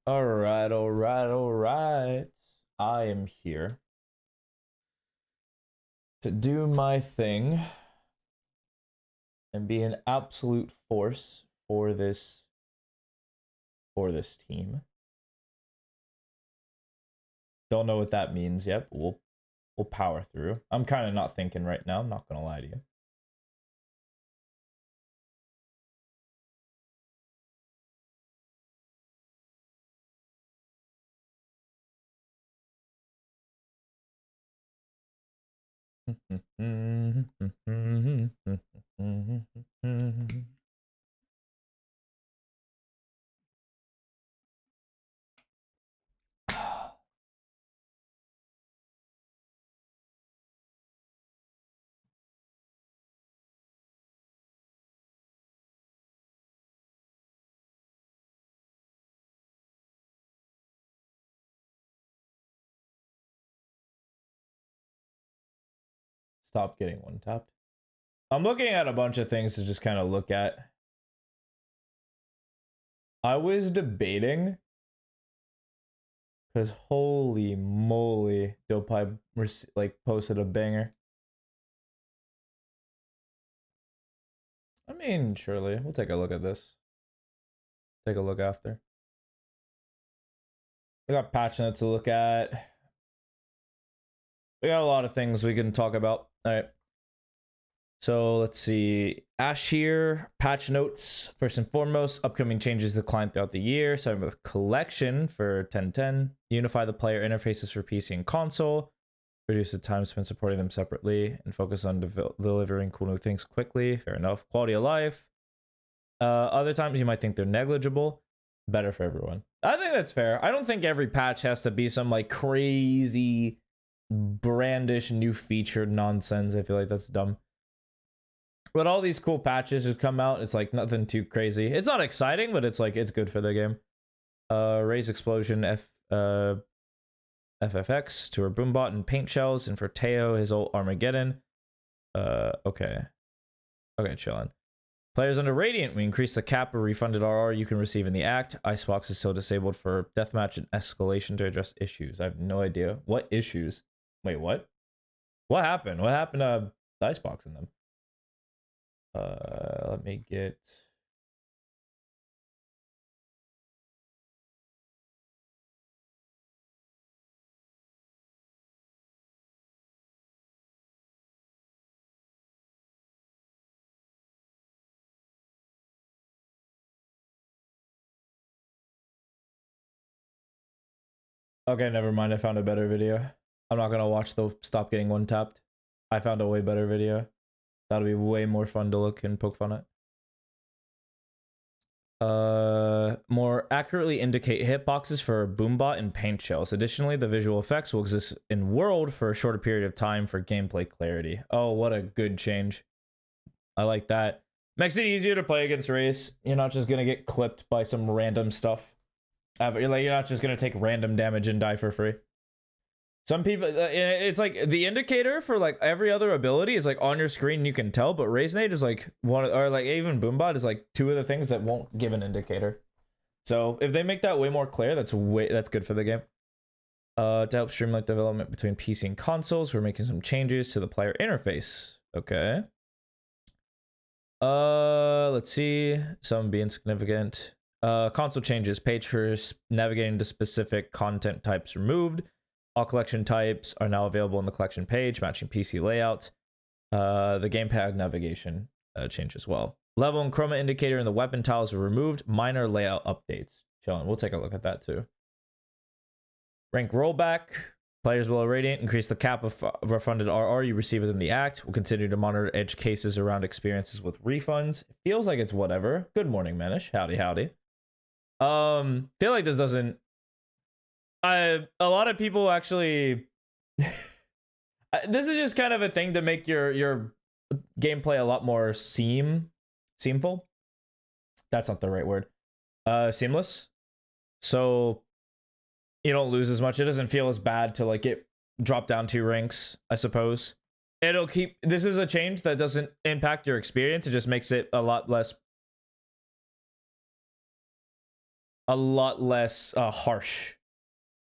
All right, all right, all right. I am here to do my thing and be an absolute force for this team. Don't know what that means yet, but we'll power through. I'm kind of not thinking right now, I'm not going to lie to you. Stop getting one tapped. I'm looking at a bunch of things to just kind of look at. I was debating because holy moly, Dopai like posted a banger. I mean, surely we'll take a look at this. Take a look after. We got patch notes to look at. We got a lot of things we can talk about. All right. So let's see. Ash here, patch notes. First and foremost, upcoming changes to the client throughout the year. Starting with collection for 10.10. Unify the player interfaces for PC and console. Reduce the time spent supporting them separately and focus on delivering cool new things quickly. Fair enough. Quality of life. Other times you might think they're negligible. Better for everyone. I think that's fair. I don't think every patch has to be some like crazy brandish new feature nonsense. I feel like that's dumb. But all these cool patches have come out. It's like nothing too crazy. It's not exciting, but it's like it's good for the game. Raise explosion FFX to her boombot and paint shells, and for Teo his old Armageddon. Okay, chillin'. Players under Radiant, we increase the cap of refunded RR you can receive in the act. Icebox is still disabled for deathmatch and escalation to address issues. I have no idea. What issues? Wait, what? What happened? What happened to Icebox in them? Let me get... Okay, never mind. I found a better video. I'm not gonna watch the stop getting one tapped. I found a way better video. That'll be way more fun to look and poke fun at. More accurately indicate hitboxes for boombot and paint shells. Additionally, the visual effects will exist in world for a shorter period of time for gameplay clarity. Oh, what a good change. I like that. Makes it easier to play against Race. You're not just gonna get clipped by some random stuff. You're not just gonna take random damage and die for free. Some people, it's like the indicator for like every other ability is like on your screen, you can tell, but Raisonade is like one, or like even Boombot is like two of the things that won't give an indicator. So if they make that way more clear, that's good for the game. To help streamline development between PC and consoles, we're making some changes to the player interface. Okay. Let's see. Some be insignificant. Console changes. Page for navigating to specific content types removed. All collection types are now available on the collection page, matching PC layout. The gamepad navigation changed as well. Level and chroma indicator in the weapon tiles are removed. Minor layout updates. Chillin'. We'll take a look at that too. Rank rollback. Players below Radiant increase the cap of refunded RR you receive within the act. We'll continue to monitor edge cases around experiences with refunds. It feels like it's whatever. Good morning, Manish. Howdy, howdy. Feel like this doesn't... a lot of people actually... this is just kind of a thing to make your gameplay a lot more seamful. That's not the right word. Seamless. So you don't lose as much. It doesn't feel as bad to like get dropped down 2 ranks, I suppose. It'll keep... This is a change that doesn't impact your experience. It just makes it a lot a lot less harsh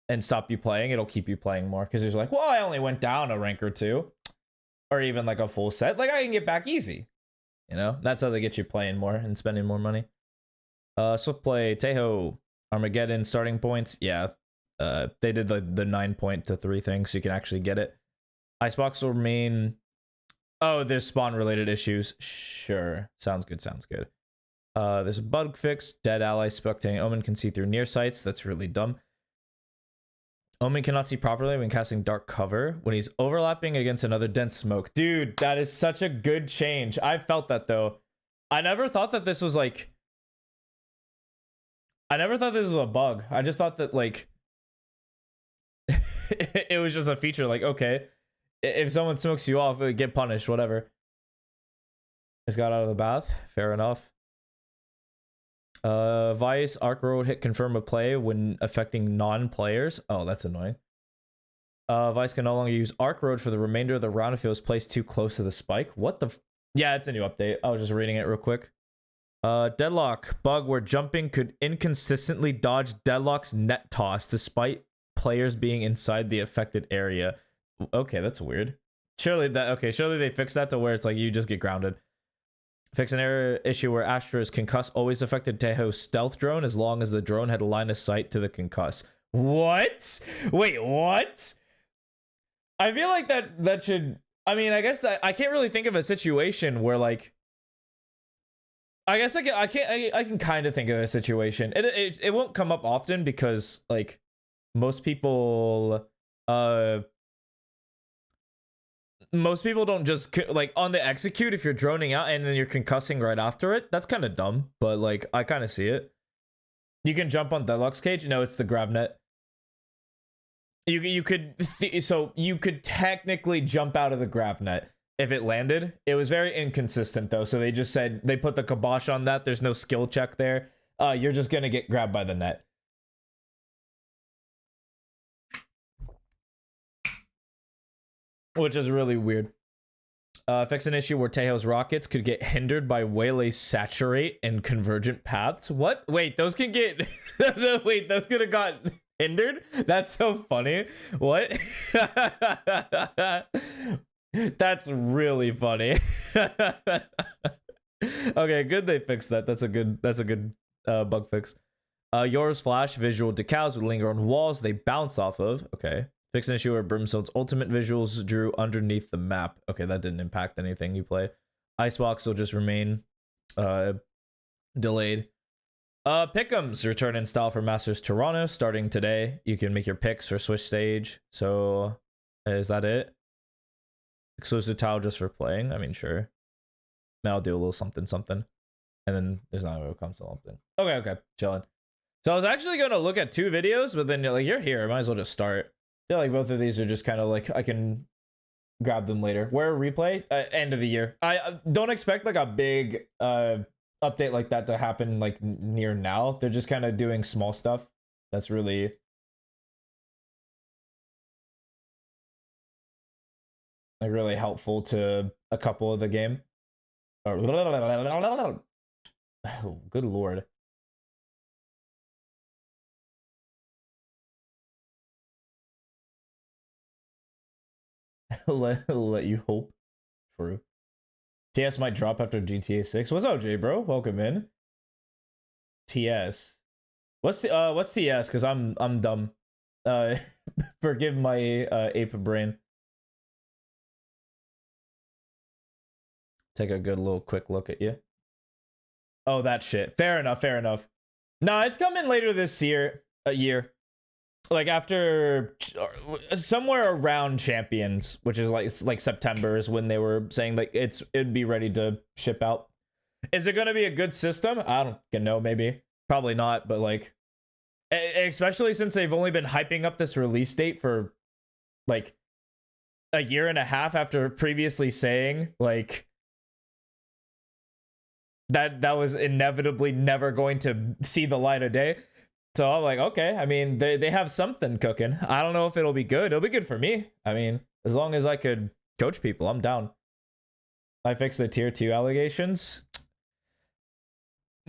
and stop you playing. It'll keep you playing more because you're like, well, I only went down a rank or two, or even like a full set. Like I can get back easy. You know, that's how they get you playing more and spending more money. Swift play Tejo Armageddon starting points. Yeah, they did the 9 point to 3 thing, so you can actually get it. Icebox will remain. Oh, there's spawn related issues. Sure, sounds good. Sounds good. There's a bug fix. Dead allies spectating Omen can see through near sights. That's really dumb. Omen cannot see properly when casting dark cover when he's overlapping against another dense smoke. Dude, that is such a good change. I felt that though. I never thought that this was like. I never thought this was a bug. I just thought that like. It was just a feature. Like, okay, if someone smokes you off, it would get punished. Whatever. Just got out of the bath. Fair enough. Vice Arc Road hit confirm a play when affecting non-players. Oh, that's annoying. Vice can no longer use Arc Road for the remainder of the round if it was placed too close to the spike. What the yeah, it's a new update. I was just reading it real quick. Deadlock bug where jumping could inconsistently dodge Deadlock's net toss despite players being inside the affected area. Okay, that's weird. Surely they fixed that to where it's like you just get grounded. Fix an error issue where Astra's concuss always affected Tejo's stealth drone as long as the drone had a line of sight to the concuss. What? Wait, what? I feel like that should. I mean, I guess I can't really think of a situation where like. I guess I can kind of think of a situation. It won't come up often because like most people don't just like on the execute if you're droning out and then you're concussing right after it. That's kind of dumb, but like I kind of see it. You can jump on Deluxe Cage. No, it's the grab net. You could technically jump out of the grab net if it landed. It was very inconsistent though, so they just said they put the kibosh on that. There's no skill check there. You're just gonna get grabbed by the net. Which is really weird. Fix an issue where Tejo's rockets could get hindered by Waylay's saturate and convergent paths. What? Wait, those can get... Wait, those could have got hindered? That's so funny. What? That's really funny. Okay, good they fixed that. That's a good bug fix. Yours flash visual decals would linger on walls they bounce off of. Okay. Fix an issue where Brimstone's ultimate visuals drew underneath the map. Okay, that didn't impact anything you play. Icebox will just remain delayed. Pick'ems return in style for Masters Toronto starting today. You can make your picks for Switch stage. So is that it? Exclusive tile just for playing? I mean, sure. Then I'll do a little something. And then there's not a console something. Okay, chilling. So I was actually going to look at 2 videos, but then you're here. I might as well just start. I feel like both of these are just kind of like I can grab them later. Where replay? End of the year. I don't expect like a big update like that to happen like near now. They're just kind of doing small stuff. That's really like really helpful to a couple of the game. Oh, good lord. let you hope. True. TS might drop after GTA 6. What's up, Jay bro? Welcome in. TS. What's TS? Because I'm dumb. Forgive my ape brain. Take a good little quick look at you. Oh, that shit. Fair enough. No, it's coming later this year. Like after somewhere around Champions, which is like September is when they were saying like it'd be ready to ship out. Is it going to be a good system? I don't know, maybe. Probably not, but like especially since they've only been hyping up this release date for like a year and a half after previously saying like that was inevitably never going to see the light of day. So I'm like, okay, I mean, they have something cooking. I don't know if it'll be good. It'll be good for me. I mean, as long as I could coach people, I'm down. I fixed the tier 2 allegations.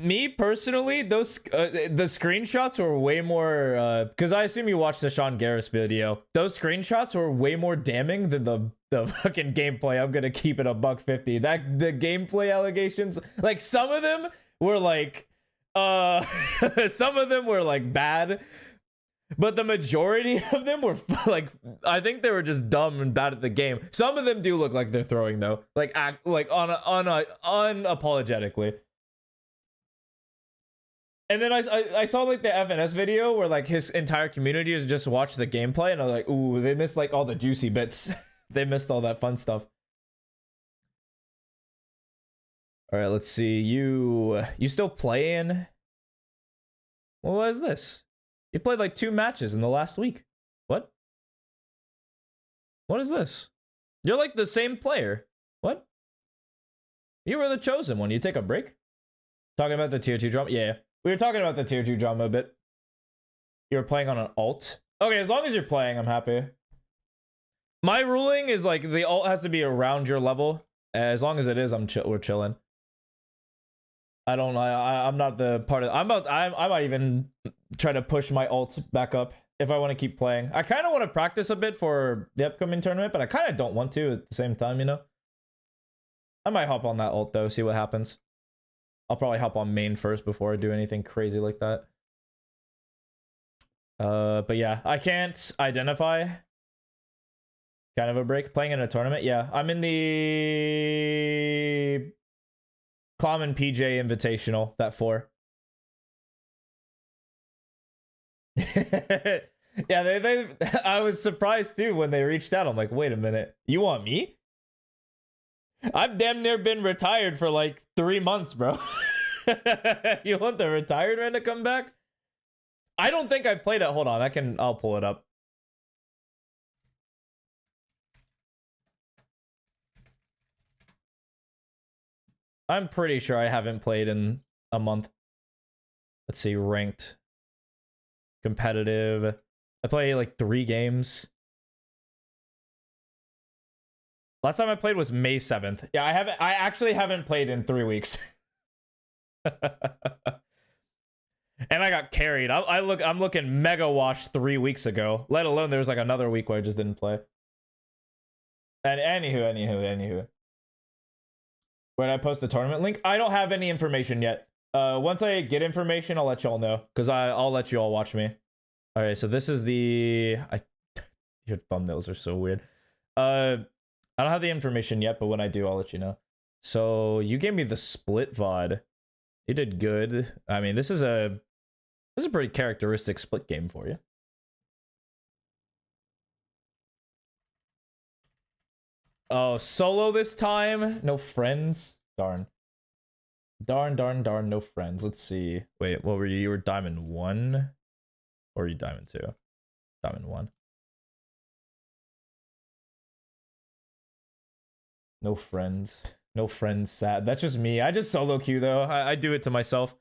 me personally, those the screenshots were way more because I assume you watched the Sean Garris video. Those screenshots were way more damning than the fucking gameplay. I'm gonna keep it a $150. That the gameplay allegations, like some of them were like some of them were like bad, but the majority of them were like, I think they were just dumb and bad at the game. Some of them do look like they're throwing though, like unapologetically. And then I saw like the FNS video where like his entire community is just watch the gameplay, and I was like, ooh, they missed like all the juicy bits. They missed all that fun stuff. All right, let's see. You still playing? Well, what is this? You played like 2 matches in the last week. What? What is this? You're like the same player. What? You were the chosen one. You take a break? Talking about the tier 2 drama? Yeah. We were talking about the tier 2 drama a bit. You were playing on an alt. Okay, as long as you're playing, I'm happy. My ruling is like the alt has to be around your level. As long as it is, we're chilling. I'm not the part of. I might even try to push my alt back up if I want to keep playing. I kind of want to practice a bit for the upcoming tournament, but I kind of don't want to at the same time, you know. I might hop on that alt though, see what happens. I'll probably hop on main first before I do anything crazy like that. But yeah, I can't identify. Kind of a break. Playing in a tournament? Yeah, I'm in the Common PJ Invitational, that 4. Yeah, they I was surprised too when they reached out. I'm like, wait a minute, you want me? I've damn near been retired for like 3 months, bro. You want the retired man to come back? I don't think I played it. Hold on, I'll pull it up. I'm pretty sure I haven't played in a month. Let's see, ranked. Competitive. I play like 3 games. Last time I played was May 7th. Yeah, I actually haven't played in 3 weeks. And I got carried. I'm looking mega washed 3 weeks ago. Let alone there was like another week where I just didn't play. And anywho. Where did I post the tournament link? I don't have any information yet. Once I get information, I'll let y'all know. Because I'll let you all watch me. Alright, so this is the... Your thumbnails are so weird. I don't have the information yet, but when I do, I'll let you know. So, you gave me the split VOD. You did good. I mean, this is a pretty characteristic split game for you. Oh, solo this time? No friends? Darn. Darn, no friends. Let's see. Wait, what were you? You were Diamond 1? Or were you Diamond 2? Diamond 1. No friends. No friends, sad. That's just me. I just solo queue, though. I do it to myself.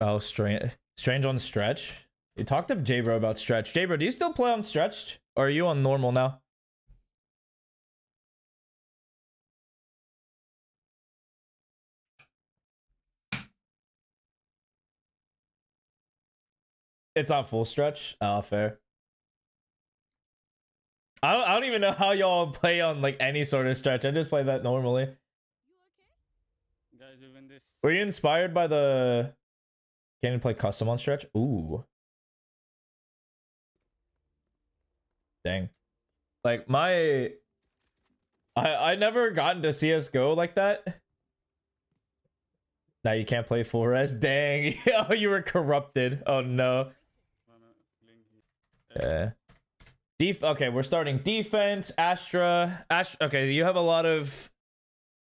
Oh, strange on stretch. You talked to J-Bro about stretch. J-Bro, do you still play on stretched? Or are you on normal now? It's not full stretch? Oh, fair. I don't even know how y'all play on like any sort of stretch. I just play that normally. Were you inspired by the... Can you play custom on stretch? Ooh. Dang. Like my... I never got into CSGO like that. Now you can't play full res? Dang. Oh, you were corrupted. Oh no. Yeah. Okay, we're starting defense. Astra. Okay, you have a lot of...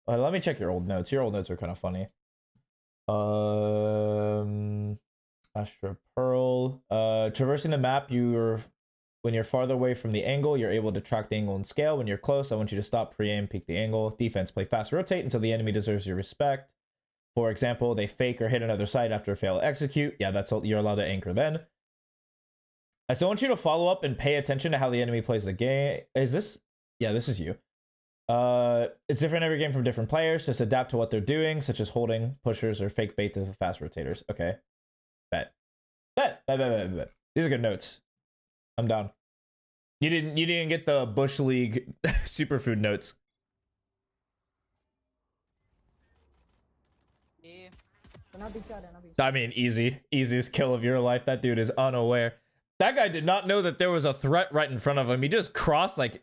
let me check your old notes. Your old notes are kind of funny. Astra Pearl. Traversing the map, when you're farther away from the angle, you're able to track the angle and scale. When you're close, I want you to stop, pre-aim, peek the angle. Defense, play fast, rotate until the enemy deserves your respect. For example, they fake or hit another site after a fail to execute. Yeah, you're allowed to anchor then. I still want you to follow up and pay attention to how the enemy plays the game. Is this? Yeah, this is you. It's different every game from different players. Just adapt to what they're doing, such as holding, pushers, or fake bait to fast rotators. Okay. Bet. These are good notes. I'm down. You didn't get the Bush League superfood notes. I mean, easiest kill of your life. That dude is unaware. That guy did not know that there was a threat right in front of him. He just crossed like,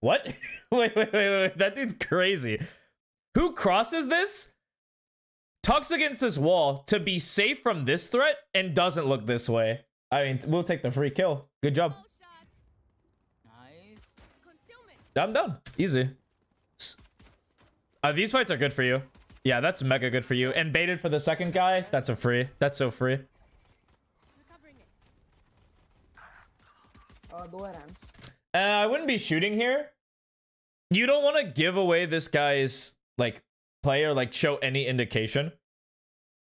what? Wait. That dude's crazy. Who crosses this, tucks against this wall to be safe from this threat, and doesn't look this way? I mean, we'll take the free kill. Good job. I'm done. Easy. These fights are good for you. Yeah, that's mega good for you. And baited for the second guy. That's a free. That's so free. I wouldn't be shooting here. You don't want to give away this guy's like play or like show any indication.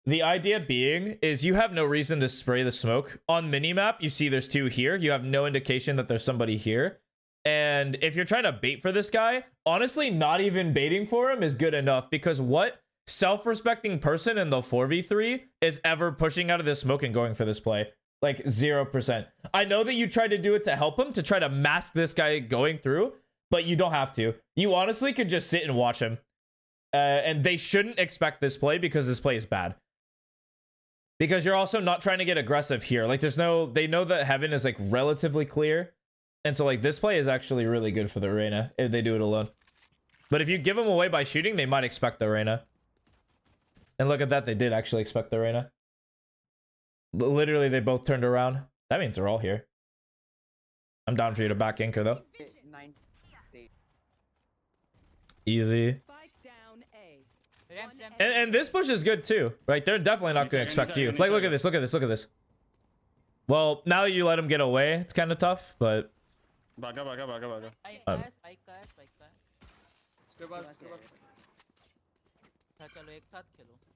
The idea being is you have no reason to spray the smoke. On minimap, you see there's two here. You have no indication that there's somebody here. And if you're trying to bait for this guy, honestly, not even baiting for him is good enough, because what self-respecting person in the 4v3 is ever pushing out of this smoke and going for this play? Like 0%. I know that you tried to do it to help him, to try to mask this guy going through, but you don't have to. You honestly could just sit and watch him. And they shouldn't expect this play, because this play is bad. Because you're also not trying to get aggressive here. Like there's no, they know that heaven is like relatively clear. And so like this play is actually really good for the Reyna if they do it alone. But if you give them away by shooting, they might expect the Reyna. And look at that, they did actually expect the Reyna. Literally, they both turned around. That means they're all here. I'm down for you to back Inca though. Easy. And this push is good too, right? They're definitely not going to expect you. Like, look at this, look at this, look at this. Well, now that you let them get away, it's kind of tough, but...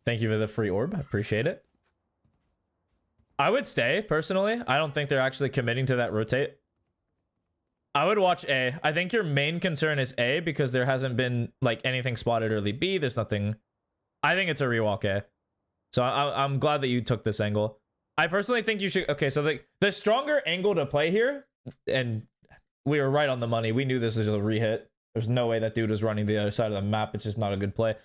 Thank you for the free orb. I appreciate it. I would stay, personally. I don't think they're actually committing to that rotate. I would watch A. I think your main concern is A, because there hasn't been like anything spotted early B. There's nothing. I think it's a rewalk A. So I'm glad that you took this angle. I personally think you should... Okay, so the stronger angle to play here, and we were right on the money. We knew this was a re-hit. There's no way that dude was running the other side of the map. It's just not a good play.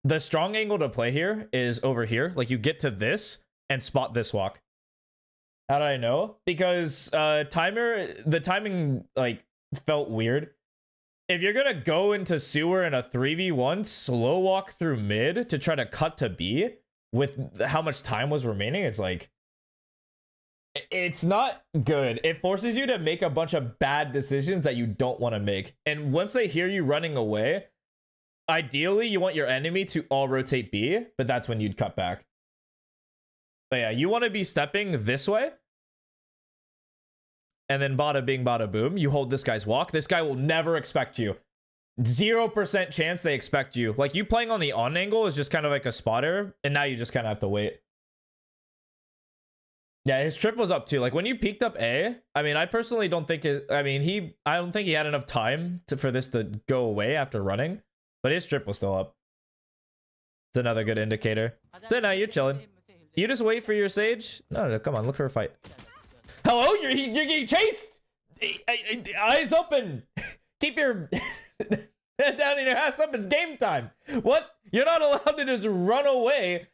The strong angle to play here is over here. Like, you get to this and spot this walk. How did I know? Because the timing like felt weird. If you're gonna go into sewer in a 3v1, slow walk through mid to try to cut to B with how much time was remaining, it's like, it's not good. It forces you to make a bunch of bad decisions that you don't want to make. And once they hear you running away, ideally you want your enemy to all rotate B, but that's when you'd cut back. But yeah, you want to be stepping this way. And then bada bing, bada boom. You hold this guy's walk. This guy will never expect you. 0% chance they expect you. Like, you playing on the on angle is just kind of like a spotter. And now you just kind of have to wait. Yeah, his trip was up too. Like, when you peeked up A, I mean, I personally don't think it... I mean, I don't think he had enough time for this to go away after running. But his trip was still up. It's another good indicator. So now you're chilling. You just wait for your Sage? No, come on, look for a fight. Hello? You're getting chased? Eyes open. Keep your head down and your ass up. It's game time. What? You're not allowed to just run away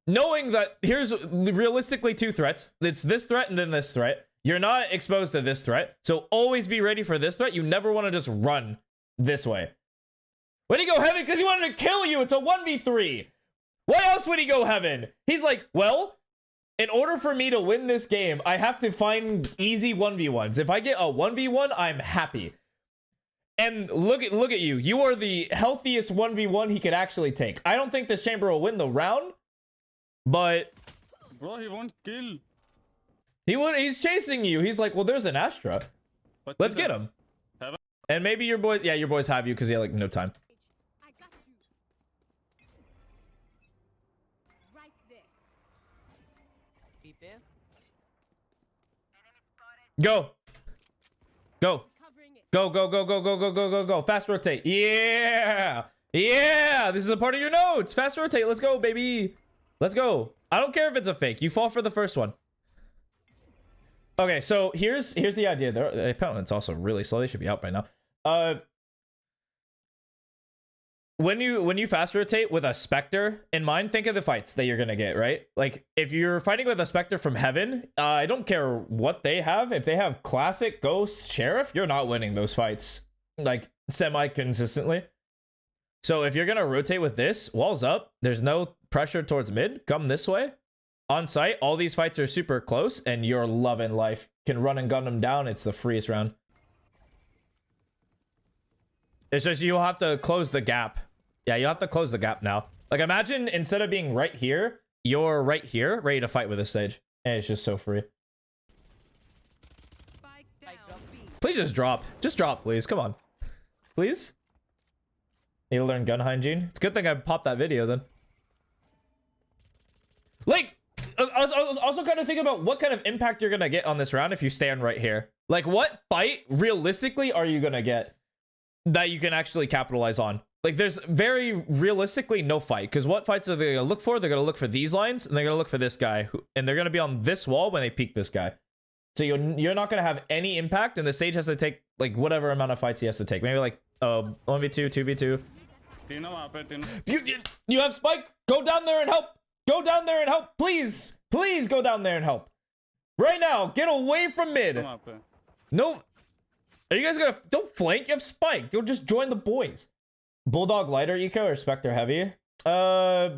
knowing that here's realistically two threats. It's this threat and then this threat. You're not exposed to this threat. So always be ready for this threat. You never want to just run this way. Where'd he go heaven? Because he wanted to kill you. It's a 1v3. Why else would he go heaven? He's like, well, in order for me to win this game, I have to find easy 1v1s. If I get a 1v1, I'm happy. And look at you. You are the healthiest 1v1 he could actually take. I don't think this chamber will win the round, but... Bro, he won't kill. He's chasing you. He's like, well, there's an Astra. Let's get him. And maybe your boys... Yeah, your boys have you because he had, like, no time. Go. Go. Go, go, go, go, go, go, go, go, go. Fast rotate. Yeah. Yeah. This is a part of your notes. Fast rotate. Let's go, baby. Let's go. I don't care if it's a fake. You fall for the first one. Okay, so here's the idea. The opponent's also really slow. They should be out by now. When you fast rotate with a Spectre in mind, think of the fights that you're gonna get, right? Like, if you're fighting with a Spectre from Heaven, I don't care what they have. If they have Classic, Ghost, Sheriff, you're not winning those fights, like, semi-consistently. So if you're gonna rotate with this, walls up, there's no pressure towards mid, come this way. On site, all these fights are super close, and you're loving life. Can run and gun them down, it's the freest round. It's just you'll have to close the gap. Yeah, you have to close the gap now. Like, imagine instead of being right here, you're right here, ready to fight with this stage. And it's just so free. Please just drop. Just drop, please. Come on. Please? Need to learn gun hygiene. It's a good thing I popped that video then. Like, I was also kind of thinking about what kind of impact you're going to get on this round if you stand right here. Like, what fight, realistically, are you going to get that you can actually capitalize on? Like, there's very realistically no fight. Because what fights are they going to look for? They're going to look for these lines, and they're going to look for this guy. And they're going to be on this wall when they peek this guy. So you're not going to have any impact, and the stage has to take, like, whatever amount of fights he has to take. Maybe, like, 1v2, 2v2. You have Spike? Go down there and help! Go down there and help! Please! Please go down there and help! Right now! Get away from mid! No... Are you guys gonna... Don't flank, you have Spike! You'll just join the boys. Bulldog lighter eco or Spectre heavy? I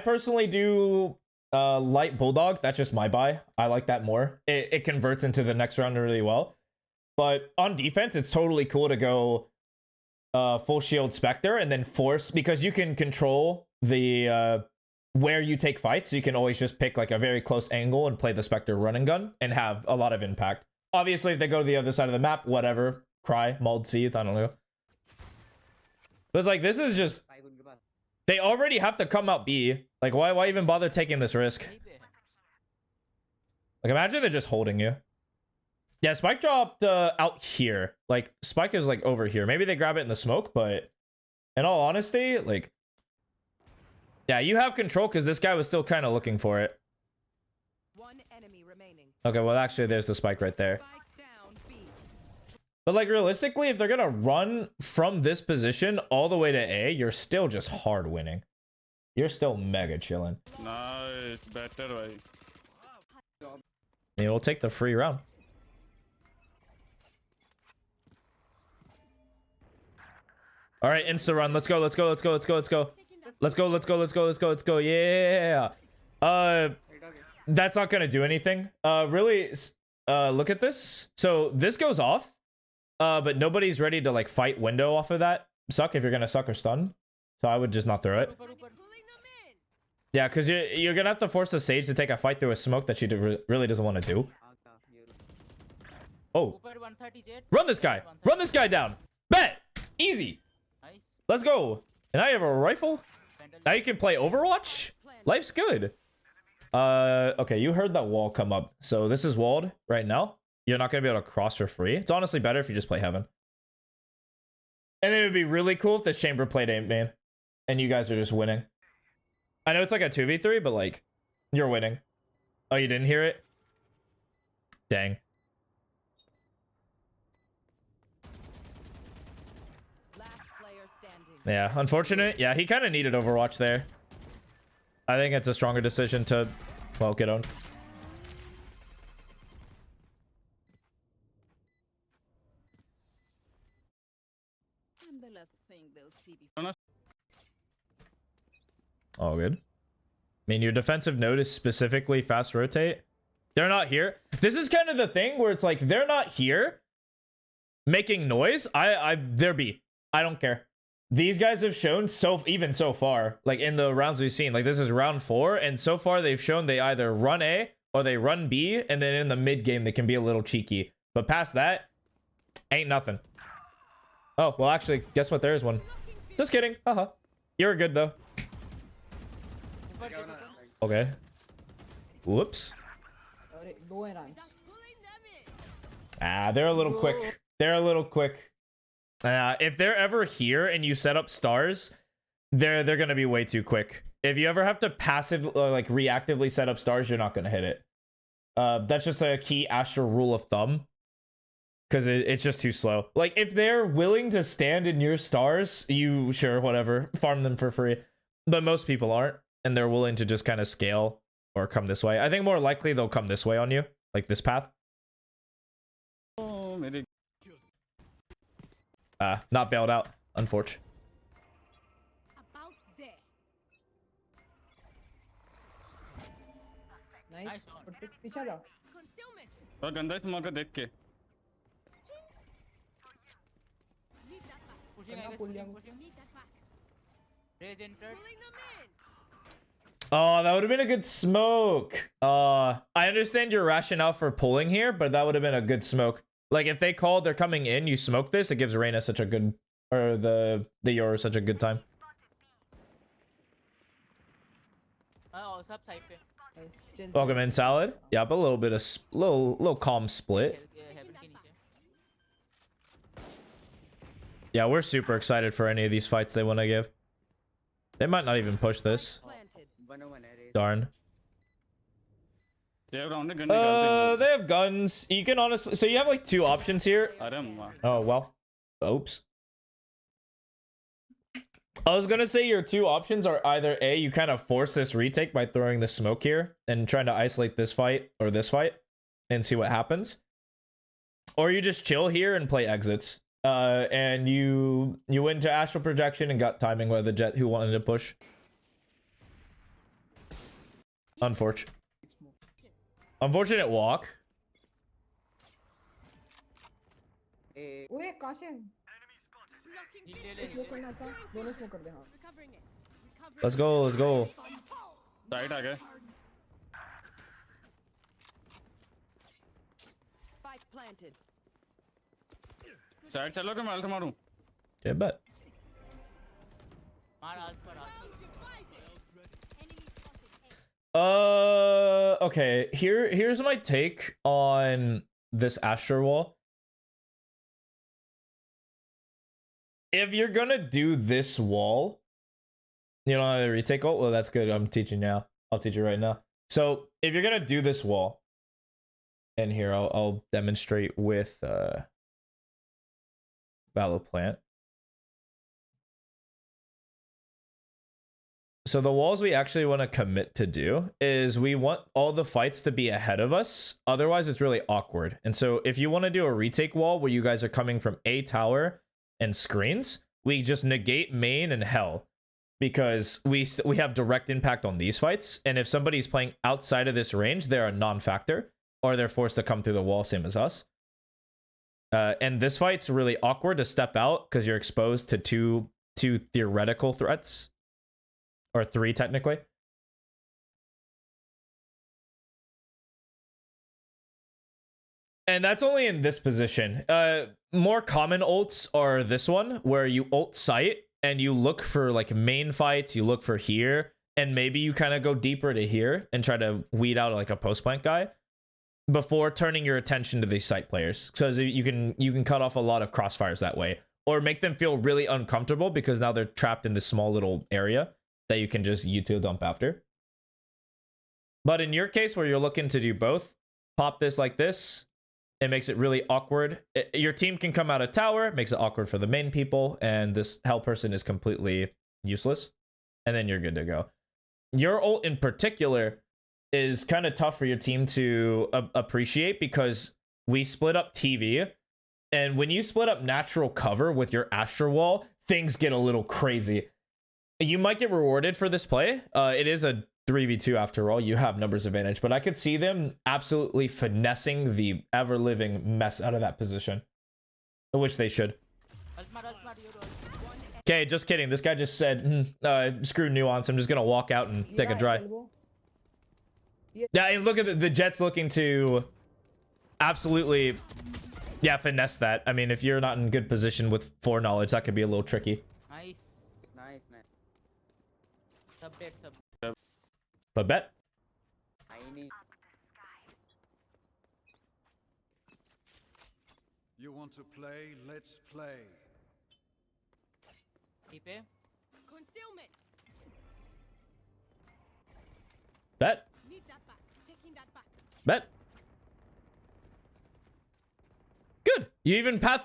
personally do light Bulldog. That's just my buy. I like that more. It converts into the next round really well. But on defense, it's totally cool to go full shield Spectre and then force, because you can control the where you take fights. So you can always just pick like a very close angle and play the Spectre run and gun and have a lot of impact. Obviously, if they go to the other side of the map, whatever. Cry, Mauled Seeth, I don't know. But it's like, this is just... They already have to come out B. Like, why even bother taking this risk? Like, imagine they're just holding you. Yeah, Spike dropped out here. Like, Spike is, like, over here. Maybe they grab it in the smoke, but... In all honesty, like... Yeah, you have control, because this guy was still kind of looking for it. One enemy remaining. Okay, well, actually, there's the Spike right there. But, like, realistically, if they're gonna run from this position all the way to A, you're still just hard winning. You're still mega chilling. Nice, better way. Maybe we'll take the free round. All right, insta run. Let's go. Let's go. Let's go. Let's go. Let's go. Let's go. Let's go. Let's go. Let's go. Let's go. Yeah. That's not gonna do anything. Really. Look at this. So this goes off. But nobody's ready to like fight window off of that. Suck if you're gonna suck or stun. So I would just not throw it. Yeah, because you're gonna have to force the Sage to take a fight through a smoke that she really doesn't want to do. Oh. Run this guy. Run this guy down. Bet. Easy. Let's go. And now you have a rifle. Now you can play Overwatch. Life's good. Okay, you heard that wall come up. So this is walled right now. You're not going to be able to cross for free. It's honestly better if you just play Heaven. And then it would be really cool if this chamber played 8-man. And you guys are just winning. I know it's like a 2v3, but like, you're winning. Oh, you didn't hear it? Dang. Last player standing. Yeah, unfortunate. Yeah, he kind of needed Overwatch there. I think it's a stronger decision to, well, get on. All good. I mean, your defensive node is specifically fast rotate. They're not here. This is kind of the thing where it's like, they're not here making noise. They're B. I don't care. These guys have shown even so far, like in the rounds we've seen, like this is round 4. And so far they've shown they either run A or they run B. And then in the mid game, they can be a little cheeky. But past that, ain't nothing. Oh, well, actually, guess what? There is one. Just kidding. Haha. You're good, though. Okay. Whoops. They're a little quick. They're a little quick. If they're ever here and you set up stars, they're gonna be way too quick. If you ever have to passive like reactively set up stars, you're not gonna hit it. That's just a key Astra rule of thumb, because it's just too slow. Like if they're willing to stand in your stars, you sure whatever farm them for free. But most people aren't, and they're willing to just kind of scale or come this way. I think more likely they'll come this way on you, like this path. Oh, मेरे Not bailed out, unfortunately. About there. Nice. पीछे जाओ. Concealment. और गंदा smoke देख के Leave that back. Pushing, I guess. Pull down. Pushing. Need that back. Raise entered. Pulling them in. Oh, that would have been a good smoke. I understand your rationale for pulling here, but that would have been a good smoke. Like if they called, they're coming in, you smoke this, it gives Reyna such a good, or the Yoru such a good time. Oh, sub side पे. Nice. Chill. Welcome in, Salad. Yeah, but a little bit of little calm split. Heaven के नीचे. Yeah, we're super excited for any of these fights they want to give. They might not even push this. Planted. 101 है raise. Darn. ये round में gun निकालते They have guns. You can honestly, so you have like two options here. हैं अरे मां Oh, well. Oops. I was going to say your two options are either A, you kind of force this retake by throwing the smoke here and trying to isolate this fight or this fight and see what happens. Or you just chill here and play exits. And you went to astral projection and got timing with the jet who wanted to push. Unfortunate. Unfortunate walk. ओए कहाँ से हैं? Blocking Heal vision. ले ले. Smoke करना था. दोनों smoke कर दे हाँ. Recovering it. Recovering Let's go. Let's go. Side आ गए Spike planted. साइड चलो कि मैं अल्ट मारूं Yeah, bet. मार आग पर आग. Okay. Here's my take on this Astra wall. If you're gonna do this wall, you know how to retake ult? Well, that's good. I'm teaching now. I'll teach you right now. So if you're gonna do this wall, and here I'll demonstrate with Valor Plant. So the walls we actually want to commit to do is we want all the fights to be ahead of us. Otherwise, it's really awkward. And so if you want to do a retake wall where you guys are coming from A tower and screens, we just negate main and hell because we have direct impact on these fights. And if somebody's playing outside of this range, they're a non-factor or they're forced to come through the wall, same as us. And this fight's really awkward to step out because you're exposed to two theoretical threats. Or three, technically. And that's only in this position. More common ults are this one, where you ult site and you look for like main fights, you look for here, and maybe you kind of go deeper to here and try to weed out like a post plant guy before turning your attention to these site players. So you can cut off a lot of crossfires that way. Or make them feel really uncomfortable because now they're trapped in this small little area that you can just util dump after. But in your case where you're looking to do both, pop this like this, it makes it really awkward. Your team can come out of tower, makes it awkward for the main people, and this hell person is completely useless. And then you're good to go. Your ult in particular is kind of tough for your team to appreciate because we split up TV, and when you split up natural cover with your Astra wall, things get a little crazy. You might get rewarded for this play. It is a 3v2 after all. You have numbers advantage, but I could see them absolutely finessing the ever-living mess out of that position, which they should. Okay, just kidding. This guy just said, screw nuance. I'm just going to walk out and take a dry. elbow. Yeah, and look at the Jets looking to absolutely, yeah, finesse that. I mean, if you're not in good position with foreknowledge, that could be a little tricky. Nice. Nice. Sub dead, sub. But bet. You want to play? Let's play. ठीक है Concealment. Bet. Need that back. Taking that back. Bet. Good. You even path.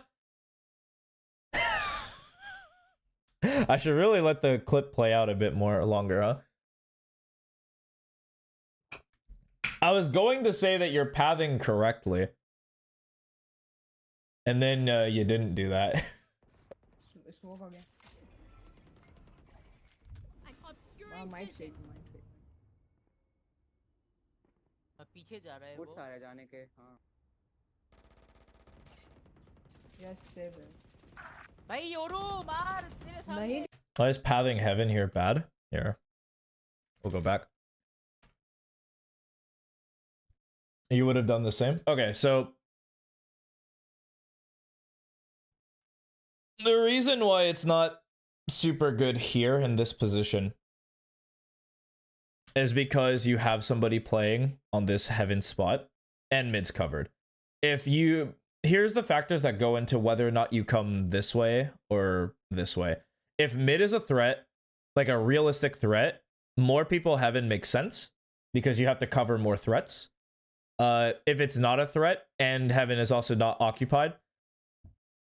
I should really let the clip play out a bit more longer, huh? I was going to say that you're pathing correctly. And then you didn't do that. Smoke हो गया. I'm हाँ, obscuring mind vision. Fake mind fake. अब पीछे जा रहा है कुछ वो सारे जाने के हाँ यस सेव है. भाई योरू मार तेरे सामने नहीं. Why is pathing heaven here bad? Here. We'll go back. You would have done the same? Okay, so the reason why it's not super good here in this position is because you have somebody playing on this heaven spot and mid's covered. If you here's the factors that go into whether or not you come this way or this way. If mid is a threat, like a realistic threat, more people heaven makes sense because you have to cover more threats. If it's not a threat and heaven is also not occupied,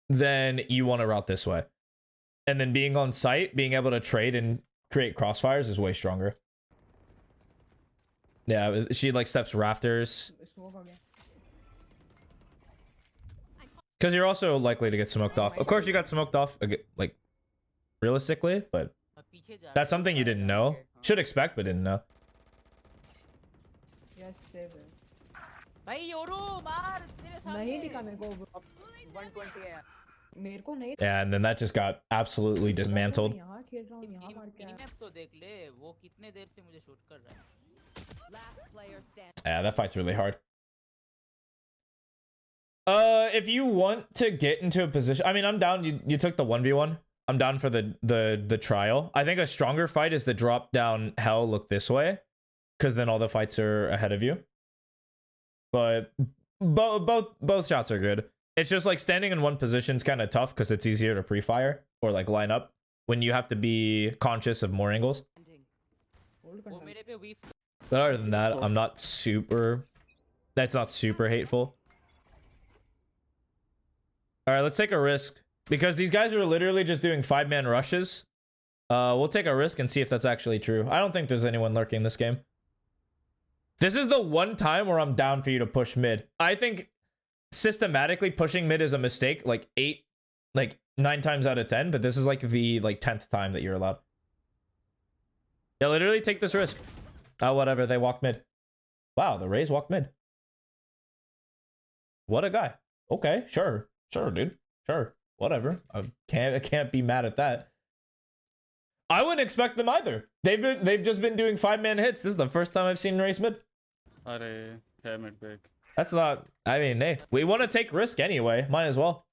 then you want to route this way. And then being on site, being able to trade and create crossfires is way stronger. Yeah, she like steps rafters. Smoke हो गया. Because you're also likely to get smoked off. Of course, you got smoked off, like, realistically, but अब पीछे जा रहा that's something you didn't know. Should expect, but didn't know. Yes save है. है भाई Yoru मार तेरे सामने नहीं दिखा मेरे को. 120 है मेरे को नहीं. Yeah, and then that just got absolutely dismantled. यहाँ खेल रहा हूँ. यहाँ मार के आया. मैप तो देख ले वो कितने देर से मुझे शूट कर रहा है Last player stand. Yeah, that fight's really hard. If you want to get into a position, I mean, I'm down. You took the 1v1. I'm down for the trial. I think a stronger fight is the drop down hell look this way, because then all the fights are ahead of you. But both shots are good. It's just like standing in one position is kind of tough because it's easier to pre-fire or like line up when you have to be conscious of more angles. Ending. Hold वो करना. मेरे पे we But other than that, I'm not super. That's not super hateful. All right, let's take a risk because these guys are literally just doing 5-man rushes. We'll take a risk and see if that's actually true. I don't think there's anyone lurking this game. This is the one time where I'm down for you to push mid. I think systematically pushing mid is a mistake, like 9 times out of 10. But this is like the 10th time that you're allowed. Yeah, literally take this risk. Oh, whatever. They walk mid. Wow, the Rays walk mid. What a guy. Okay, sure, dude. Sure, whatever. I can't be mad at that. I wouldn't expect them either. They've just been doing 5-man hits. This is the first time I've seen Race mid. अरे है mid break. That's not. I mean, hey, we want to take risk anyway. Might as well.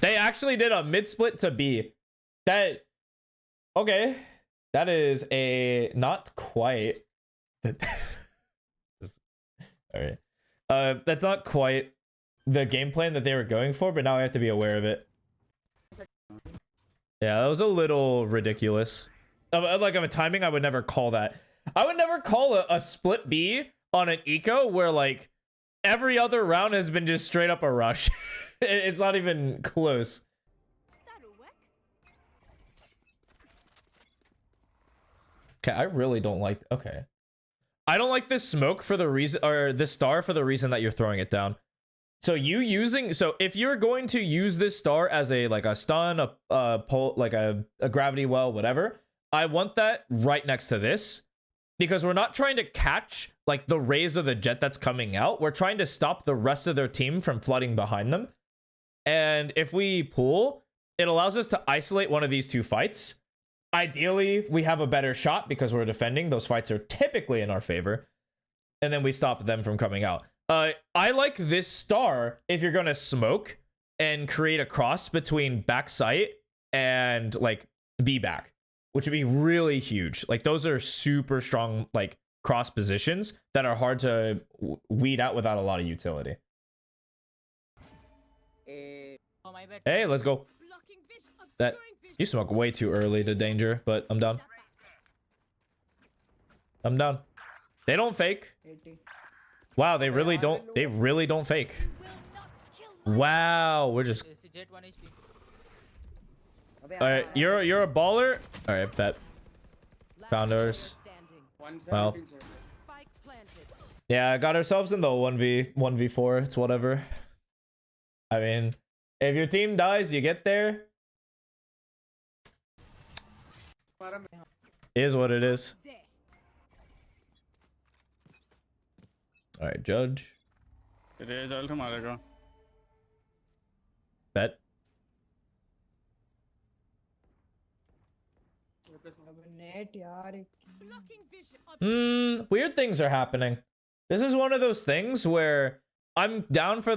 They actually did a mid split to B. That okay. That is a not quite. All right. That's not quite the game plan that they were going for, but now I have to be aware of it. Yeah, that was a little ridiculous. Like of a timing, I would never call that. I would never call a split B on an eco where like every other round has been just straight up a rush. It's not even close. That'll work. Okay, I really don't like. Okay, I don't like this smoke for the reason, or this star for the reason that you're throwing it down. So if you're going to use this star as a like a stun, a pull, like a gravity well, whatever, I want that right next to this, because we're not trying to catch like the rays of the jet that's coming out. We're trying to stop the rest of their team from flooding behind them. And if we pull, it allows us to isolate one of these two fights. Ideally, we have a better shot because we're defending. Those fights are typically in our favor. And then we stop them from coming out. I like this star if you're going to smoke and create a cross between back sight and like B back, which would be really huge. Like those are super strong like cross positions that are hard to weed out without a lot of utility. Oh, my bad. Hey, let's go. Blocking vision. That Obscuring vision. you smoke way too early to danger, but I'm down. That back. I'm down. They don't fake. 80. Wow, they really don't. They really don't fake. Will not kill my Wow, we're just. Jet 1 HP. अबे All right, you're a baller. All right, bet. Last Found player ours. standing. Wow. Spike planted. Yeah, got ourselves in the 1v4. It's whatever. I mean, if your team dies, you get there. Is what it is. There. All right, judge. Raze ult मारेगा Bet. अब नेट यार एक Blocking vision. Weird things are happening. This is one of those things where I'm down for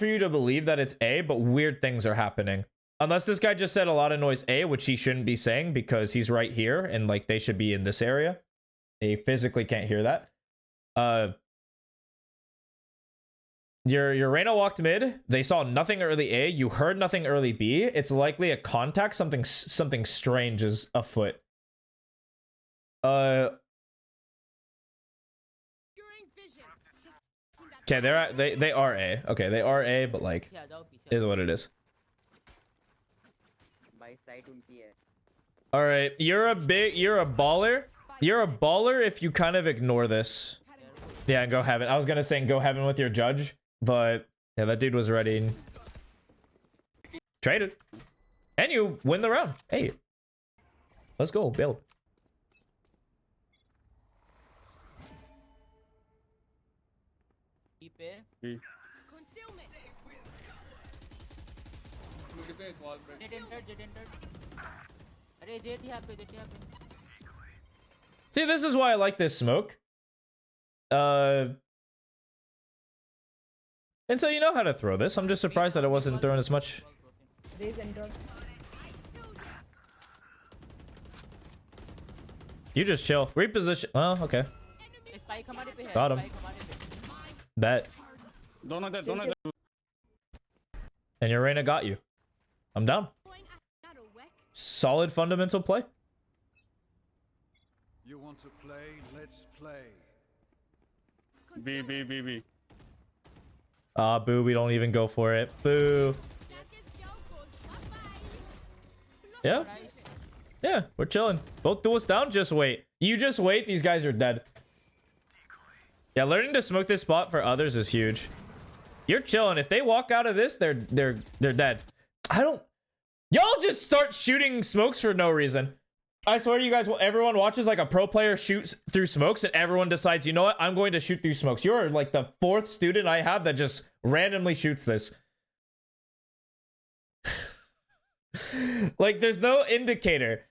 you to believe that it's A, but weird things are happening. Unless this guy just said a lot of noise A, which he shouldn't be saying because he's right here and like they should be in this area. They physically can't hear that. Your Reyna walked mid. They saw nothing early A. You heard nothing early B. It's likely a contact. Something strange is afoot. Obscuring vision. Taking that Okay, they are A. Okay, they are A, but like पीछे आ जाओ पीछे is what it is. भाई side उनकी है All right, you're a baller. You're a baller if you kind of ignore this. Yeah, and go heaven. I was gonna say go heaven with your judge, but yeah, that dude was ready. Traded, and you win the round. Hey, let's go build. B पे concealment. Jett enter अरे Jett यहाँ पे See, this is why I like this smoke. And so you know how to throw this. I'm just surprised that it wasn't thrown as much. Raze enter You just chill. Reposition. Well, okay. Spike हमारे पे है Got him. Spike हमारे पे Bet. दोनों इधर And your Reyna got you. I'm down. Going at shadow weck. Solid fundamental play. You want to play? Let's play. B B B B Ah, boo. We don't even go for it. Boo. Jackets, Yokos. Bye-bye. Yeah. Yeah, we're chilling. Both duels down. Just wait. You just wait. These guys are dead. Yeah, learning to smoke this spot for others is huge. You're chilling. If they walk out of this, they're dead. I don't. Y'all just start shooting smokes for no reason. I swear to you guys, everyone watches like a pro player shoots through smokes and everyone decides, you know what? I'm going to shoot through smokes. You're like the fourth student I have that just randomly shoots this. Like, there's no indicator.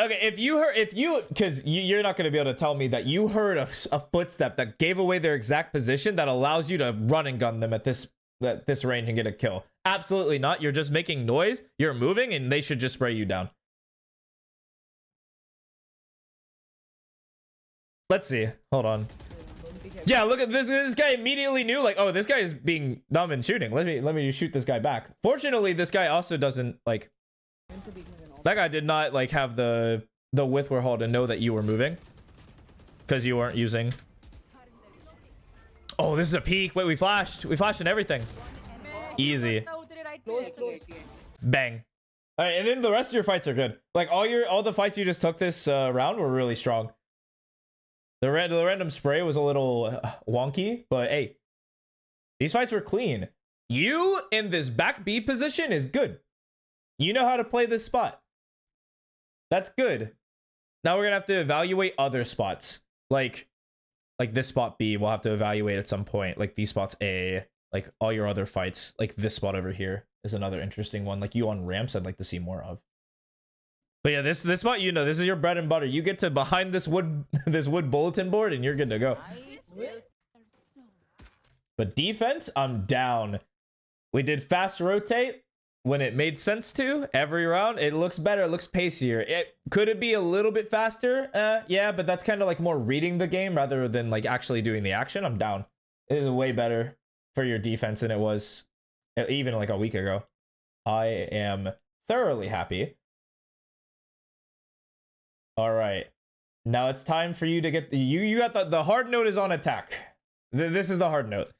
Okay, if you, because you're not going to be able to tell me that you heard a footstep that gave away their exact position that allows you to run and gun them at this range and get a kill. Absolutely not. You're just making noise. You're moving, and they should just spray you down. Let's see. Hold on. Yeah, look at this. This guy immediately knew, like, oh, this guy is being dumb and shooting. Let me shoot this guy back. Fortunately, this guy also doesn't like. That guy did not like have the withhold to know that you were moving, because you weren't using. Oh, this is a peek. Wait, we flashed. We flashed and everything. Easy. उतरे right close पे close Bang. All right, and then the rest of your fights are good. Like all the fights you just took this round were really strong. The random spray was a little wonky, but hey, these fights were clean. You in this back B position is good. You know how to play this spot. That's good. Now we're gonna have to evaluate other spots, like this spot B. We'll have to evaluate at some point. Like these spots A, like all your other fights. Like this spot over here is another interesting one. Like you on ramps, I'd like to see more of. But yeah, this spot, you know, this is your bread and butter. You get to behind this wood bulletin board, and you're good to go. But defense, I'm down. We did fast rotate when it made sense to every round. It looks better. It looks pacier. Could it be a little bit faster? Yeah, but that's kind of like more reading the game rather than like actually doing the action. I'm down. It is way better for your defense than it was even like a week ago. I am thoroughly happy. All right. Now it's time for you to get you got the hard note is on attack. This is the hard note.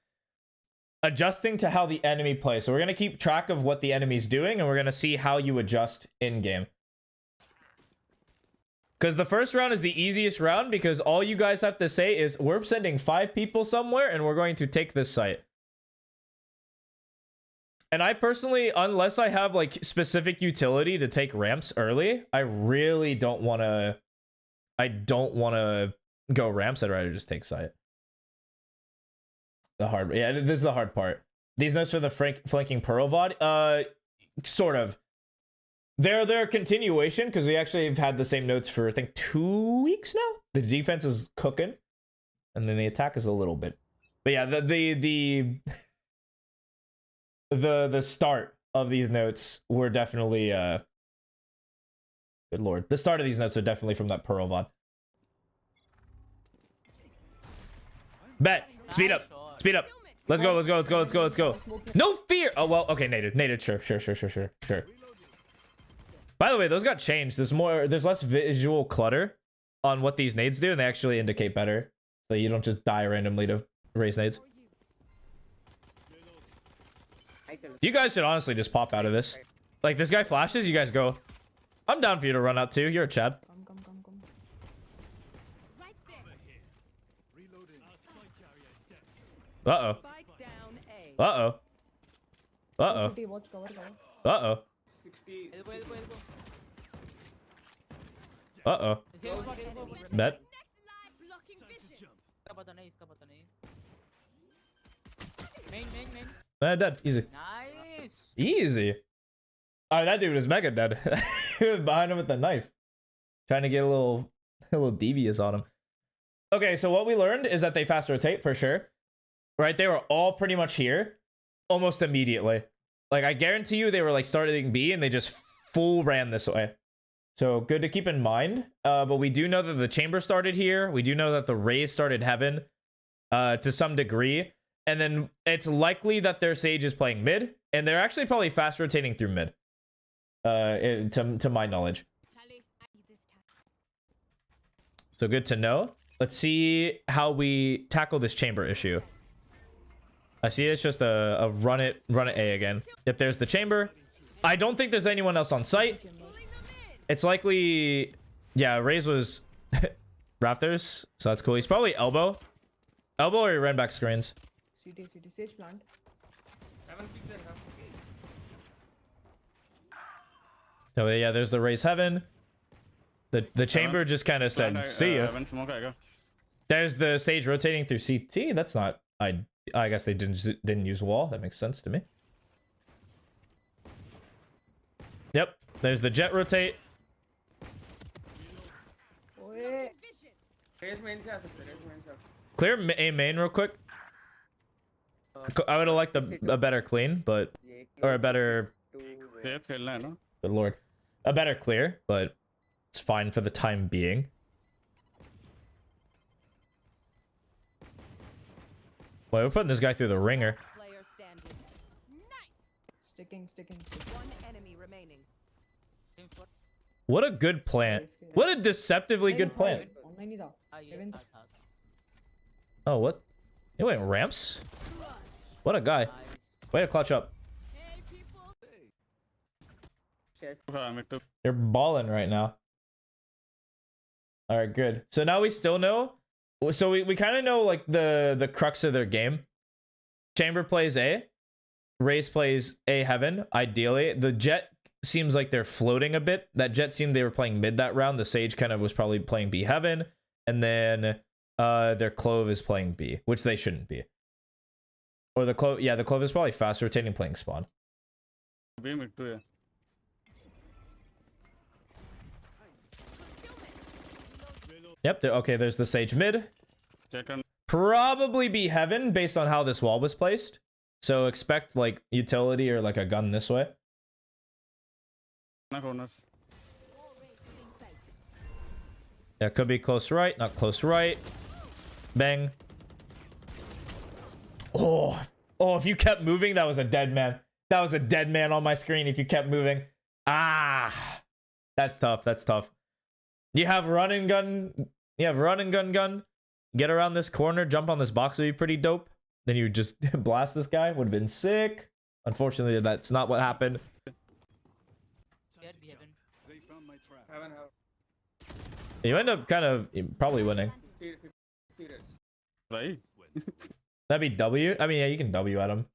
Adjusting to how the enemy plays. So we're going to keep track of what the enemy's doing, and we're going to see how you adjust in game. Because the first round is the easiest round, because all you guys have to say is we're sending 5 people somewhere and we're going to take this site. And I personally, unless I have like specific utility to take ramps early, I really don't want to. I don't want to go ramps. I'd rather just take site. Yeah, this is the hard part. These notes for the flanking Pearl Vod. Sort of. They're a continuation, because we actually have had the same notes for I think 2 weeks now. The defense is cooking, and then the attack is a little bit. But yeah, the start of these notes were definitely good lord. The start of these notes are definitely from that Pearl Vod. Bet. Speed up. Speed up. Let's go, let's go, let's go, let's go, let's go. No fear. Oh, well, okay, naded. Sure. By the way, those got changed. There's less visual clutter on what these nades do, and they actually indicate better. So you don't just die randomly to raise nades. You guys should honestly just pop out of this. Like, this guy flashes, you guys go. I'm down for you to run out too. You're a Chad. Come. Right there. Uh-oh. Spike down A. Uh-oh. Uh-oh. City, watch cover. Uh-oh. Elbow, elbow, elbow. Uh-oh. Elbow. Bet. Next line blocking vision. इसका पता नहीं. Main. Dead. Easy. Nice. Easy. Oh, that dude was mega dead. He was behind him with the knife. Trying to get a little devious on him. Okay, so what we learned is that they fast rotate for sure. Right? They were all pretty much here almost immediately. Like, I guarantee you they were like starting B and they just full ran this way. So good to keep in mind. But we do know that the chamber started here. We do know that the raise started heaven to some degree. And then it's likely that their Sage is playing mid. And they're actually probably fast rotating through mid. To my knowledge. Charlie, I need this time. So good to know. Let's see how we tackle this chamber issue. I see it's just a run it A again. Yep, there's the chamber. I don't think there's anyone else on site. Pulling them in. It's likely, yeah, Raze was Rafters, so that's cool. He's probably elbow or he ran back screens. City, Sage plant. So yeah, there's the Raze heaven. The chamber just kind of said, see ya. Heaven smoke आएगा. There's the Sage rotating through CT. That's not, I guess they didn't use wall. That makes sense to me. Yep. There's the jet rotate. Oye. Vision. Clear A main real quick. I would have liked a better clean, but or a better. Safe खेलना है ना. Good lord, a better clear, but it's fine for the time being. Boy, we're putting this guy through the ringer. Player standing. Nice. Sticking. One enemy remaining. Same spot. What a good plant. What a deceptively good plant. Online ही था. Heaven था. Oh, what? He went ramps? What a guy. Way to clutch up. Hey people. हाँ, mid to. They're balling right now. All right, good. So now we still know. So we kind of know like the crux of their game. Chamber plays A. Raze plays A heaven, ideally. The Jet seems like they're floating a bit. That Jet seemed they were playing mid that round. The Sage kind of was probably playing B heaven. And then their Clove is playing B, which they shouldn't be. Or the Clove, yeah, the Clove is probably fast rotating playing spawn. B mid to है. Yep, okay, there's the Sage mid. Check on. Probably be heaven based on how this wall was placed. So expect like utility or like a gun this way. Corners. Yeah, could be close right, not close right. Bang. Oh, if you kept moving, that was a dead man. That was a dead man on my screen if you kept moving. Ah, that's tough. That's tough. You have run and gun. You have run and gun. Get around this corner, jump on this box would be pretty dope. Then you just blast this guy. Would have been sick. Unfortunately, that's not what happened. Scared we haven't. They found my trap. Heaven, heaven. You end up kind of probably winning. 50 rates. Right? That'd be W. I mean, yeah, you can W at him.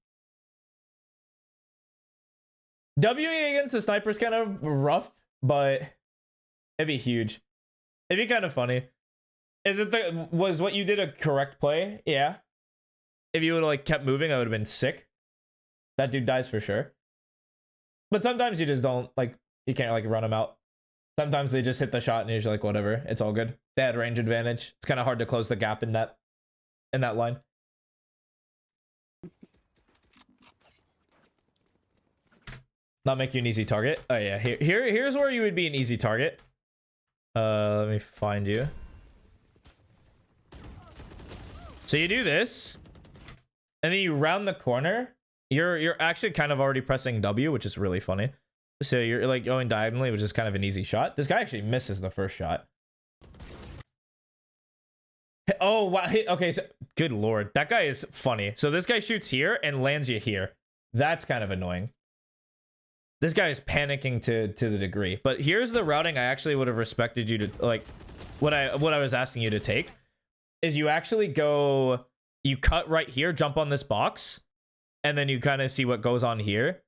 Wing against the sniper is kind of rough, but it'd be huge. It'd be kind of funny. Was what you did a correct play? Yeah. If you would have like kept moving, I would have been sick. That dude dies for sure. But sometimes you just don't like, you can't like run him out. Sometimes they just hit the shot and you're just like, whatever, it's all good. They had range advantage. It's kind of hard to close the gap in that line. Not make you an easy target. Oh yeah, here's where you would be an easy target. Let me find you. So you do this, and then you round the corner. You're actually kind of already pressing W, which is really funny. So you're like going diagonally, which is kind of an easy shot. This guy actually misses the first shot. Oh wow! Okay, so good lord, that guy is funny. So this guy shoots here and lands you here. That's kind of annoying. This guy is panicking to the degree. But here's the routing I actually would have respected you to like. What I was asking you to take is you actually go, you cut right here, jump on this box, and then you kind of see what goes on here.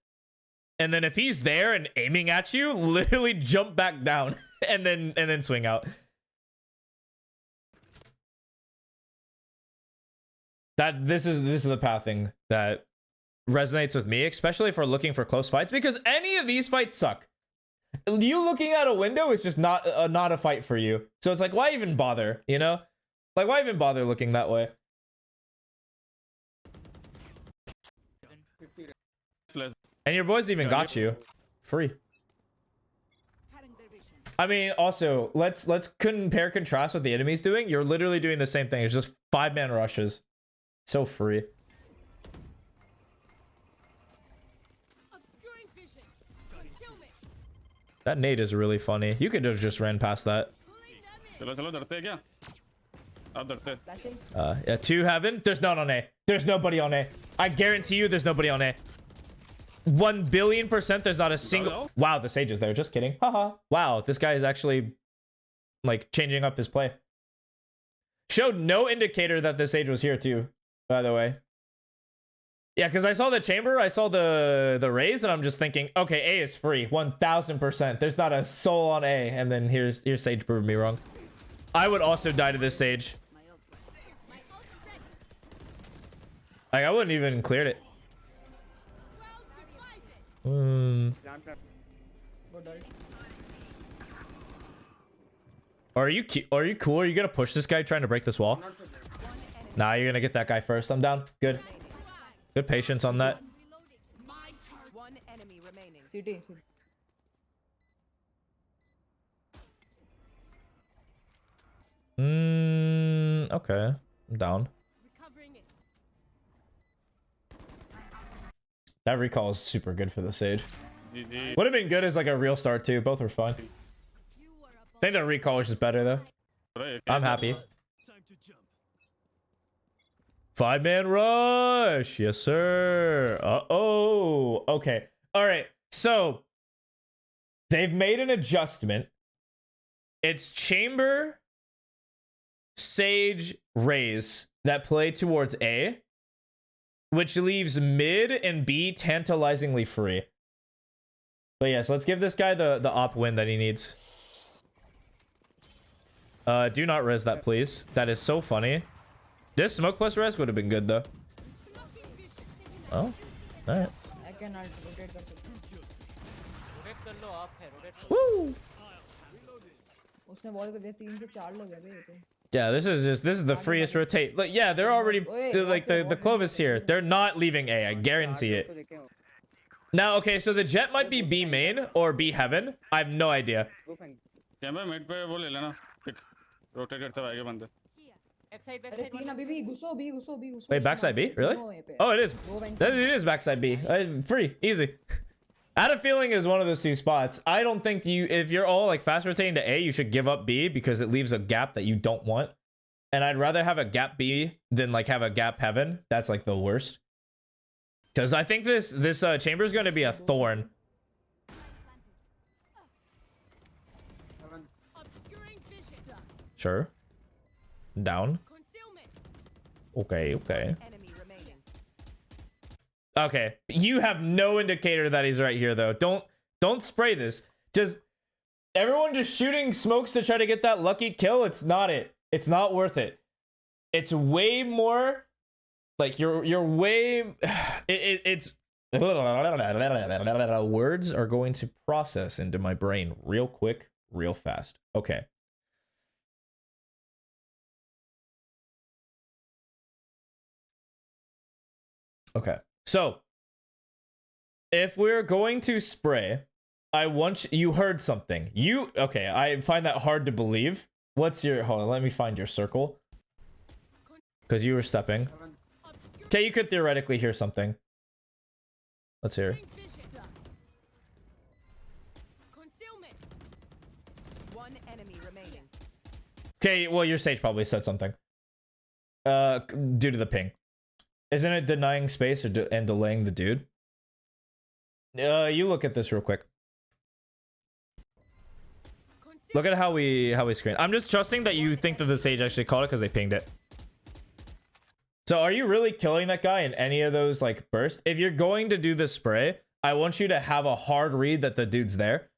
And then if he's there and aiming at you, literally jump back down and then swing out. This is the pathing that resonates with me, especially if we're looking for close fights, because any of these fights suck. You looking out a window is just not a fight for you. So it's like, why even bother, you know? Like, why even bother looking that way? And your boys even got you free. I mean, also, let's compare contrast what the enemy's doing. You're literally doing the same thing. It's just 5-man rushes. So free. Obscuring vision. Concealment. That nade is really funny. You could have just ran past that. चलो चलो डरते हैं क्या? आप डरते हैं? Flashing. Yeah, 2 heaven. There's none on A. There's nobody on A. I guarantee you there's nobody on A. 1 billion% there's not a single... Wow, the Sage is there. Just kidding. Haha. Wow, this guy is actually like changing up his play. Showed no indicator that the Sage was here too, by the way. Yeah, because I saw the chamber, I saw the raise, and I'm just thinking, okay, A is free, 1000%. There's not a soul on A, and then here's Sage proving me wrong. I would also die to this Sage. Like, I wouldn't even cleared it. Plant, plant. Good ult. Are you cool? Are you gonna push this guy trying to break this wall? Nah, you're gonna get that guy first. I'm down. Good. Good patience on that. One enemy remaining. CT. Okay. I'm down. Recovering it. That recall is super good for the Sage. GG. Would have been good as like a real start too. Both were fine. I think the recall was just better though. Right, I'm happy. Time to jump. 5-man rush. Yes, sir. Uh-oh. Okay. All right. So they've made an adjustment. It's Chamber, Sage, Raze that play towards A, which leaves mid and B tantalizingly free. But yes, let's give this guy the op win that he needs. Do not res that, please. That is so funny. This smoke plus res would have been good though. Oh, all right. I can ult rotate कर सकता हूँ. Rotate कर लो आप है rotate कर Woo! उसने ball कर दिया 3 से 4 लोग हैं बे ये तो. Yeah, this is the freest rotate. Like, yeah, they're already like the Clovis here. They're not leaving A. I guarantee it. तो देखे हो. Now, okay, so the Jet might be B main or B heaven. I have no idea. Go fang. क्या मैं mid पे वो ले लेना pick rotate करते हुए आगे बंदे Backside, अरे backside. तीन one अभी भी घुसो Wait, backside B? Really? दोनों वहीं पे। Oh, it is. दो vents That, हैं। it is backside B. Free, easy. I had a feeling it was one of those two spots. I don't think if you're all like fast rotating to A, you should give up B because it leaves a gap that you don't want. And I'd rather have a gap B than like have a gap heaven. That's like the worst. Because I think this chamber is going to be a thorn. Obscuring vision. Sure. Down. Concealment. Okay. Enemy remaining. Okay. You have no indicator that he's right here though. Don't spray this. Just everyone just shooting smokes to try to get that lucky kill. It's not it. It's not worth it. It's way more like you're way it's words are going to process into my brain real quick, real fast. Okay. Okay. So, if we're going to spray, I want you heard something. Okay, I find that hard to believe. What's your hold on, let me find your circle. Cuz you were stepping. Okay, you could theoretically hear something. Let's hear. Vision. Concealment. One enemy remaining. Okay, well your sage probably said something. Due to the ping. Isn't it denying space and delaying the dude? You look at this real quick. Look at how we screen. I'm just trusting that you think that the sage actually called it because they pinged it. So are you really killing that guy in any of those like bursts? If you're going to do the spray, I want you to have a hard read that the dude's there.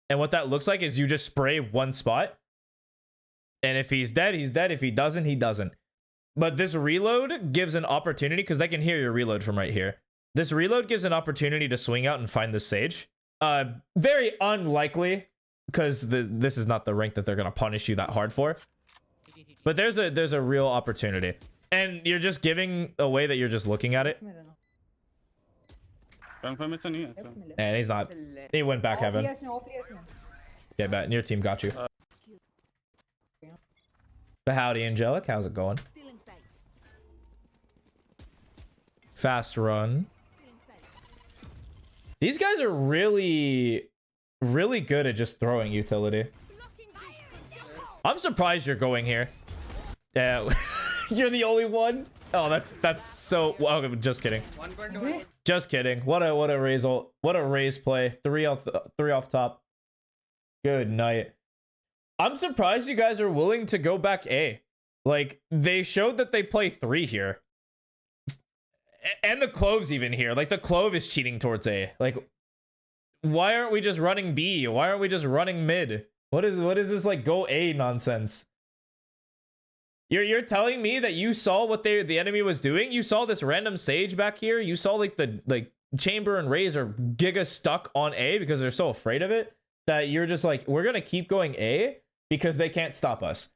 And what that looks like is you just spray one spot. And if he's dead, he's dead. If he doesn't, he doesn't. But this reload gives an opportunity because they can hear your reload from right here. This reload gives an opportunity to swing out and find the sage. Very unlikely because this is not the rank that they're going to punish you that hard for. But there's a real opportunity. And you're just giving away that you're just looking at it. Confirm it's नहीं है अच्छा. And he's not. He went back heaven. OPS में। Yeah, bet. Your team got you. But howdy, Angelic. How's it going? Still in sight. Fast run. Still in sight. These guys are really good at just throwing utility. Blocking vision. I'm surprised you're going here. Yeah, you're the only one. Oh, that's so. Well, okay, just kidding. 1.1. Just kidding. What a raise play. Three off top. Good night. I'm surprised you guys are willing to go back A. Like they showed that they play 3 here. And the Clove's even here. Like the Clove is cheating towards A. Like why aren't we just running B? Why aren't we just running mid? What is this like go A nonsense? You're telling me that you saw what the enemy was doing? You saw this random sage back here? You saw like the chamber and Raze are giga stuck on A because they're so afraid of it that you're just like, we're gonna keep going A because they can't stop us.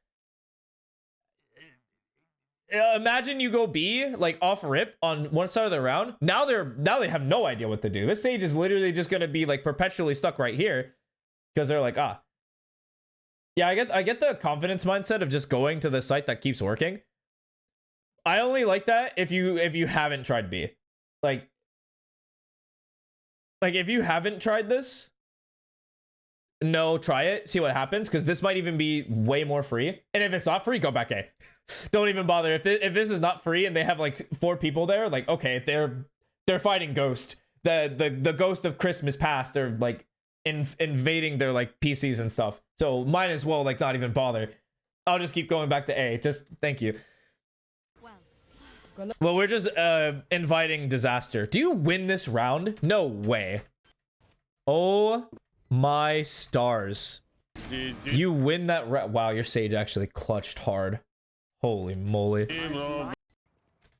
Imagine you go B like off rip on one side of the round. Now they have no idea what to do. This sage is literally just gonna be like perpetually stuck right here because they're like, ah. Yeah, I get the confidence mindset of just going to the site that keeps working. I only like that if you haven't tried B. Like if you haven't tried this, no, try it, see what happens, because this might even be way more free. And if it's not free, go back A. Don't even bother. If this is not free and they have like 4 people there, like okay, they're fighting Ghost. The ghost of Christmas past. They're like invading their like PCs and stuff. So might as well like not even bother. I'll just keep going back to A. Just thank you. Well, we're just inviting disaster. Do you win this round? No way. Oh my stars. GG. You win that wow, your sage actually clutched hard. Holy moly. Bro.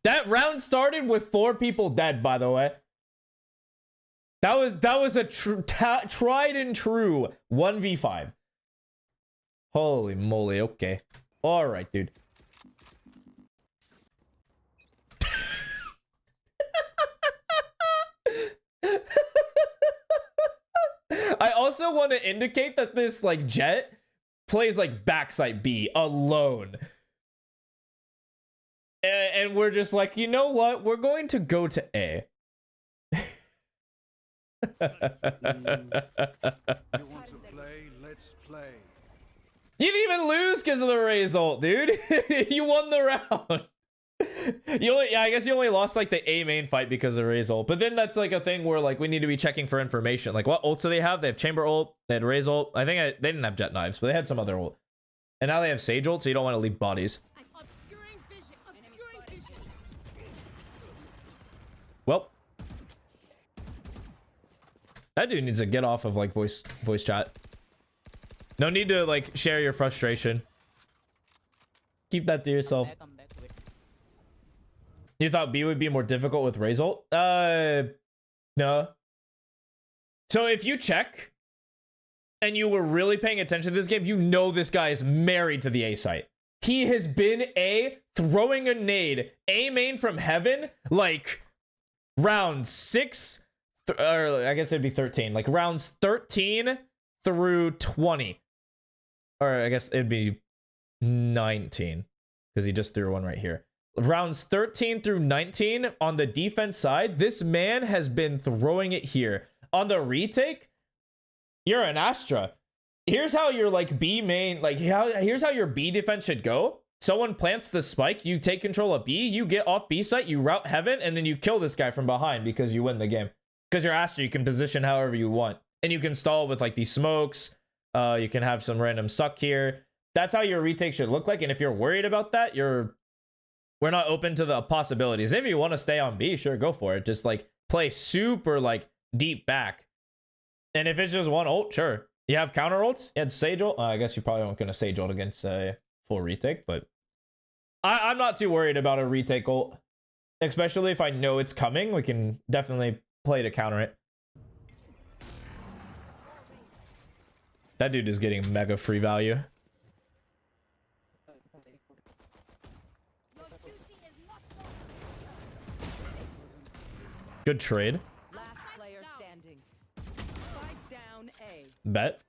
That round started with 4 people dead, by the way. That was a tried and true 1v5. Holy moly, okay. All right, dude. I also want to indicate that this like Jet plays like backside B alone. and we're just like, you know what? We're going to go to A. You want to play? Let's play. You didn't even lose because of the Raze ult, dude. You won the round. Yeah, I guess you only lost like the A main fight because of Raze ult. But then that's like a thing where like we need to be checking for information. Like what ults do they have? They have Chamber ult. They had Raze ult. I think they didn't have Jet Knives, but they had some other ult. And now they have Sage ult, so you don't want to leave bodies. Obscuring vision. Obscuring vision. Well, that dude needs to get off of like voice chat. No need to like share your frustration. Keep that to yourself. Come back, wait. You thought B would be more difficult with Raze ult? No. So if you check and you were really paying attention to this game, you know this guy is married to the A site. He has been A throwing a nade, A main from heaven, like round 6, or I guess it'd be 13, like rounds 13 through 20. Or I guess it'd be 19, because he just threw one right here. Rounds 13 through 19 on the defense side, this man has been throwing it here. On the retake, you're an Astra. Here's how your like B main, like here's how your B defense should go. Someone plants the spike, you take control of B, you get off B site, you route heaven, and then you kill this guy from behind because you win the game. Because you're Astra, you can position however you want. And you can stall with like these smokes. You can have some random suck here. That's how your retake should look like. And if you're worried about that, we're not open to the possibilities. If you want to stay on B, sure, go for it. Just like play super like deep back. And if it's just one ult, sure. You have counter ults. You had Sage ult. I guess you probably aren't going to Sage ult against a full retake, but I'm not too worried about a retake ult. Especially if I know it's coming, we can definitely play to counter it. That dude is getting mega free value. Good trade. Last player standing. Spike down A. Bet.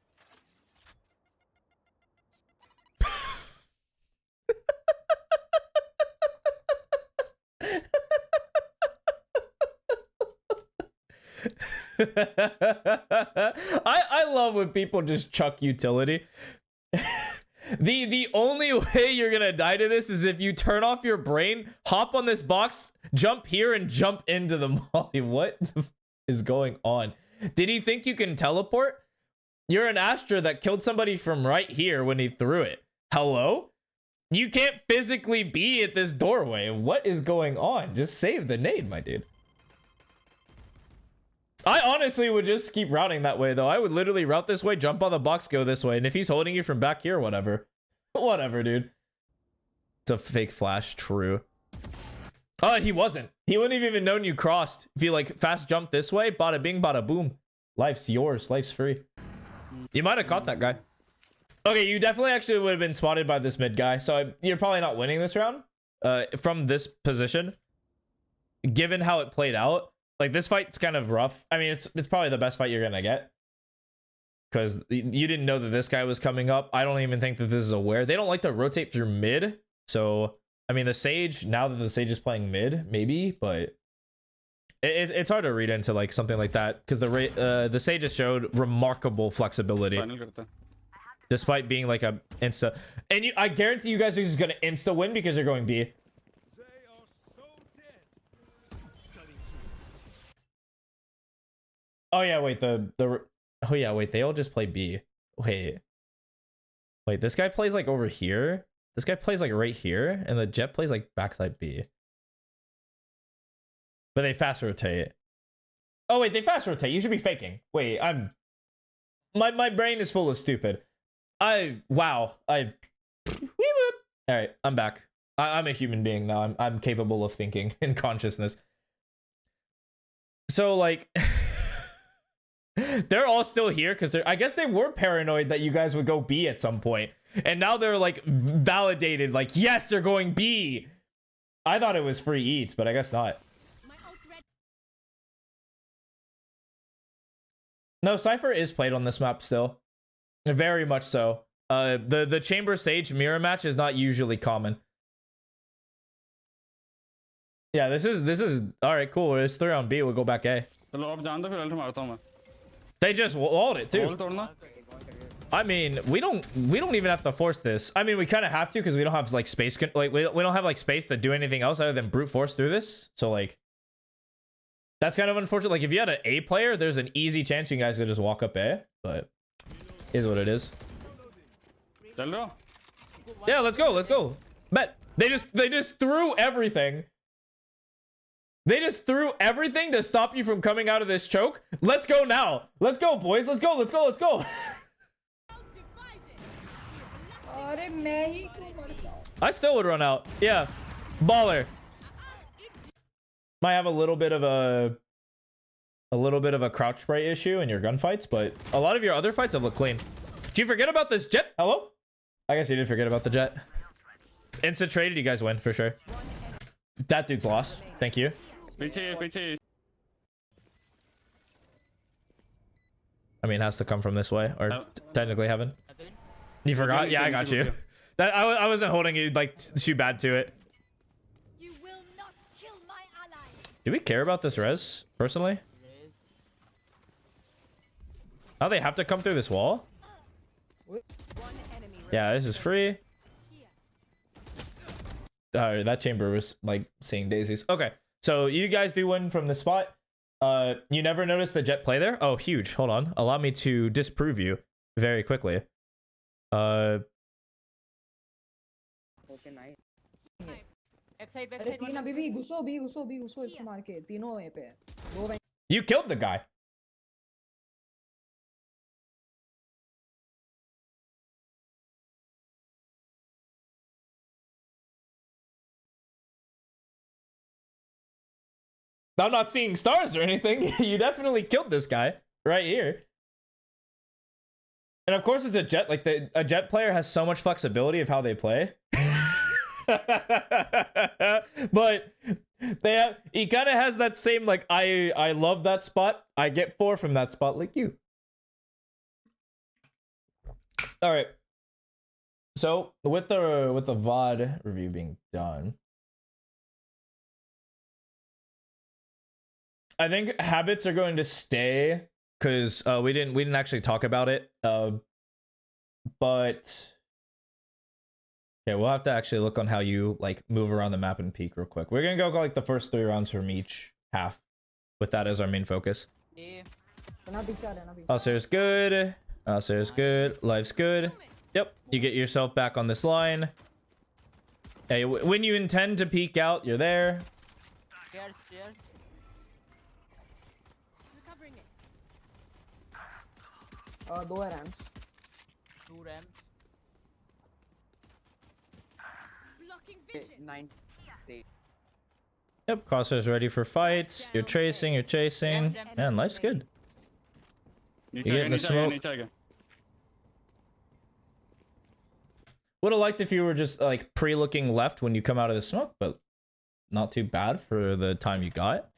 I love when people just chuck utility. The only way you're gonna die to this is if you turn off your brain, hop on this box, jump here, and jump into the molly. What is going on? Did he think you can teleport? You're an Astra that killed somebody from right here when he threw it. Hello? You can't physically be at this doorway. What is going on? Just save the nade, my dude. I honestly would just keep routing that way, though. I would literally route this way, jump on the box, go this way. And if he's holding you from back here, whatever. Whatever, dude. It's a fake flash, true. Oh, he wasn't. He wouldn't have even known you crossed. If you, like, fast jump this way, bada bing, bada boom. Life's yours. Life's free. You might have caught that guy. Okay, you definitely actually would have been spotted by this mid guy. So you're probably not winning this round from this position. Given how it played out. Like, this fight's kind of rough. I mean, it's probably the best fight you're gonna get. Because you didn't know that this guy was coming up. I don't even think that this is aware. They don't like to rotate through mid. So, I mean, the Sage, now that the Sage is playing mid, maybe. But it's hard to read into, like, something like that. Because the Sage has showed remarkable flexibility. Final करते हैं. Despite being, like, a insta. And I guarantee you guys are just gonna insta win because you're going B. They are so dead. Oh yeah, wait, oh yeah, wait, they all just play B. Wait, this guy plays like over here. This guy plays like right here, and the Jet plays like backside B. But they fast rotate. Oh wait, they fast rotate. You should be faking. Wait, my brain is full of stupid. Wow. All right, I'm back. I'm a human being now. I'm capable of thinking in consciousness. So like. They're all still here because I guess they were paranoid that you guys would go B at some point. And now they're like validated, like, yes, they're going B. I thought it was free eats, but I guess not. No, Cypher is played on this map still. Very much so. The Chamber Sage mirror match is not usually common. Yeah, this is all right. Cool. It's 3 on B. We'll go back A. चलो अब जान दो फिर alt मारता हूँ मैं. They just walled it too. Wall तोड़ना. I mean, we don't even have to force this. I mean, we kind of have to because we don't have like space. Like we don't have like space to do anything else other than brute force through this. So like, that's kind of unfortunate. Like if you had an A player, there's an easy chance you guys could just walk up A. But is what it is. चल रहा. Yeah, let's go. Let's go. Bet they just threw everything. They just threw everything to stop you from coming out of this choke. Let's go now. Let's go, boys. Let's go. Let's go. Let's go. अरे मैं ही क्यों मरता हूँ? I still would run out. Yeah. Baller. Might have a little bit of a crouch spray issue in your gunfights, but a lot of your other fights have looked clean. Did you forget about this jet? Hello? I guess you did forget about the jet. Instant traded, you guys win for sure. That dude's lost. Thank you. पीछे. I mean, it has to come from this way, or technically heaven. Heaven. You forgot? Yeah, I got you. That I wasn't holding you like too bad to it. You will not kill my ally. Do we care about this res personally? Raise. Oh, they have to come through this wall? One enemy Yeah, this is free. That chamber was like seeing daisies. Okay, so you guys do win from this spot. You never noticed the jet play there? Oh, huge. Hold on. Allow me to disprove you very quickly. Okay, nice. Backside, अरे backside. तीन अभी भी घुसो इसको मार के तीनों वहीं पे हैं. दो वहीं. You killed the guy. I'm not seeing stars or anything. You definitely killed this guy right here. And of course it's a jet. Like a jet player has so much flexibility of how they play. But he kind of has that same like I love that spot. I get 4 from that spot like you. All right. So with the VOD review being done, I think habits are going to stay because we didn't actually talk about it. But yeah, we'll have to actually look on how you like move around the map and peek real quick. We're gonna go like the first 3 rounds from each half, with that as our main focus. A. ना पीछे आ रहे ना पीछे. Alsair's good. Alsair's good. Life's good. Yep. You get yourself back on this line. Hey, when you intend to peek out, you're there. Stairs. Recovering it. दो है rams. 2 ramps. Blocking Okay, vision. 9. Yep. Crosshair's ready for fights. You're chasing. You're chasing. Man, life's good. नीचे You आ get in the गया. smoke. नीचे आ गया. Would have liked if you were just like pre-looking left when you come out of the smoke, but not too bad for the time you got.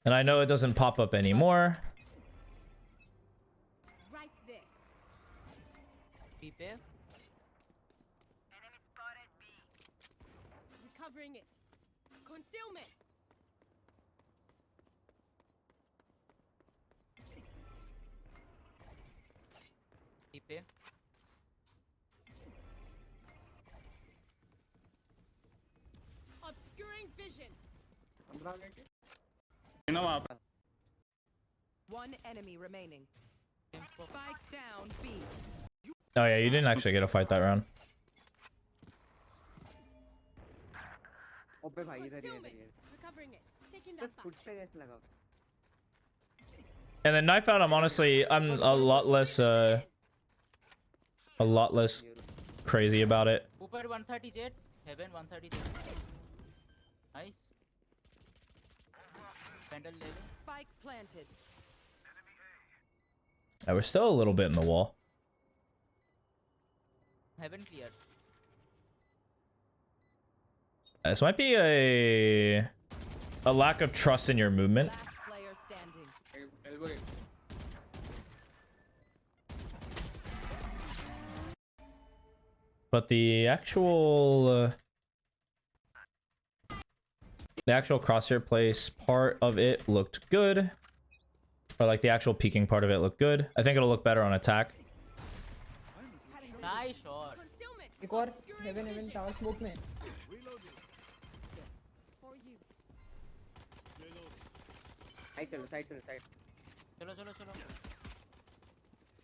And I know it doesn't pop up anymore. Right there. B पे. Recovering it. Concealment. B पे. Obscuring vision. ना वहाँ पे. One enemy remaining. Spike down B. Oh yeah, you didn't actually get a fight that round. ओबे भाई इधर Concealment. ये. Recovering it. Taking तो that back. फुट से कैसे लगा? And then knife out, I'm a lot less crazy about it. ऊपर 130 jet. Heaven 130 jet. Nice. Pendle level. Spike planted. Yeah, we're still a little bit in the wall. Heaven cleared. This might be a lack of trust in your movement. Last player standing. Elbow. But the actual The actual crosshair place part of it looked good. Or like the actual peeking part of it looked good. I think it'll look better on attack. Nice shot. एक और heaven tower smoke में. Side चलो, side चलो, side. चलो चलो चलो.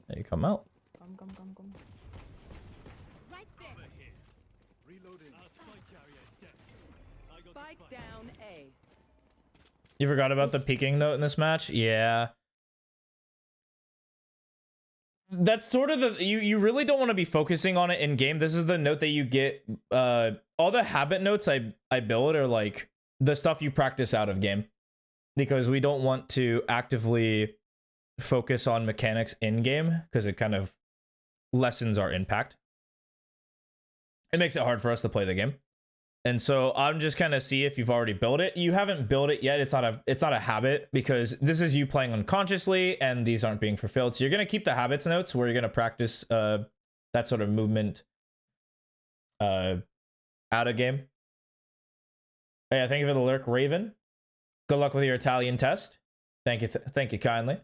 There you come out. Come. Reloading. Spike down A. You forgot about the peeking note in this match? Yeah. That's sort of the you really don't want to be focusing on it in game. This is the note that you get. All the habit notes I build are like the stuff you practice out of game, because we don't want to actively focus on mechanics in game because it kind of lessens our impact. It makes it hard for us to play the game. And so I'm just kind of see if you've already built it. You haven't built it yet. It's not a habit, because this is you playing unconsciously and these aren't being fulfilled. So you're going to keep the habits notes where you're going to practice that sort of movement out of game. Oh, yeah, thank you for the lurk, Raven. Good luck with your Italian test. Thank you kindly.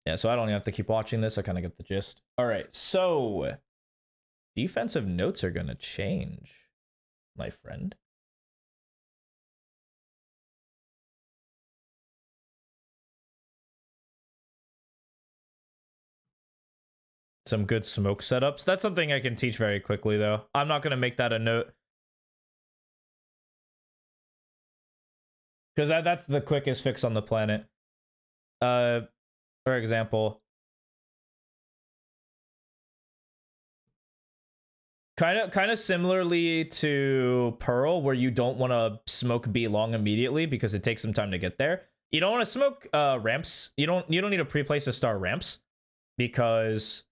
Yeah, so I don't even have to keep watching this. I kind of get the gist. All right, so defensive notes are going to change, my friend. Some good smoke setups. That's something I can teach very quickly, though. I'm not going to make that a note, because that's the quickest fix on the planet. For example, kind of similarly to Pearl, where you don't want to smoke B long immediately because it takes some time to get there. You don't want to smoke ramps. You don't need to pre-place a star ramps, because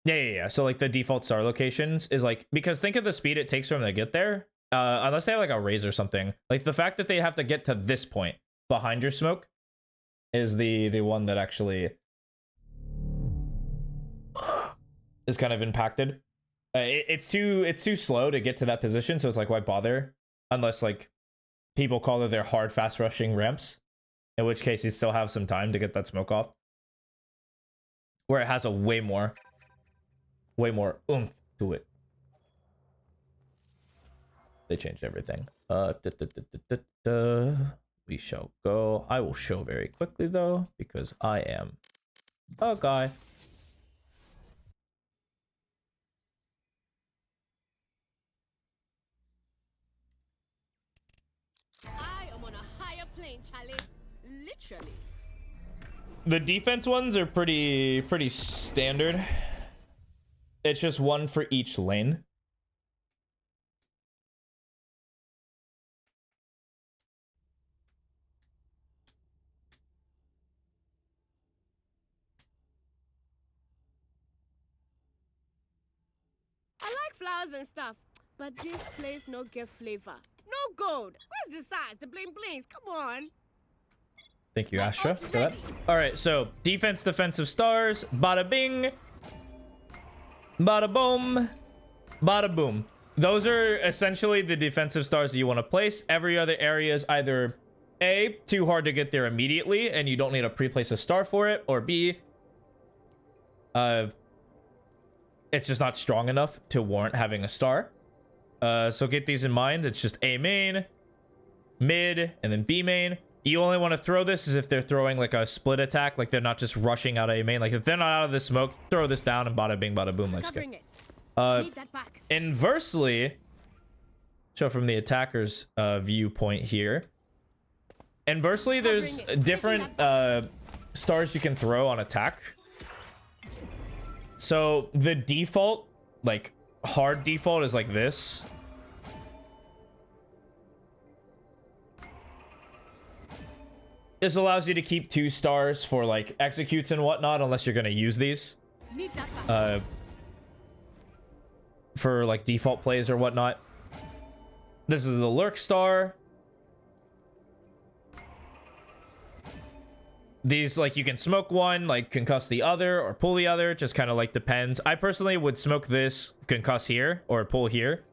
yeah. So like the default star locations is like, because think of the speed it takes for them to get there. Unless they have like a raise or something. Like the fact that they have to get to this point behind your smoke is the one that actually is kind of impacted. It's too slow to get to that position, so it's like, why bother? Unless like people call it their hard fast rushing ramps, in which case you still have some time to get that smoke off. Where it has a way more oomph to it. They changed everything. We shall go. I will show very quickly though, because I am a guy. I am on a higher plane, Charlie. Literally. The defense ones are pretty standard. It's just one for each lane. I like flowers and stuff, but this place no get flavor. No gold. Where's the size? The bling blings. Come on. Thank you, My Astra, ult's for that. ready. All right, so defense, defensive stars, bada bing, bada boom, bada boom. Those are essentially the defensive stars that you want to place. Every other area is either A, too hard to get there immediately and you don't need to pre-place a star for it, or B, it's just not strong enough to warrant having a star. So get these in mind. It's just A main, mid, and then B main. You only want to throw this as if they're throwing like a split attack, like they're not just rushing out of A main. Like if they're not out of the smoke, throw this down and bada bing, bada boom. Let's go. Covering it. Need that back. Inversely, so from the attacker's viewpoint here, inversely, there's different stars you can throw on attack. So the default, like hard default, is like this. This allows you to keep 2 stars for like executes and whatnot, unless you're going to use these Need that back. for like default plays or whatnot. This is the lurk star. These, like, you can smoke one, like concuss the other, or pull the other. Just kind of like depends. I personally would smoke this, concuss here, or pull here.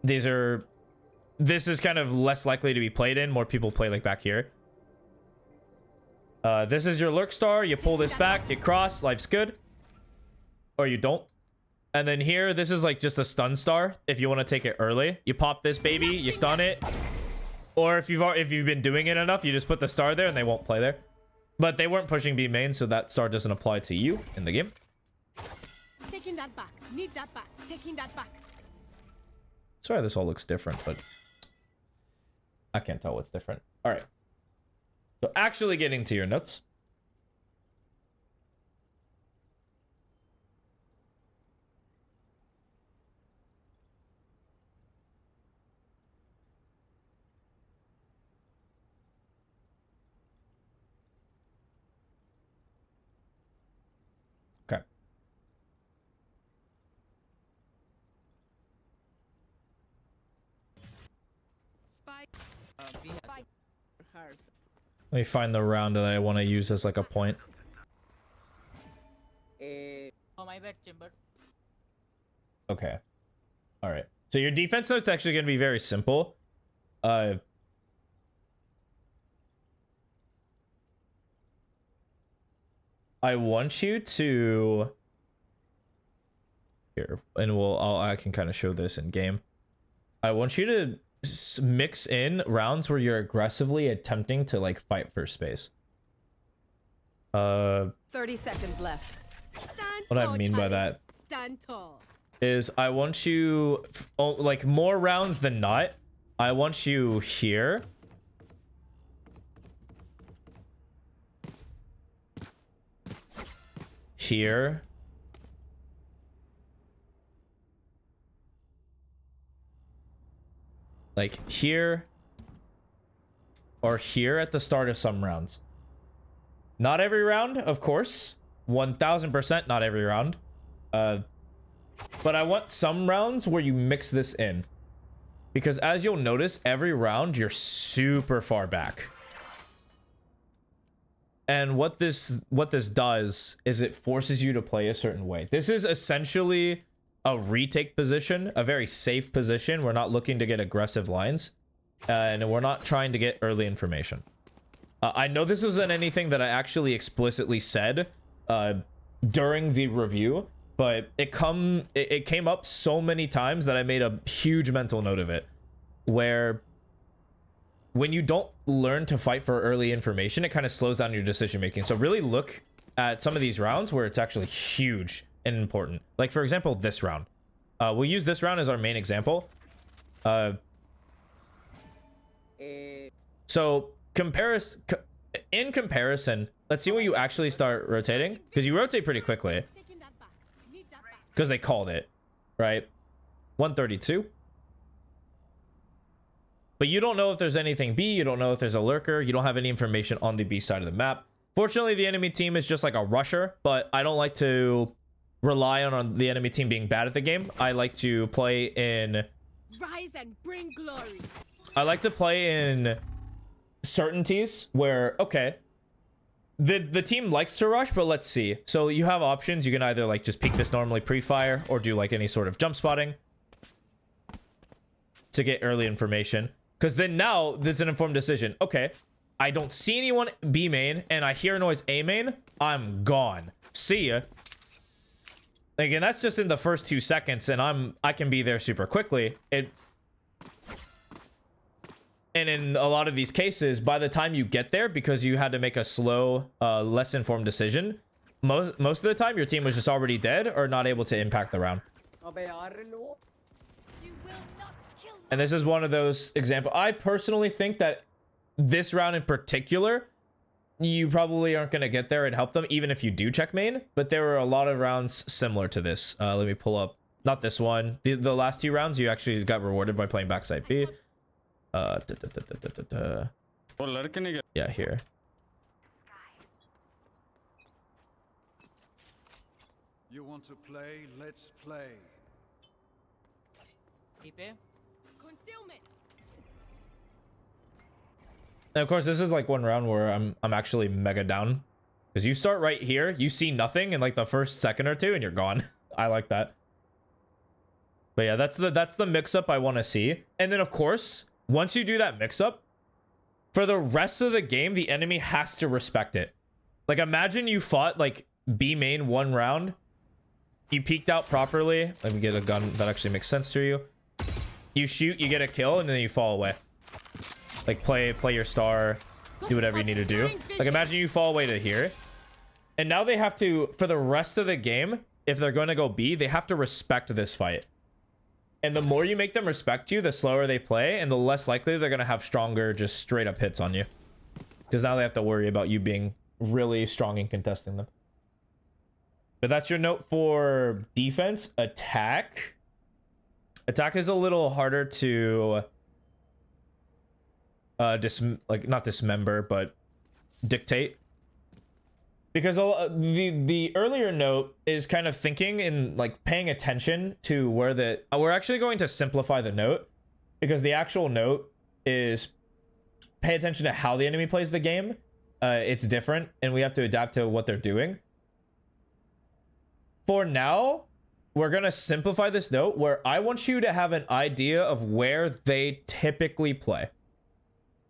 These are this is kind of less likely to be played in. More people play like back here. This is your lurk star. You pull this back, you cross, life's good. Or you don't. And then here, this is like just a stun star. If you want to take it early, you pop this baby, you stun it. Or if you've been doing it enough, you just put the star there and they won't play there. But they weren't pushing B main, so that star doesn't apply to you in the game. Taking that back. Need that back. Taking that back. Sorry, this all looks different, but I can't tell what's different. All right. So actually getting to your notes. Okay. Spike. We have Hers. Let me find the round that I want to use as like a point. oh my bad, chamber. Okay. All right. So your defense note's actually going to be very simple. I want you to here, and I can kind of show this in game. I want you to mix in rounds where you're aggressively attempting to like fight for space. 30 seconds left. Stand What I tall, mean by Charlie. that Stand tall. is I want you like more rounds than not. I want you here. Here. Like here. Or here at the start of some rounds. Not every round, of course. 1000% not every round. But I want some rounds where you mix this in. Because as you'll notice, every round you're super far back. And what this does is it forces you to play a certain way. This is essentially a retake position, a very safe position. We're not looking to get aggressive lines. And we're not trying to get early information. I know this isn't anything that I actually explicitly said during the review, but it came up so many times that I made a huge mental note of it. Where when you don't learn to fight for early information, it kind of slows down your decision making. So really look at some of these rounds where it's actually huge and important. Like for example, this round. We'll use this round as our main example. So in comparison, let's see when you actually start rotating, because you rotate pretty quickly Taking that back. Need that back. because they called it, right? 132. But you don't know if there's anything B, you don't know if there's a lurker, you don't have any information on the B side of the map. Fortunately, the enemy team is just like a rusher, but I don't like to rely on the enemy team being bad at the game. I like to play in Rise and bring glory. certainties where, okay, the team likes to rush, but let's see. So you have options. You can either like just peek this normally pre-fire or do like any sort of jump spotting to get early information. Because then now there's an informed decision. Okay, I don't see anyone B main and I hear a noise A main. I'm gone. See ya. Again, that's just in the first 2 seconds and I can be there super quickly. And in a lot of these cases, by the time you get there, because you had to make a slow, less informed decision, most of the time your team was just already dead or not able to impact the round. You will not kill me. And this is one of those examples. I personally think that this round in particular, you probably aren't going to get there and help them, even if you do check main. But there were a lot of rounds similar to this. Let me pull up. Not this one. The last 2 rounds, you actually got rewarded by playing backside B. वो लड़के नहीं Yeah, here. You want to play? Let's play. Keep A. Concealment. And of course, this is like one round where I'm actually mega down. Because you start right here, you see nothing in like the first second or two, and you're gone. I like that. But yeah, that's the mix-up I want to see. And then, of course, once you do that mix-up, for the rest of the game, the enemy has to respect it. Like, imagine you fought, like, B main one round. You peeked out properly. Let me get a gun that actually makes sense to you. You shoot, you get a kill, and then you fall away. Like, play your star, do whatever you need to do. Like, imagine you fall away to here. And now they have to, for the rest of the game, if they're going to go B, they have to respect this fight. And the more you make them respect you, the slower they play, and the less likely they're going to have stronger, just straight up hits on you. Because now they have to worry about you being really strong in contesting them. But that's your note for defense. Attack. Attack is a little harder to not dismember, but dictate. Because the earlier note is kind of thinking and like paying attention to where the... we're actually going to simplify the note, because the actual note is pay attention to how the enemy plays the game. It's different, and we have to adapt to what they're doing. For now, we're going to simplify this note where I want you to have an idea of where they typically play.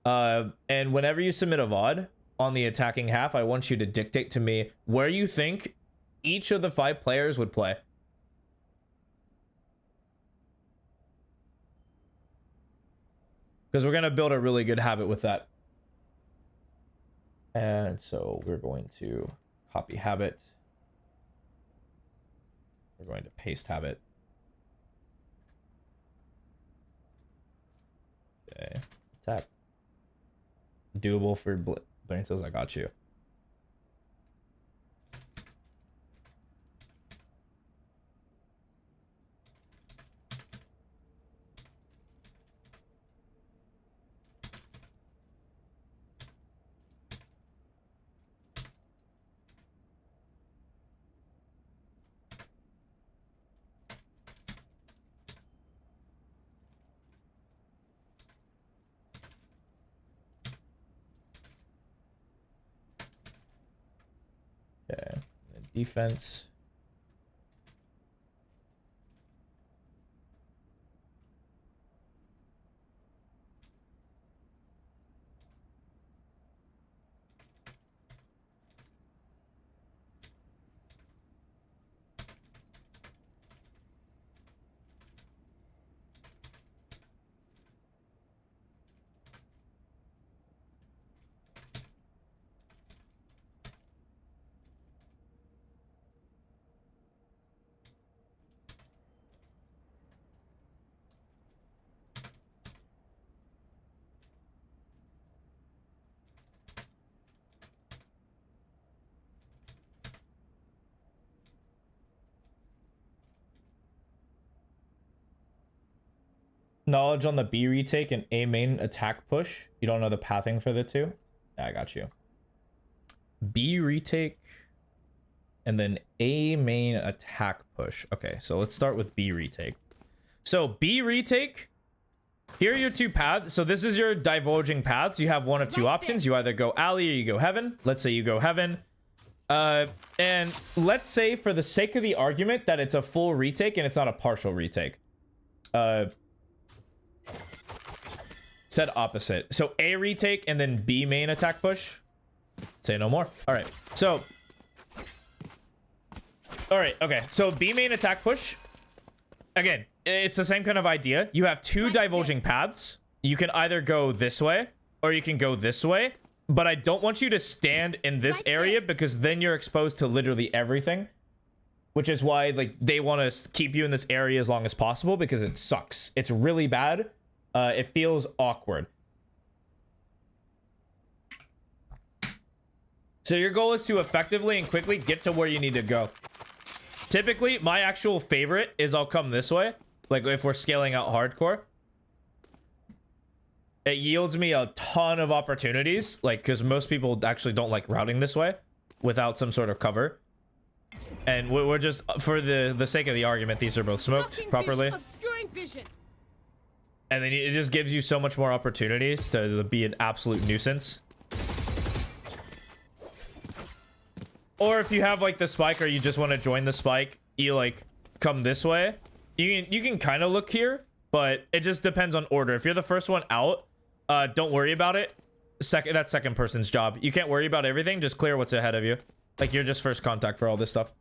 And whenever you submit a VOD on the attacking half, I want you to dictate to me where you think each of the 5 players would play. Because we're going to build a really good habit with that. And so we're going to copy habit. We're going to paste habit. Okay. Attack. Doable for Blaine says I got you. Okay, defense. Knowledge on the B retake and A main attack push. You don't know the pathing for the two? Yeah, I got you. B retake and then A main attack push. Okay, so let's start with B retake. So B retake, here are your 2 paths. So this is your diverging paths. You have one of 2 options. You either go alley or you go heaven. Let's say you go heaven. And let's say for the sake of the argument that it's a full retake and it's not a partial retake. Said opposite. So A retake and then B main attack push. Say no more. All right. So. All right. Okay. So B main attack push. Again, it's the same kind of idea. You have 2 divulging paths. You can either go this way or you can go this way. But I don't want you to stand in this area because then you're exposed to literally everything. Which is why like they want to keep you in this area as long as possible because it sucks. It's really bad. It feels awkward. So your goal is to effectively and quickly get to where you need to go. Typically, my actual favorite is I'll come this way. Like if we're scaling out hardcore. It yields me a ton of opportunities. Like because most people actually don't like routing this way without some sort of cover. And we're just, for the sake of the argument, these are both smoked properly. And then it just gives you so much more opportunities to be an absolute nuisance. Or if you have like the spike or you just want to join the spike, you like come this way You can kind of look here, but it just depends on order. If you're the first one out, don't worry about it. That's second person's job. You can't worry about everything. Just clear what's ahead of you. Like, you're just first contact for all this stuff.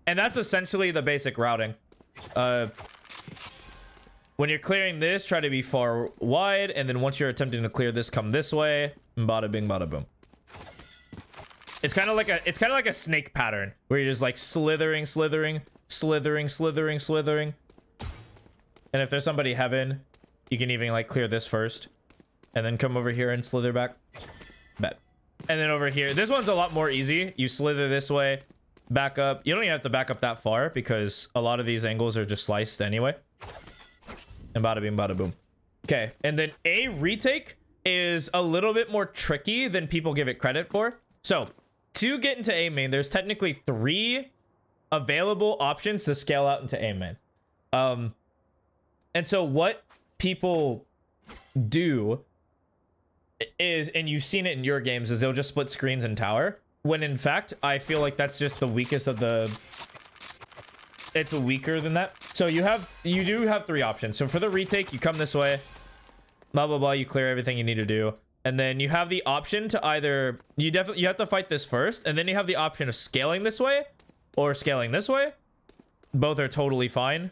And that's essentially the basic routing. When you're clearing this, try to be far wide, and then once you're attempting to clear this, come this way. Bada bing, bada boom. It's kind of like a snake pattern where you're just like slithering. And if there's somebody heaven, you can even like clear this first, and then come over here and slither back. Bet. And then over here, this one's a lot more easy. You slither this way, back up. You don't even have to back up that far because a lot of these angles are just sliced anyway. And bada bing, bada boom. Okay, and then a retake is a little bit more tricky than people give it credit for. So to get into A main, there's technically 3 available options to scale out into A main. And so what people do is, and you've seen it in your games, is they'll just split screens and tower. When in fact, I feel like that's just the weakest of the... It's weaker than that. So you do have 3 options. So for the retake, you come this way, blah blah blah, you clear everything you need to do, and then you have the option to either you have to fight this first, and then you have the option of scaling this way or scaling this way. Both are totally fine.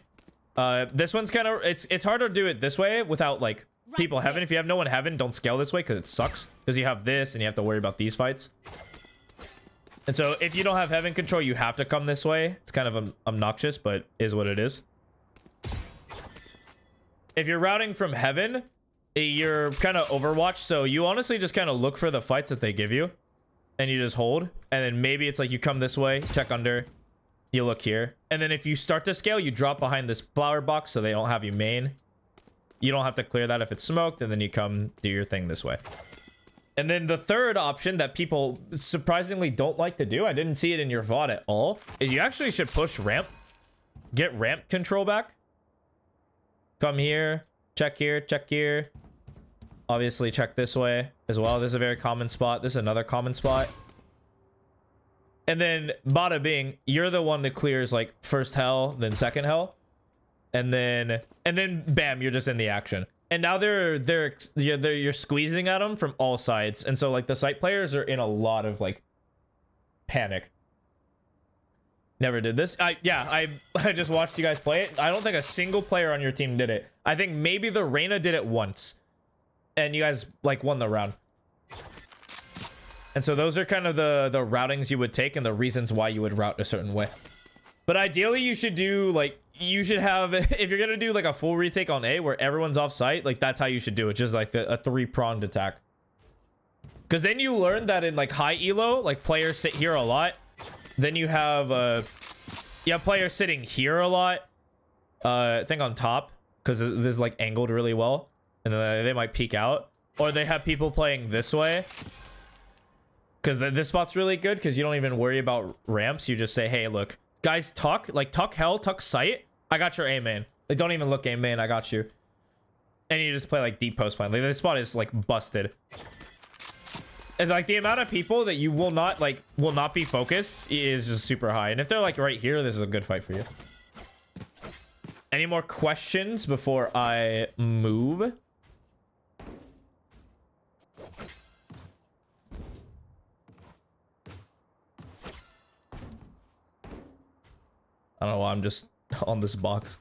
This one's kind of it's hard to do it this way without like people heaven. If you have no one heaven, don't scale this way because it sucks, because you have this and you have to worry about these fights. And so if you don't have heaven control, you have to come this way. It's kind of obnoxious, but is what it is. If you're routing from heaven, you're kind of Overwatch, so you honestly just kind of look for the fights that they give you, and you just hold. And then maybe it's like you come this way, check under, you look here. And then if you start to scale, you drop behind this flower box so they don't have you main. You don't have to clear that if it's smoked, and then you come do your thing this way. And then the third option that people surprisingly don't like to do, I didn't see it in your VOD at all, is you actually should push ramp. Get ramp control back. Come here, check here, check here. Obviously check this way as well. This is a very common spot. This is another common spot. And then bada bing, you're the one that clears like first hell, then second hell. And then bam, you're just in the action. And now you're squeezing at them from all sides. And so like the site players are in a lot of like panic. Never did this. I just watched you guys play it. I don't think a single player on your team did it. I think maybe the Reyna did it once, and you guys like won the round. And so those are kind of the routings you would take and the reasons why you would route a certain way. But ideally you should do like, you should have, if you're gonna do like a full retake on A where everyone's off site, like that's how you should do it. Just like a 3-pronged attack. Because then you learn that in like high elo, like players sit here a lot. Then you have players sitting here a lot. I think on top, because this is like angled really well, and then they might peek out. Or they have people playing this way, because this spot's really good because you don't even worry about ramps. You just say, hey, look, guys, tuck hell, tuck sight. I got your A main. Like, don't even look A main. I got you. And you just play like deep post plan. Like, this spot is like busted. And like the amount of people that you will not be focused is just super high. And if they're like right here, this is a good fight for you. Any more questions before I move? I don't know why I'm just on this box.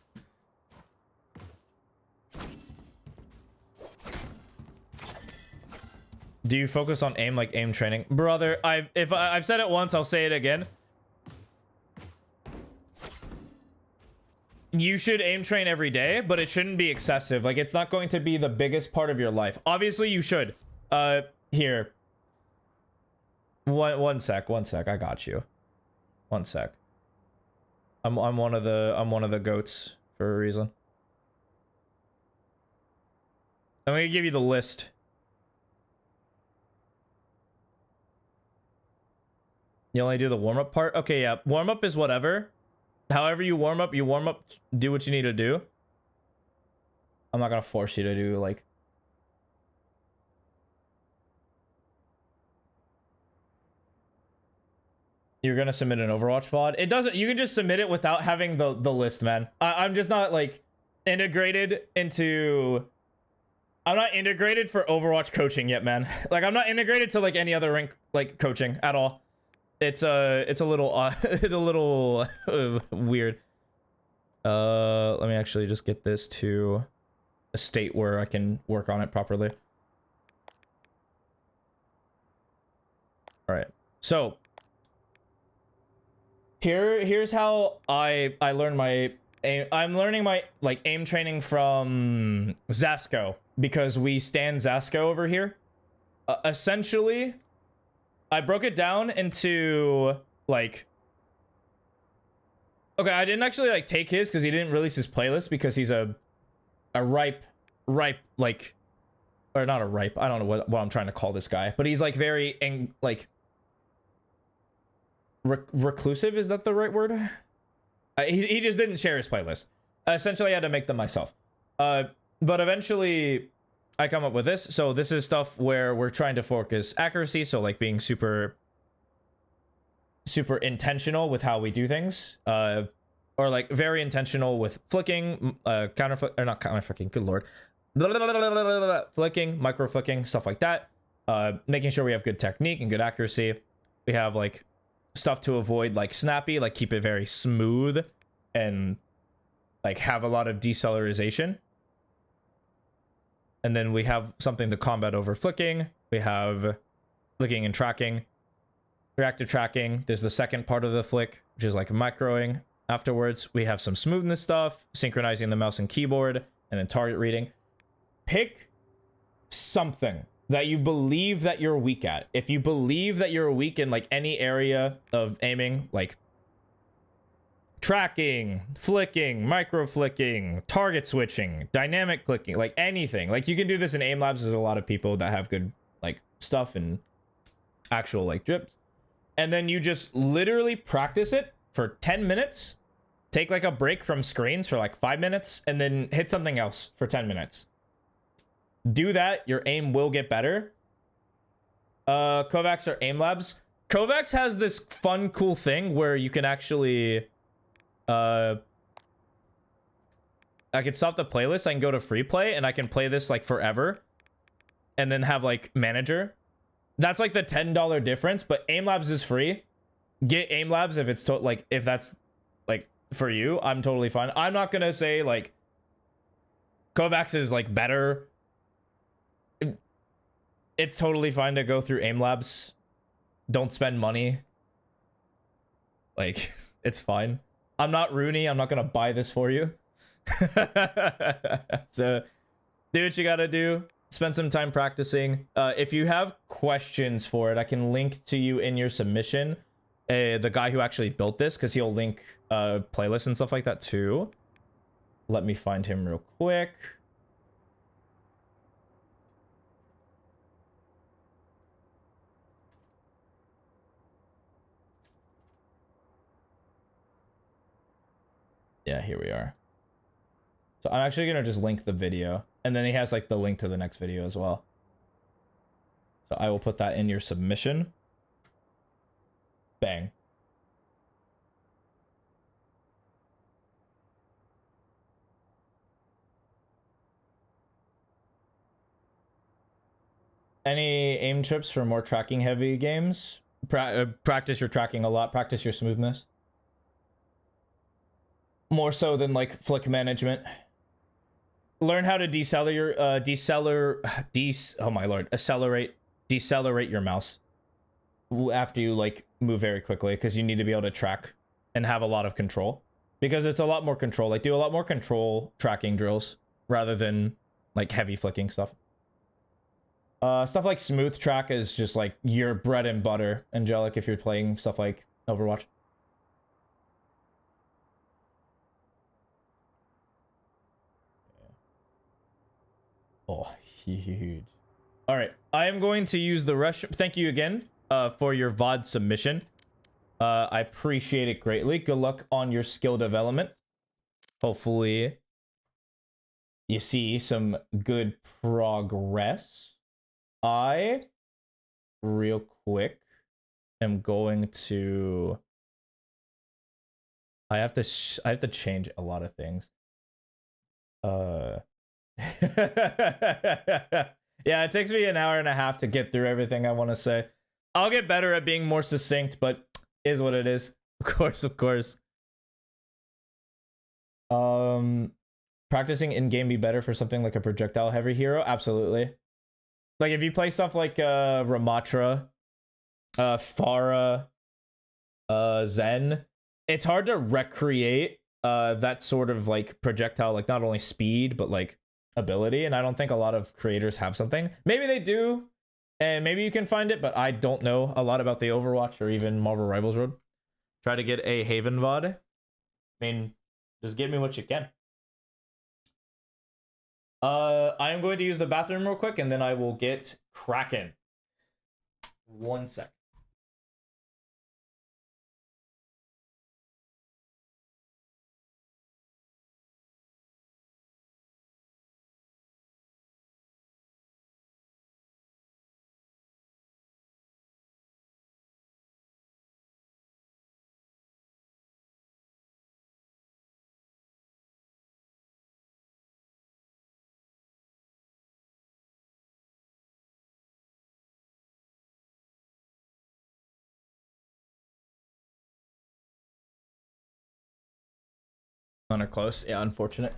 Do you focus on aim like aim training? Brother, I've said it once, I'll say it again. You should aim train every day, but it shouldn't be excessive. Like, it's not going to be the biggest part of your life. Obviously, you should. Here. One sec. I got you. One sec. I'm one of the goats for a reason. I'm gonna give you the list. You only do the warm-up part? Okay, yeah. Warm-up is whatever. However you warm up, do what you need to do. I'm not gonna force you to do, like... You're gonna submit an Overwatch VOD. It doesn't. You can just submit it without having the list, man. I'm just not like integrated into. I'm not integrated for Overwatch coaching yet, man. Like I'm not integrated to like any other rank like coaching at all. It's a little it's a little weird. Let me actually just get this to a state where I can work on it properly. All right. So here's how I learn my aim. I'm learning my like aim training from Zasco because we stand Zasco over here. Essentially, I broke it down into like. Okay, I didn't actually like take his because he didn't release his playlist because he's a ripe like, or not a ripe. I don't know what I'm trying to call this guy, but he's like very like. Reclusive, is that the right word? He just didn't share his playlist. Essentially I had to make them myself, but eventually I come up with this. So this is stuff where we're trying to focus accuracy, so like being super intentional with how we do things, or like very intentional with flicking, counter flick, or not counter flicking, good lord, flicking, micro flicking, stuff like that, making sure we have good technique and good accuracy. We have like stuff to avoid like snappy, like keep it very smooth and like have a lot of decelerization. And then we have something to combat over flicking. We have flicking and tracking, reactive tracking. There's the second part of the flick, which is like microing. Afterwards, we have some smoothness stuff, synchronizing the mouse and keyboard, and then target reading. Pick something that you believe that you're weak at. If you believe that you're weak in like any area of aiming, like tracking, flicking, micro flicking, target switching, dynamic clicking, like anything, like you can do this in aim labs. There's a lot of people that have good like stuff and actual like drips, and then you just literally practice it for 10 minutes, take like a break from screens for like 5 minutes, and then hit something else for 10 minutes. Do that, your aim will get better. Kovacs or aim labs. Kovacs has this fun, cool thing where you can actually, I can stop the playlist, I can go to free play, and I can play this like forever, and then have like manager. That's like the $10 difference, but aim labs is free. Get aim labs if it's like if that's like for you. I'm totally fine. I'm not gonna say like Kovacs is like better. It's totally fine to go through aim labs. Don't spend money. Like, it's fine. I'm not Rooney. I'm not gonna buy this for you. So do what you gotta do. Spend some time practicing. If you have questions for it, I can link to you in your submission the guy who actually built this, because he'll link playlists and stuff like that too. Let me find him real quick. Yeah, here we are. So I'm actually gonna just link the video, and then he has like the link to the next video as well. So I will put that in your submission. Bang. Any aim trips for more tracking heavy games? Practice your tracking a lot. Practice your smoothness. More so than like flick management. Learn how to decelerate your mouse after you like move very quickly, because you need to be able to track and have a lot of control, because it's a lot more control. Like do a lot more control tracking drills rather than like heavy flicking stuff. Stuff like smooth track is just like your bread and butter, Angelic, if you're playing stuff like Overwatch. Oh, huge. All right, I am going to use the restroom. Thank you again for your VOD submission. I appreciate it greatly. Good luck on your skill development. Hopefully you see some good progress. Real quick, am going to. I have to change a lot of things. Yeah, it takes me an hour and a half to get through everything I want to say. I'll get better at being more succinct, but is what it is. Of course, of course. Practicing in-game be better for something like a projectile heavy hero? Absolutely. Like if you play stuff like Ramatra, Pharah, Zen, it's hard to recreate that sort of like projectile, like not only speed, but like ability. And I don't think a lot of creators have something. Maybe they do, and maybe you can find it, but I don't know a lot about the Overwatch or even Marvel Rivals Road. Try to get a Haven VOD. I mean, just give me what you can. I am going to use the bathroom real quick, and then I will get cracking. 1 sec. Are close. Yeah, unfortunate.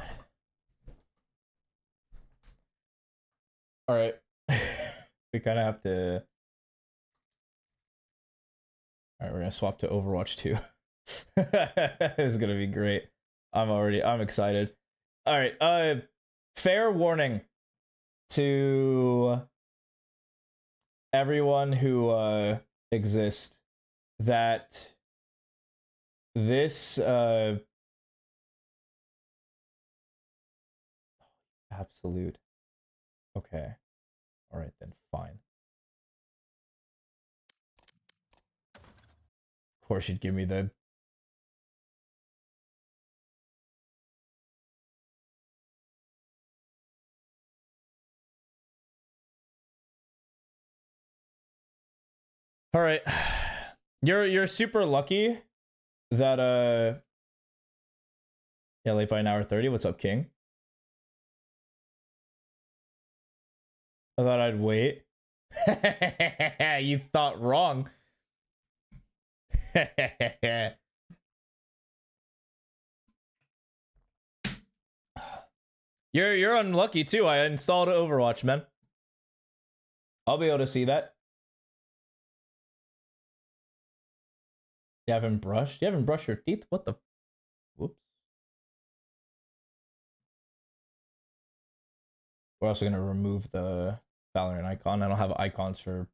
All right. We kind of have to. All right, we're gonna swap to Overwatch 2. It's gonna be great. I'm excited. All right. Fair warning to everyone who exists that this absolute. Okay. All right then. Fine. Of course, you'd give me the. All right. You're super lucky that yeah, late by an hour 30. What's up, King? I thought I'd wait. You thought wrong. You're unlucky too. I installed Overwatch, man. I'll be able to see that. You haven't brushed? You haven't brushed your teeth? What the? Whoops. We're also gonna remove the Valorant icon. I don't have icons for.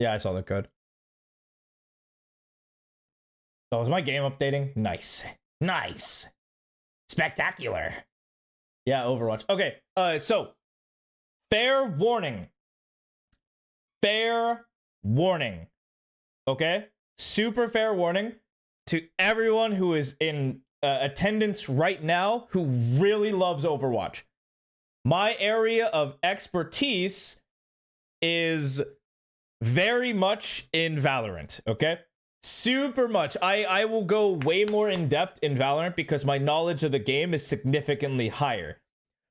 Yeah, I saw the code. So is my game updating? Nice. Nice. Spectacular. Yeah, Overwatch. Okay, so fair warning. Fair warning. Okay? Super fair warning to everyone who is in attendance right now who really loves Overwatch. My area of expertise is very much in Valorant, okay? Super much. I will go way more in depth in Valorant because my knowledge of the game is significantly higher.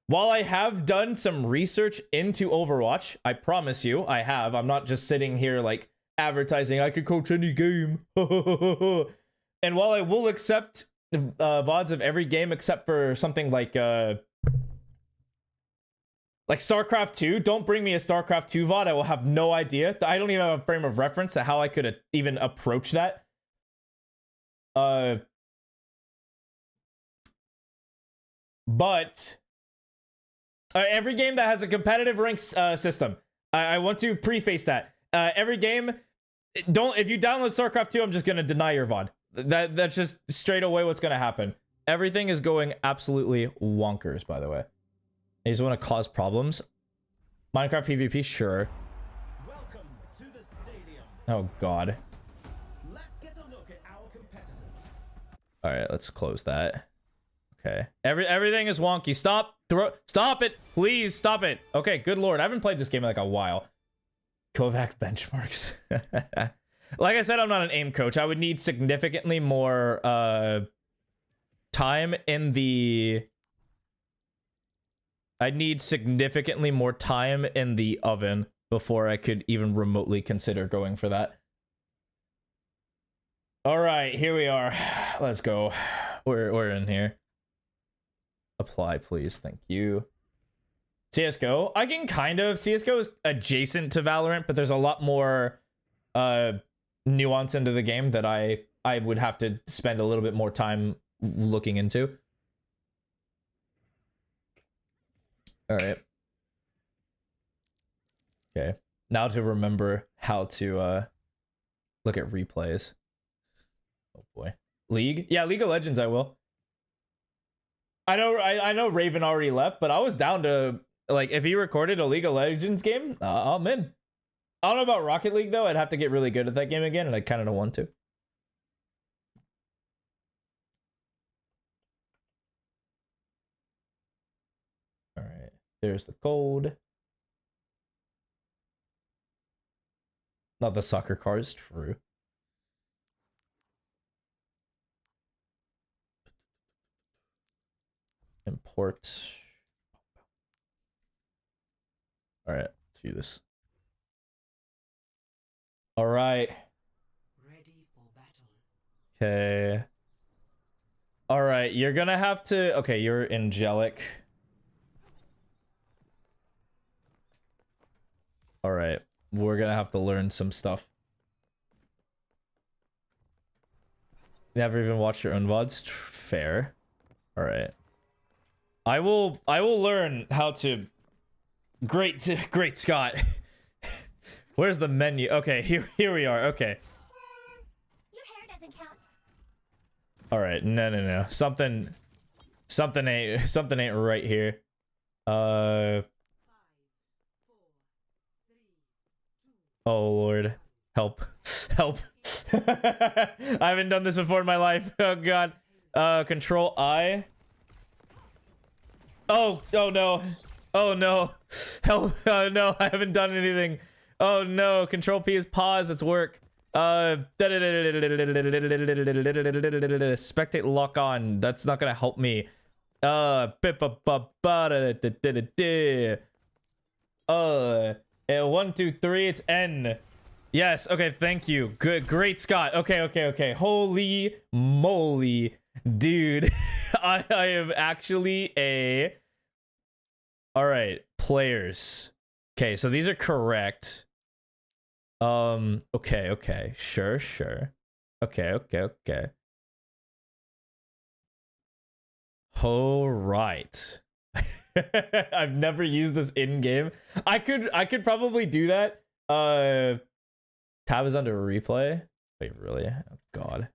While I have done some research into Overwatch, I promise you, I have. I'm not just sitting here like advertising, I could coach any game. And while I will accept VODs of every game except for something like StarCraft 2, don't bring me a StarCraft 2 VOD. I will have no idea. I don't even have a frame of reference to how I could even approach that. But every game that has a competitive ranks system, I want to preface that. Every game, if you download StarCraft 2, I'm just gonna deny your VOD. That's just straight away what's gonna happen. Everything is going absolutely wonkers, by the way. They just want to cause problems. Minecraft PvP, sure. Welcome to the stadium. Oh god. Let's get a look at our competitors. All right, let's close that. Okay. Everything is wonky. Stop it. Please stop it. Okay, good lord. I haven't played this game in like a while. Kovac benchmarks. Like I said, I'm not an aim coach. I would need significantly more time in the... I'd need significantly more time in the oven before I could even remotely consider going for that. All right, here we are. Let's go. We're in here. Apply, please. Thank you. CSGO. I can kind of... CSGO is adjacent to Valorant, but there's a lot more nuance into the game that I would have to spend a little bit more time looking into. All right. Okay. Now to remember how to look at replays. Oh boy. League? Yeah, League of Legends I will. I know Raven already left, but I was down to, like, if he recorded a League of Legends game, I'm in. I don't know about Rocket League though. I'd have to get really good at that game again, and I kind of don't want to. All right. There's the code. Not the soccer cars, true. Import. All right, let's view this. All right. Ready for battle. Okay. All right, you're gonna have to... Okay, you're angelic. All right, we're gonna have to learn some stuff. Never even watched your own VODs? Fair. All right. I will learn how to... Great Scott. Where's the menu? Okay, here we are. Okay. Your hair doesn't count. All right. No. Something ain't right here. Oh Lord. Help. Help. I haven't done this before in my life. Oh god. Control I. Oh no. Oh no. Help. Oh no, I haven't done anything. Oh no, Control P is pause, it's work. Spectate lock on. That's not gonna help me. 1, 2, 3, it's N. Yes, okay, thank you. Good, great, Scott. Okay. Holy moly, dude. I am actually a... All right, players. Okay, so these are correct. Okay. Sure. Okay. All right. I've never used this in game. I could probably do that. Tab is under replay. Wait, really? Oh god.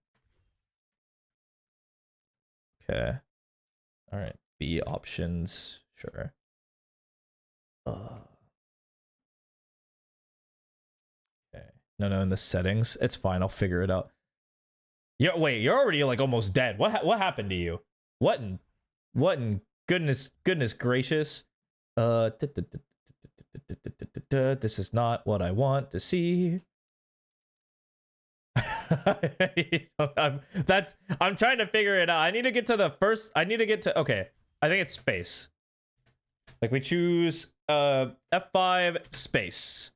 Okay. All right. B options. Sure. Okay. No, in the settings. It's fine. I'll figure it out. Yeah, wait, you're already like almost dead. What happened to you? What in goodness gracious. This is not what I want to see. I'm trying to figure it out. I need to get to okay. I think it's space. Like we choose F5 space.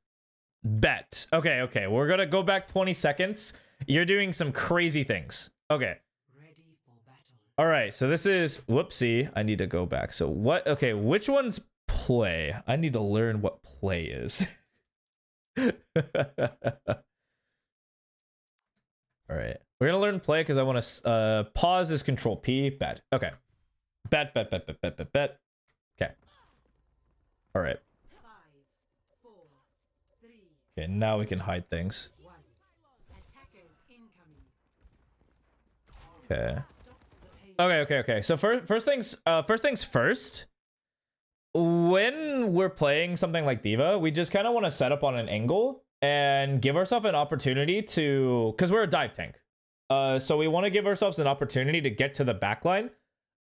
Bet. Okay. We're gonna go back 20 seconds. You're doing some crazy things. Okay. Ready for battle. All right. So this is whoopsie. I need to go back. So what? Okay. Which one's play? I need to learn what play is. All right. We're gonna learn play because I want to pause is Control P. Bet. Okay. Bet. Okay. All right. 5, 4, 3, Okay, now we can hide things. 1. Attackers incoming. Okay. Stop the pain. Okay. So first things first. When we're playing something like Diva, we just kind of want to set up on an angle and give ourselves an opportunity to, because we're a dive tank. So we want to give ourselves an opportunity to get to the backline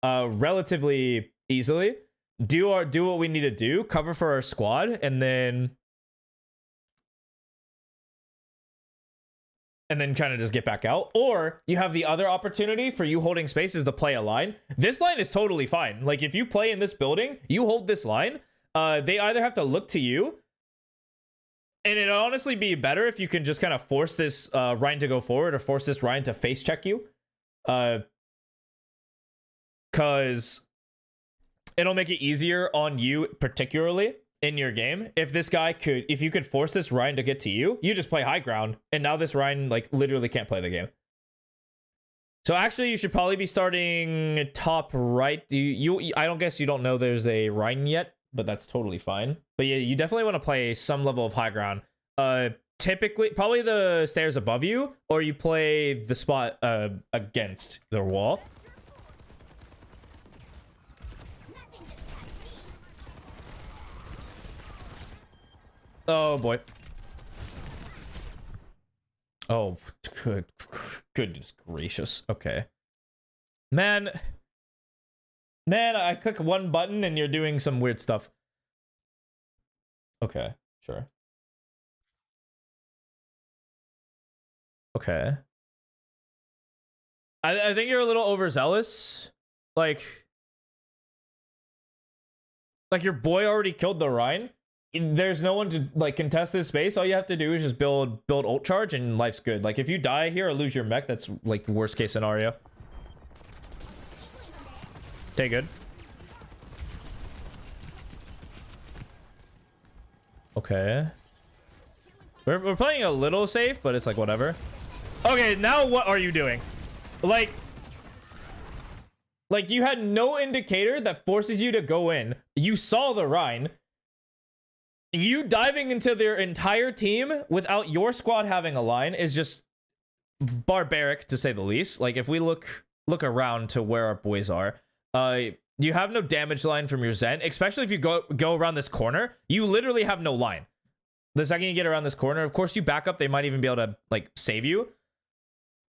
relatively easily. Do what we need to do, cover for our squad, and then kind of just get back out. Or you have the other opportunity for you holding spaces to play a line. This line is totally fine. Like, if you play in this building, you hold this line, they either have to look to you, and it'd honestly be better if you can just kind of force this Ryan to go forward, or force this Ryan to face check you. Because it'll make it easier on you, particularly in your game. If you could force this Ryan to get to you, you just play high ground, and now this Ryan like literally can't play the game. So actually, you should probably be starting top right. I don't guess you don't know there's a Ryan yet, but that's totally fine. But yeah, you definitely want to play some level of high ground. Typically, probably the stairs above you, or you play the spot against the wall. Oh boy. Oh, goodness gracious. Okay. Man, I click one button and you're doing some weird stuff. Okay, sure. Okay. I think you're a little overzealous. Like your boy already killed the Rhine. There's no one to like contest this space. All you have to do is just build ult charge and life's good. Like if you die here or lose your mech, that's like the worst case scenario. Okay, good. Okay. We're playing a little safe, but it's like whatever. Okay, now what are you doing? Like you had no indicator that forces you to go in. You saw the Rhine. You diving into their entire team without your squad having a line is just barbaric, to say the least. Like, if we look around to where our boys are, you have no damage line from your Zen, especially if you go around this corner. You literally have no line. The second you get around this corner, of course, you back up. They might even be able to, like, save you.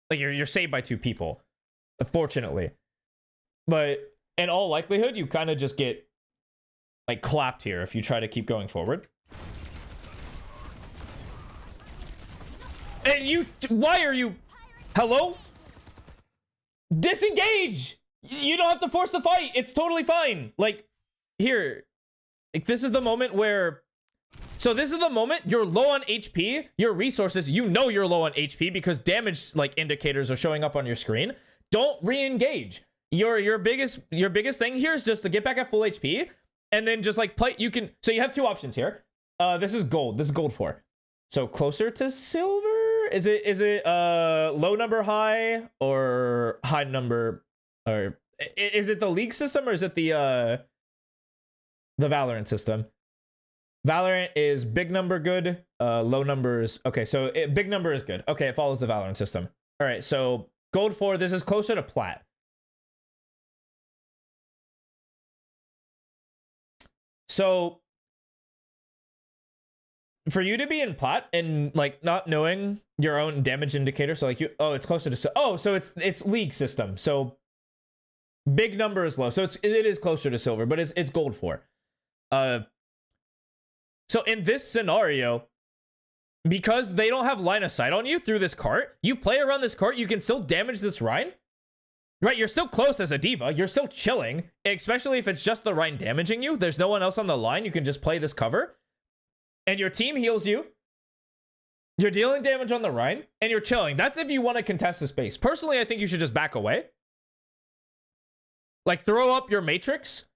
Like, you're saved by 2 people, fortunately. But in all likelihood, you kind of just get like clapped here if you try to keep going forward. And why are you, hello? Disengage! You don't have to force the fight. It's totally fine. Like, here, like, this is the moment where, so this is the moment you're low on HP, your resources, you know you're low on HP because damage like indicators are showing up on your screen. Don't re-engage. Your biggest thing here is just to get back at full HP. And then just like play, so you have 2 options here. This is gold. This is gold 4. So closer to silver? Is it low number high or high number, or is it the league system or is it the Valorant system? Valorant is big number good, low numbers. Okay, so big number is good. Okay, it follows the Valorant system. All right, so gold 4, this is closer to plat. So for you to be in plat and like not knowing your own damage indicator, so like it's closer to, so it's league system. So big number is low. So it is closer to silver, but it's gold 4. So in this scenario, because they don't have line of sight on you through this cart, you play around this cart, you can still damage this Rhine. Right, you're still close as a diva. You're still chilling, especially if it's just the Rhine damaging you. There's no one else on the line. You can just play this cover. And your team heals you. You're dealing damage on the Rhine, and you're chilling. That's if you want to contest the space. Personally, I think you should just back away. Like, throw up your Matrix,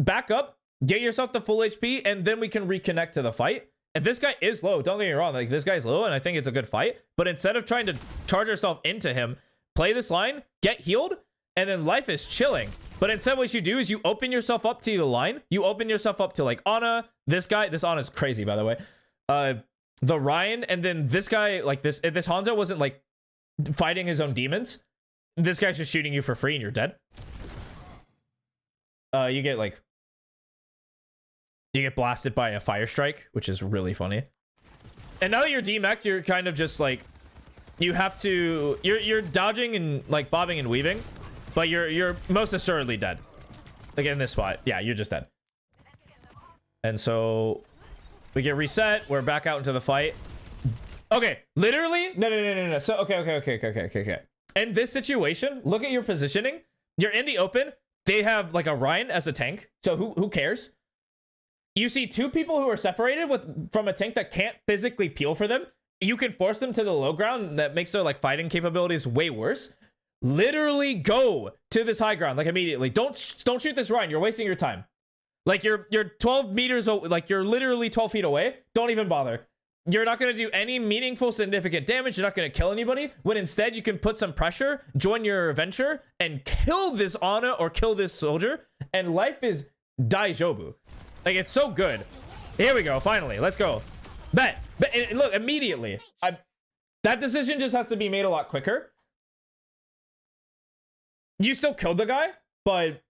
back up, get yourself to full HP, and then we can reconnect to the fight. And this guy is low. Don't get me wrong. Like, this guy's low, and I think it's a good fight. But instead of trying to charge yourself into him, play this line, get healed, and then life is chilling. But instead what you do is you open yourself up to the line. You open yourself up to like Ana, this guy. This Ana's crazy, by the way. The Ryan, and then this guy, like this. If this Hanzo wasn't like fighting his own demons, this guy's just shooting you for free and you're dead. You get blasted by a fire strike, which is really funny. And now that you're demeched, you're kind of just like, you have to, you're dodging and like bobbing and weaving. but you're most assuredly dead. Like in this spot, yeah, you're just dead. And so we get reset. We're back out into the fight. Okay, literally, no. So okay. In this situation, look at your positioning. You're in the open. They have like a Ryan as a tank. So who cares? You see two people who are separated from a tank that can't physically peel for them. You can force them to the low ground. That makes their like fighting capabilities way worse. Literally go to this high ground like immediately. Don't shoot this Ryan. You're wasting your time. Like you're 12 meters, like you're literally 12 feet away. Don't even bother. You're not going to do any meaningful, significant damage. You're not going to kill anybody. When instead you can put some pressure, join your venture, and kill this Ana or kill this soldier. And life is Daijobu. Like, it's so good. Here we go. Finally. Let's go. Bet. Look, immediately. That decision just has to be made a lot quicker. You still killed the guy, but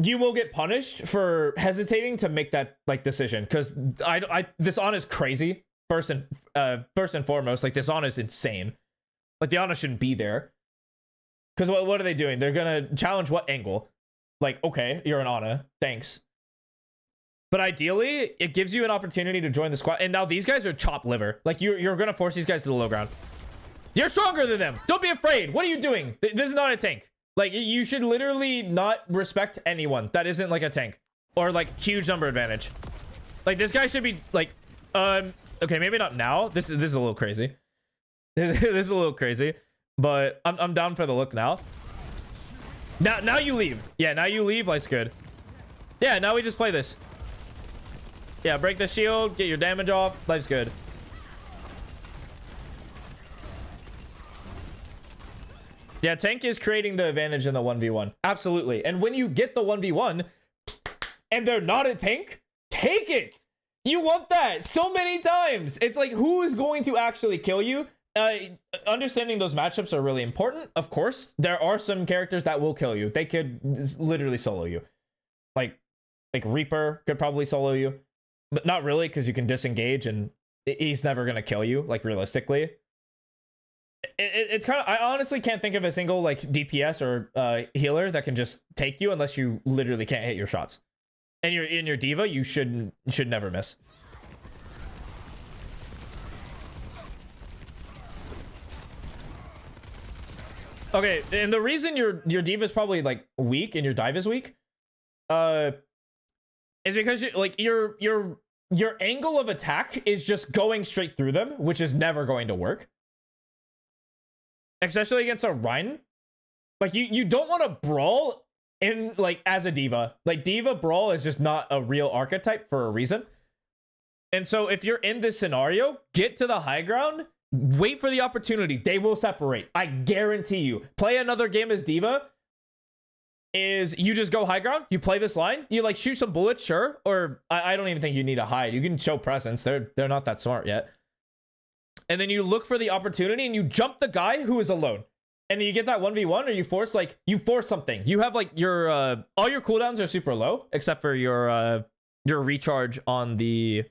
you will get punished for hesitating to make that, like, decision. Because this Ana is crazy. First and foremost, like, this Ana is insane. Like, the Ana shouldn't be there. Because what are they doing? They're gonna challenge what angle? Like, okay, you're an Ana. Thanks. But ideally, it gives you an opportunity to join the squad. And now these guys are chopped liver. Like, you're gonna force these guys to the low ground. You're stronger than them. Don't be afraid. What are you doing? This is not a tank. Like, you should literally not respect anyone that isn't, like, a tank. Or, like, huge number advantage. Like, this guy should be, like, okay, maybe not now. This is a little crazy. This is a little crazy. But I'm down for the look now. Now you leave. Yeah, now you leave. Life's good. Yeah, now we just play this. Yeah, break the shield. Get your damage off. Life's good. Yeah, tank is creating the advantage in the 1v1. Absolutely. And when you get the 1v1 and they're not a tank, take it. You want that so many times. It's like, who is going to actually kill you? Understanding those matchups are really important. Of course, there are some characters that will kill you. They could literally solo you. Like Reaper could probably solo you. But not really, because you can disengage and he's never going to kill you, like, realistically. It's kind of... I honestly can't think of a single, like, DPS or healer that can just take you unless you literally can't hit your shots. And you're in your diva, you should never miss. Okay, and the reason your diva is probably, like, weak and your dive is weak, is because your angle of attack is just going straight through them, which is never going to work. Especially against a Rhine. Like, you don't want to brawl in, like, as a diva. Like, diva brawl is just not a real archetype for a reason. And so if you're in this scenario, get to the high ground, wait for the opportunity. They will separate. I guarantee you. Play another game as diva is you just go high ground, you play this line, you, like, shoot some bullets, sure, or I don't even think you need to hide. You can show presence. They're not that smart yet. And then you look for the opportunity and you jump the guy who is alone. And then you get that 1v1 or you force something. You have, like, your all your cooldowns are super low except for your recharge on the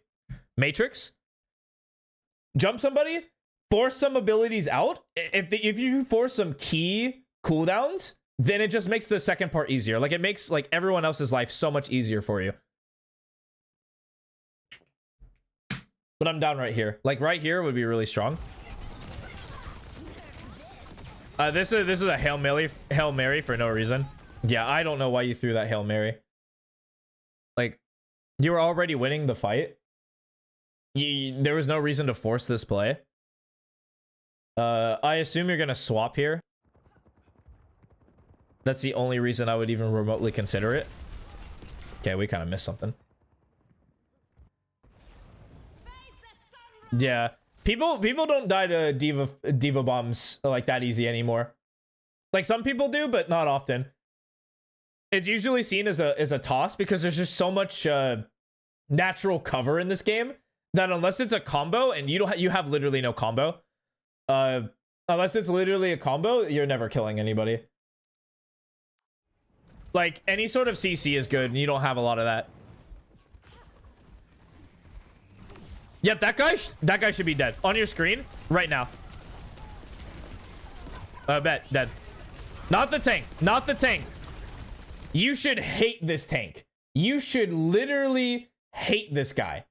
Matrix. Jump somebody, force some abilities out. If you force some key cooldowns, then it just makes the second part easier. Like, it makes, like, everyone else's life so much easier for you. But I'm down right here. Like, right here would be really strong. This is a Hail Mary for no reason. Yeah, I don't know why you threw that Hail Mary. Like, you were already winning the fight. There was no reason to force this play. I assume you're gonna swap here. That's the only reason I would even remotely consider it. Okay, we kind of missed something. Yeah, people don't die to diva bombs like that easy anymore. Like, some people do, but not often. It's usually seen as a toss because there's just so much natural cover in this game that unless it's a combo, and you have literally no combo, unless it's literally a combo, you're never killing anybody. Like, any sort of CC is good, and you don't have a lot of that. Yep, that guy should be dead. On your screen, right now. Bet, dead. Not the tank. Not the tank. You should hate this tank. You should literally hate this guy.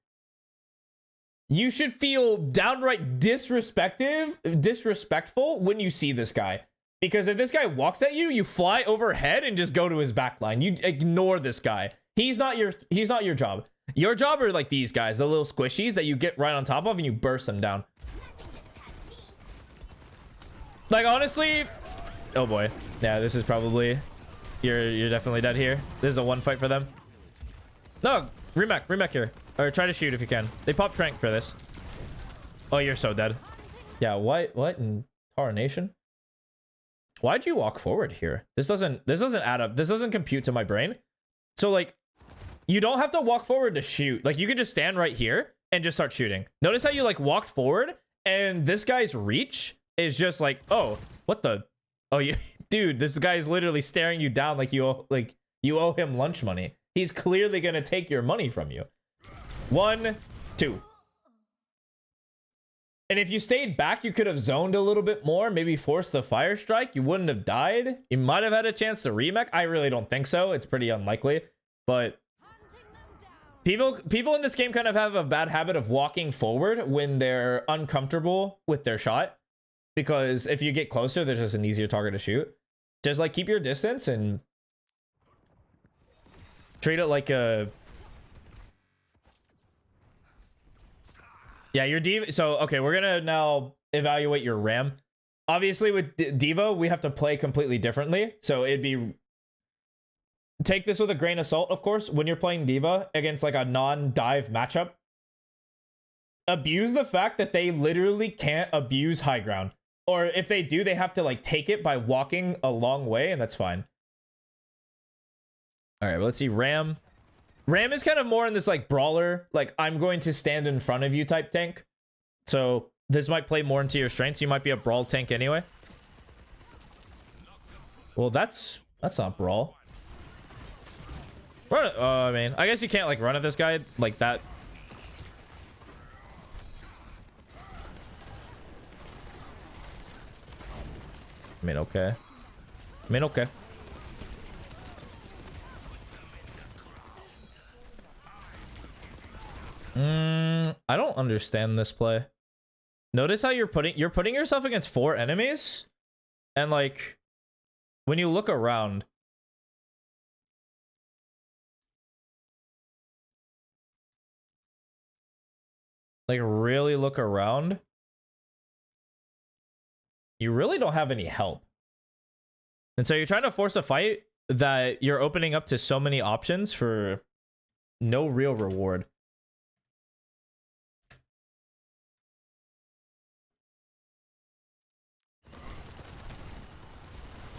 You should feel downright disrespectful when you see this guy. Because if this guy walks at you, you fly overhead and just go to his back line. You ignore this guy. He's not your job. Your job are like these guys, the little squishies that you get right on top of and you burst them down. Like, honestly, oh boy. Yeah, this is probably, you're definitely dead here. This is a one fight for them. No, remech here. Or try to shoot if you can. They pop Trank for this. Oh, you're so dead. Yeah, what in Tarnation? Why'd you walk forward here? This doesn't add up. This doesn't compute to my brain. So like, you don't have to walk forward to shoot. Like, you can just stand right here and just start shooting. Notice how you like walked forward and this guy's reach is just like, oh, what the? Oh, you, dude, this guy is literally staring you down like you owe him lunch money. He's clearly gonna take your money from you. 1, 2. And if you stayed back, you could have zoned a little bit more, maybe forced the fire strike. You wouldn't have died. You might have had a chance to remech. I really don't think so. It's pretty unlikely. But people in this game kind of have a bad habit of walking forward when they're uncomfortable with their shot. Because if you get closer, there's just an easier target to shoot. Just like keep your distance and treat it like a... Yeah, your Diva. So, okay, we're gonna now evaluate your RAM. Obviously, with Diva, we have to play completely differently. So it'd be... Take this with a grain of salt, of course, when you're playing Diva against like a non-dive matchup. Abuse the fact that they literally can't abuse high ground. Or if they do, they have to like take it by walking a long way, and that's fine. All right, well, let's see. Ram is kind of more in this like brawler, like I'm going to stand in front of you type tank. So this might play more into your strengths. You might be a brawl tank anyway. Well, that's not brawl. Run, I mean, I guess you can't like run at this guy like that. I mean, okay. I don't understand this play. Notice how you're putting yourself against 4 enemies, and like when you look around, like really look around, you really don't have any help. And so you're trying to force a fight that you're opening up to so many options for no real reward.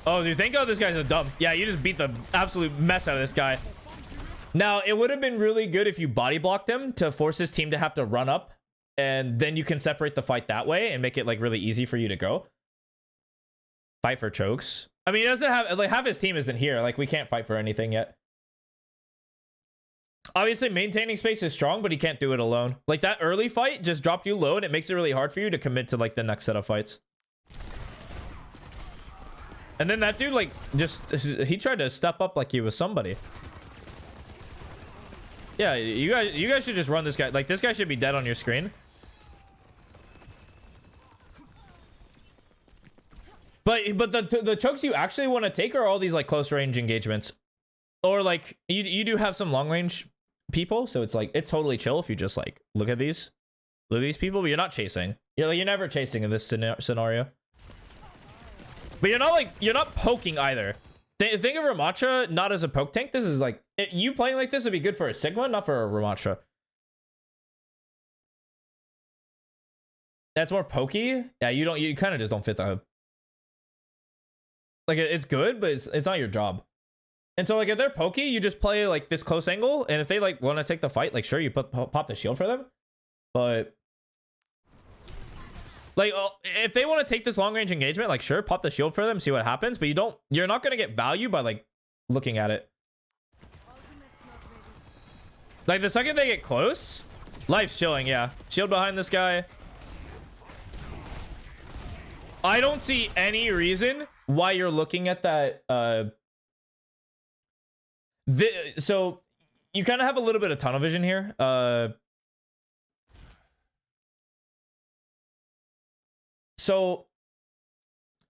Oh, dude, thank God this guy's a dumb. Yeah, you just beat the absolute mess out of this guy. Now, it would have been really good if you body blocked him to force his team to have to run up, and then you can separate the fight that way and make it like really easy for you to go. Fight for chokes. I mean, he doesn't have, like, half his team isn't here. Like, we can't fight for anything yet. Obviously, maintaining space is strong, but he can't do it alone. Like, that early fight just dropped you low, and it makes it really hard for you to commit to, like, the next set of fights. And then that dude, like, just... He tried to step up like he was somebody. Yeah, you guys should just run this guy. Like, this guy should be dead on your screen. But the chokes you actually want to take are all these, like, close range engagements. Or, like, you do have some long range people, so it's, like, it's totally chill if you just, like, look at these people, but you're not chasing. You're never chasing in this scenario. But you're not poking either. Think of Ramattra not as a poke tank. This is like, you playing like this would be good for a Sigma, not for a Ramattra. That's more pokey. Yeah, you kind of just don't fit the... Like, it's good, but it's not your job. And so, like, if they're pokey, you just play, like, this close angle. And if they, like, want to take the fight, like, sure, you pop the shield for them. But... Like, if they want to take this long-range engagement, like, sure, pop the shield for them, see what happens. But you're not going to get value by, like, looking at it. Like, the second they get close, life's chilling, yeah. Shield behind this guy. I don't see any reason why you're looking at that. So you kind of have a little bit of tunnel vision here. So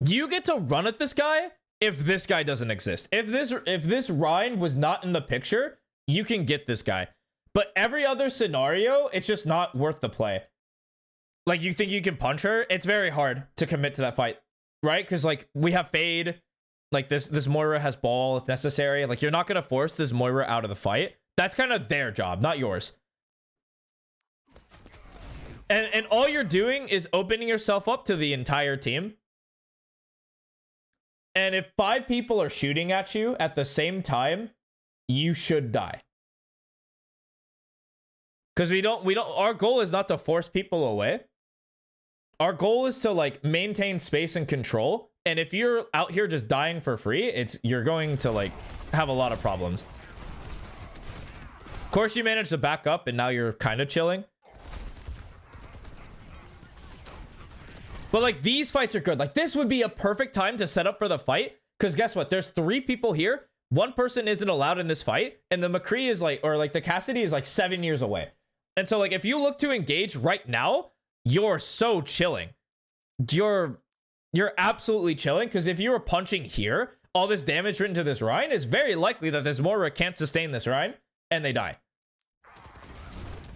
you get to run at this guy if this guy doesn't exist. If this Ryan was not in the picture, you can get this guy. But every other scenario, it's just not worth the play. Like, you think you can punch her? It's very hard to commit to that fight, right? Because, like, we have Fade. Like, this Moira has ball if necessary. Like, you're not going to force this Moira out of the fight. That's kind of their job, not yours. And all you're doing is opening yourself up to the entire team. And if 5 people are shooting at you at the same time, you should die. Because our goal is not to force people away. Our goal is to, like, maintain space and control. And if you're out here just dying for free, you're going to, like, have a lot of problems. Of course, you managed to back up and now you're kind of chilling. But, like, these fights are good. Like, this would be a perfect time to set up for the fight. Because guess what? There's 3 people here. 1 person isn't allowed in this fight. And the McCree is, like, or, like, the Cassidy is, like, 7 years away. And so, like, if you look to engage right now, you're so chilling. You're absolutely chilling. Because if you were punching here, all this damage written to this Ryan, it's very likely that this Moira can't sustain this Ryan. And they die.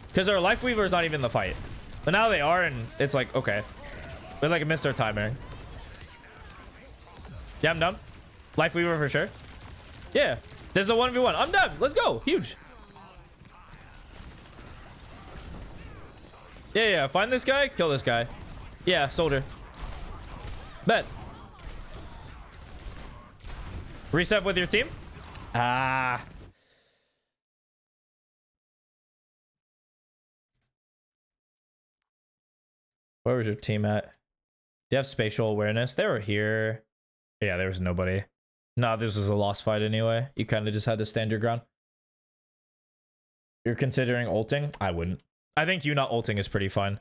Because our Life Weaver is not even in the fight. But now they are, and it's like, okay. We like missed our timing. Yeah, I'm done. Life Weaver for sure. Yeah. There's the 1v1. I'm done. Let's go. Huge. Yeah. Find this guy. Kill this guy. Yeah, soldier. Bet. Reset with your team. Ah. Where was your team at? Do you have spatial awareness? They were here. Yeah, there was nobody. No, this was a lost fight anyway. You kind of just had to stand your ground. You're considering ulting? I wouldn't. I think you not ulting is pretty fine.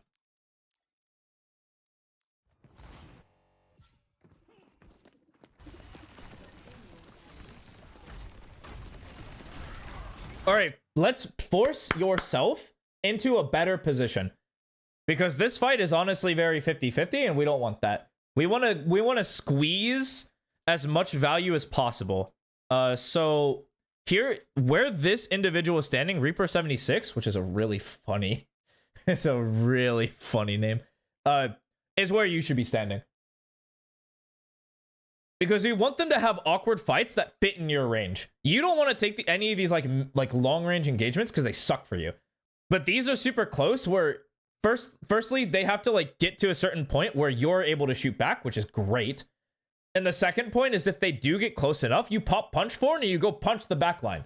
All right, let's force yourself into a better position. Because this fight is honestly very 50-50, and we don't want that. We want to squeeze as much value as possible. So here, where this individual is standing, Reaper 76, which is a really funny, it's a really funny name, is where you should be standing. Because we want them to have awkward fights that fit in your range. You don't want to take any of these like long range engagements because they suck for you. But these are super close where firstly, they have to like get to a certain point where you're able to shoot back, which is great. And the second point is if they do get close enough, you pop punch forward and you go punch the back line.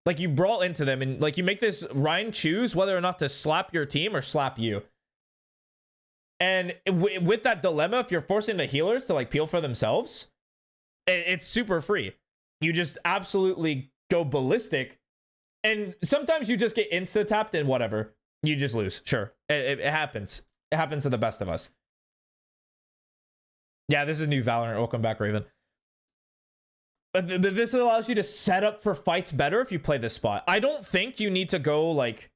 Like you brawl into them and like you make this Ryan choose whether or not to slap your team or slap you. And with that dilemma, if you're forcing the healers to like peel for themselves, it's super free. You just absolutely go ballistic. And sometimes you just get insta-tapped and whatever. You just lose. Sure. It happens. It happens to the best of us. Yeah, this is new Valorant. Welcome back, Raven. But this allows you to set up for fights better if you play this spot. I don't think you need to go like...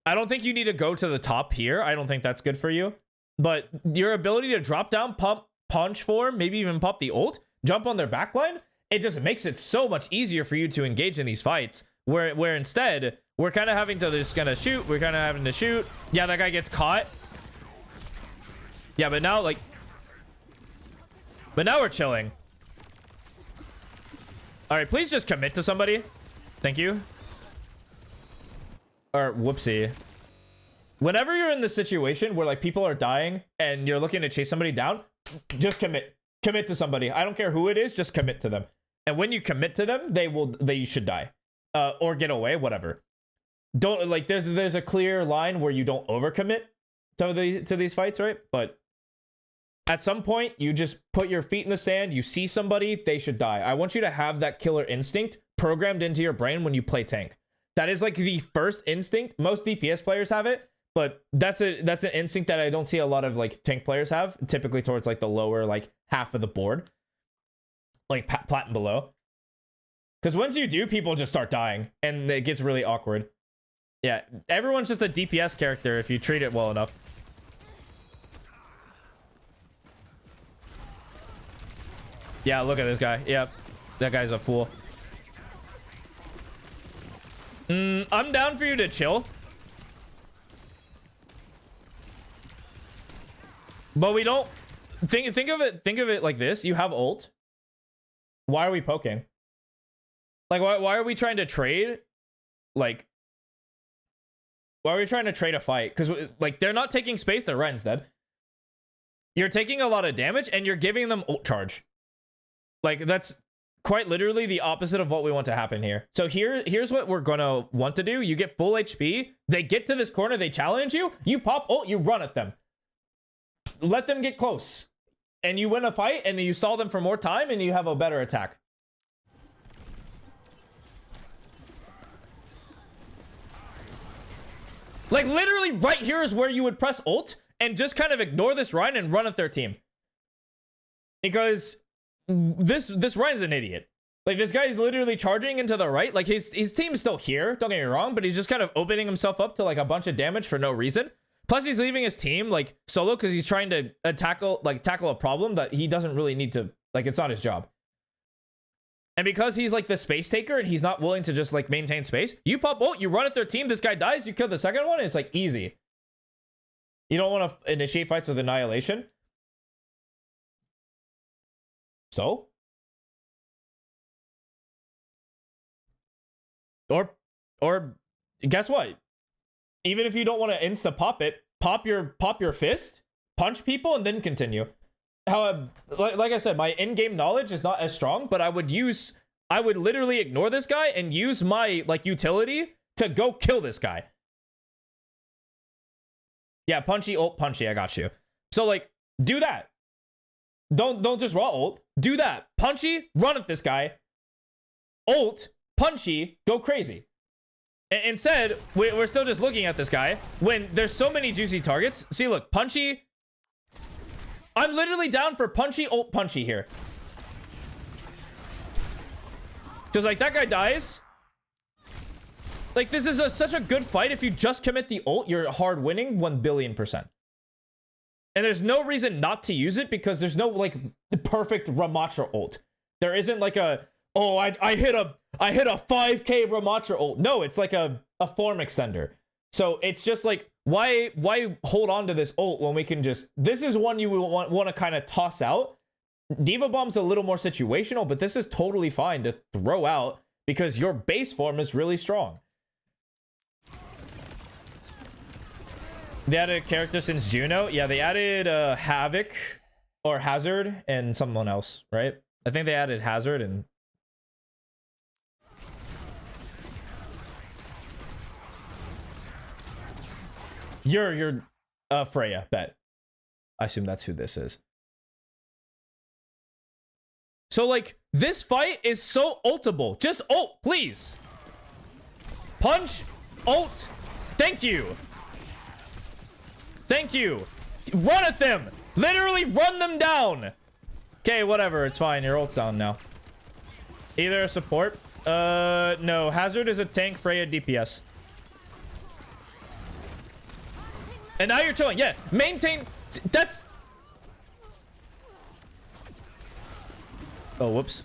I don't think you need to go to the top here. I don't think that's good for you. But your ability to drop down, pump, punch form, maybe even pop the ult, jump on their backline, it just makes it so much easier for you to engage in these fights. Where instead, we're kind of having to just kind of shoot. We're kind of having to shoot. Yeah, that guy gets caught. Yeah, but now, like... But now we're chilling. All right, please just commit to somebody. Thank you. Or, whoopsie. Whenever you're in the situation where, like, people are dying and you're looking to chase somebody down, just commit. Commit to somebody. I don't care who it is, just commit to them. And when you commit to them, they should die. Or get away, whatever. Don't like there's a clear line where you don't overcommit to these fights, right? But at some point you just put your feet in the sand, you see somebody, they should die. I want you to have that killer instinct programmed into your brain when you play tank. That is like the first instinct. Most DPS players have it, but that's an instinct that I don't see a lot of like tank players have, typically towards like the lower like half of the board, like plat and below. Because once you do, people just start dying and it gets really awkward. Yeah, everyone's just a DPS character if you treat it well enough. Yeah, look at this guy. Yep, that guy's a fool. I'm down for you to chill. But we don't think of it like this. You have ult. Why are we poking? Like why are we trying to trade? Like why are we trying to trade a fight? Because like they're not taking space, their Ren's dead. You're taking a lot of damage and you're giving them ult charge. Like that's quite literally the opposite of what we want to happen here. So here's what we're gonna want to do. You get full HP, they get to this corner, they challenge you, you pop ult, you run at them. Let them get close. And you win a fight, and then you stall them for more time, and you have a better attack. Like, literally right here is where you would press ult, and just kind of ignore this Ryan and run at their team. Because this Ryan's an idiot. Like, this guy is literally charging into the right. Like, his team is still here, don't get me wrong, but he's just kind of opening himself up to, like, a bunch of damage for no reason. Plus, he's leaving his team, like, solo because he's trying to tackle a problem that he doesn't really need to, like, it's not his job. And because he's, like, the space taker and he's not willing to just, like, maintain space, you pop ult, you run at their team, this guy dies, you kill the second one, and it's, like, easy. You don't want to initiate fights with Annihilation. So? Or guess what? Even if you don't want to insta pop it, pop your fist, punch people, and then continue. How like I said, my in-game knowledge is not as strong, but I would literally ignore this guy and use my like utility to go kill this guy. Yeah, punchy ult, punchy, I got you. So like, do that. Don't just raw ult. Do that. Punchy, run at this guy. Ult, punchy, go crazy. Instead, we're still just looking at this guy when there's so many juicy targets. See, look, punchy. I'm literally down for punchy, ult, punchy here. Because, like, that guy dies. Like, this is such a good fight. If you just commit the ult, you're hard winning 1 billion%. And there's no reason not to use it because there's no, like, perfect Ramatra ult. There isn't, like, oh, I hit a 5k Ramatra ult. No, it's like a form extender. So it's just like, why hold on to this ult when we can just, this is one you want to kind of toss out. Diva Bomb's a little more situational, but this is totally fine to throw out because your base form is really strong. They added a character since Juno. Yeah, they added Havoc or Hazard and someone else, right? I think they added Hazard and You're Freya, bet. I assume that's who this is. So, like, this fight is so ultable. Just ult, please. Punch, ult. Thank you. Thank you. Run at them. Literally run them down. Okay, whatever. It's fine. Your ult's down now. Either a support. No. Hazard is a tank, Freya DPS. And now you're chilling. Yeah, maintain. That's. Oh, whoops.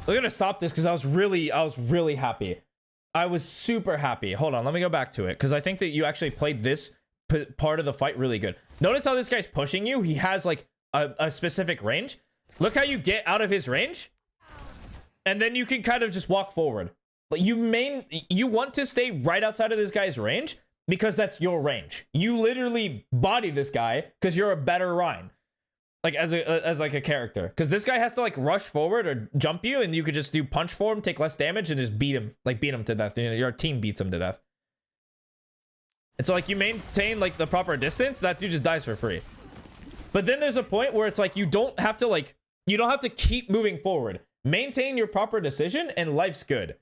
We're gonna stop this because I was really happy. I was super happy. Hold on, let me go back to it because I think that you actually played this part of the fight really good. Notice how this guy's pushing you. He has like a specific range. Look how you get out of his range, and then you can kind of just walk forward. You want to stay right outside of this guy's range because that's your range. You literally body this guy because you're a better Ryan, like as like a character. Because this guy has to like rush forward or jump you, and you could just do punch for him, take less damage, and just beat him to death. You know, your team beats him to death. And so like you maintain like the proper distance, that dude just dies for free. But then there's a point where it's like you don't have to keep moving forward. Maintain your proper decision, and life's good.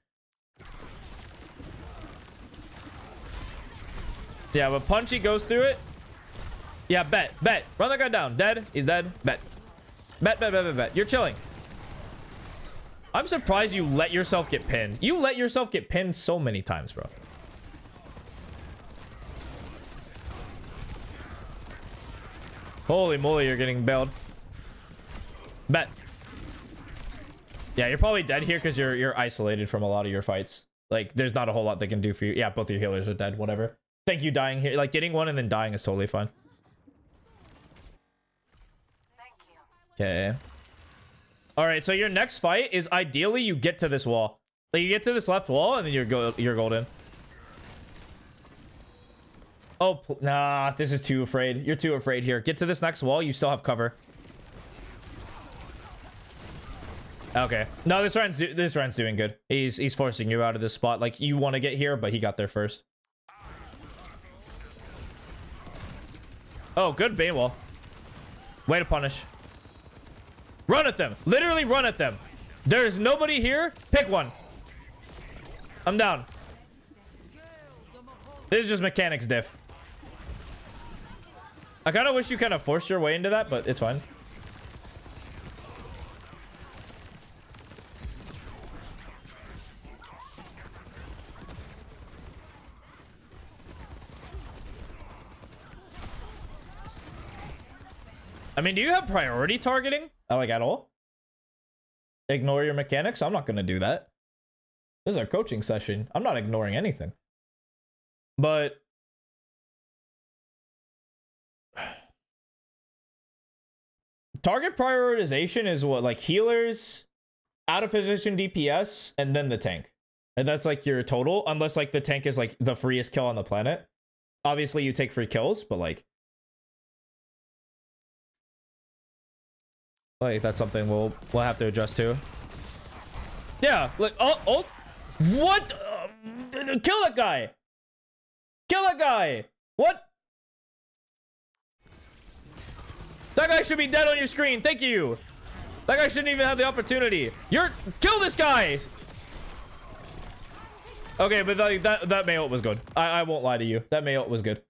Yeah, but Punchy goes through it. Yeah, bet. Run that guy down. Dead. He's dead. Bet. Bet. You're chilling. I'm surprised you let yourself get pinned. You let yourself get pinned so many times, bro. Holy moly, you're getting bailed. Bet. Yeah, you're probably dead here because you're isolated from a lot of your fights. Like, there's not a whole lot they can do for you. Yeah, both your healers are dead. Whatever. Thank you dying here. Like, getting one and then dying is totally fine. Okay. All right, so your next fight is ideally you get to this wall. Like, you get to this left wall and then you're golden. Oh, nah, this is too afraid. You're too afraid here. Get to this next wall. You still have cover. Okay. No, this round's doing good. He's forcing you out of this spot. Like, you want to get here, but he got there first. Oh, good bait wall. Way to punish. Run at them. Literally run at them. There's nobody here. Pick one. I'm down. This is just mechanics diff. I kind of wish you kind of forced your way into that, but it's fine. I mean, do you have priority targeting? Like, at all? Ignore your mechanics? I'm not going to do that. This is a coaching session. I'm not ignoring anything. But target prioritization is what? Like, healers, out of position DPS, and then the tank. And that's like your total, unless like the tank is like the freest kill on the planet. Obviously, you take free kills, but like that's something we'll have to adjust to. Yeah, like ult. What? Kill that guy. Kill that guy. What? That guy should be dead on your screen. Thank you. That guy shouldn't even have the opportunity. Kill this guy. Okay, but that May ult was good. I won't lie to you. That May ult was good.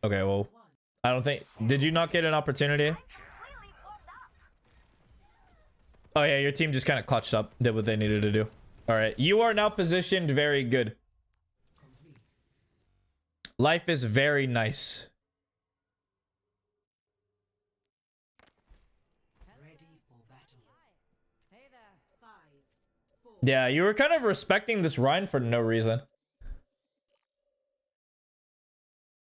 Okay, well, I don't think... Did you not get an opportunity? Oh, yeah, your team just kind of clutched up. Did what they needed to do. All right, you are now positioned very good. Life is very nice. Yeah, you were kind of respecting this Rhine for no reason.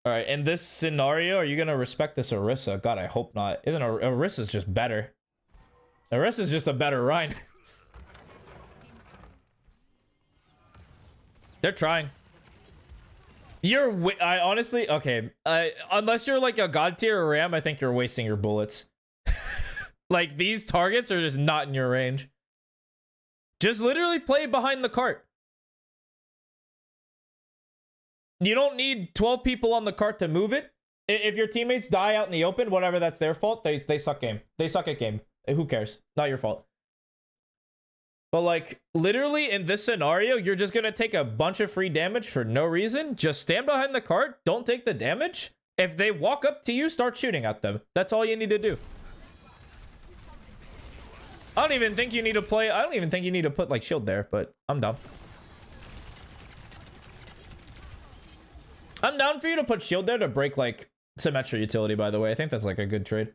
All right, in this scenario, are you going to respect this Orisa? God, I hope not. Isn't Orisa's just better? Orisa's just a better Rhine. They're trying. I honestly, okay. Unless you're like a god tier or ram, I think you're wasting your bullets. Like, these targets are just not in your range. Just literally play behind the cart. You don't need 12 people on the cart to move it. If your teammates die out in the open, whatever, that's their fault. They suck game. They suck at game. Who cares? Not your fault. But like, literally in this scenario, you're just going to take a bunch of free damage for no reason. Just stand behind the cart. Don't take the damage. If they walk up to you, start shooting at them. That's all you need to do. I don't even think you need to play. I don't even think you need to put like shield there, but I'm down. I'm down for you to put shield there to break like Symmetra utility, by the way. I think that's like a good trade.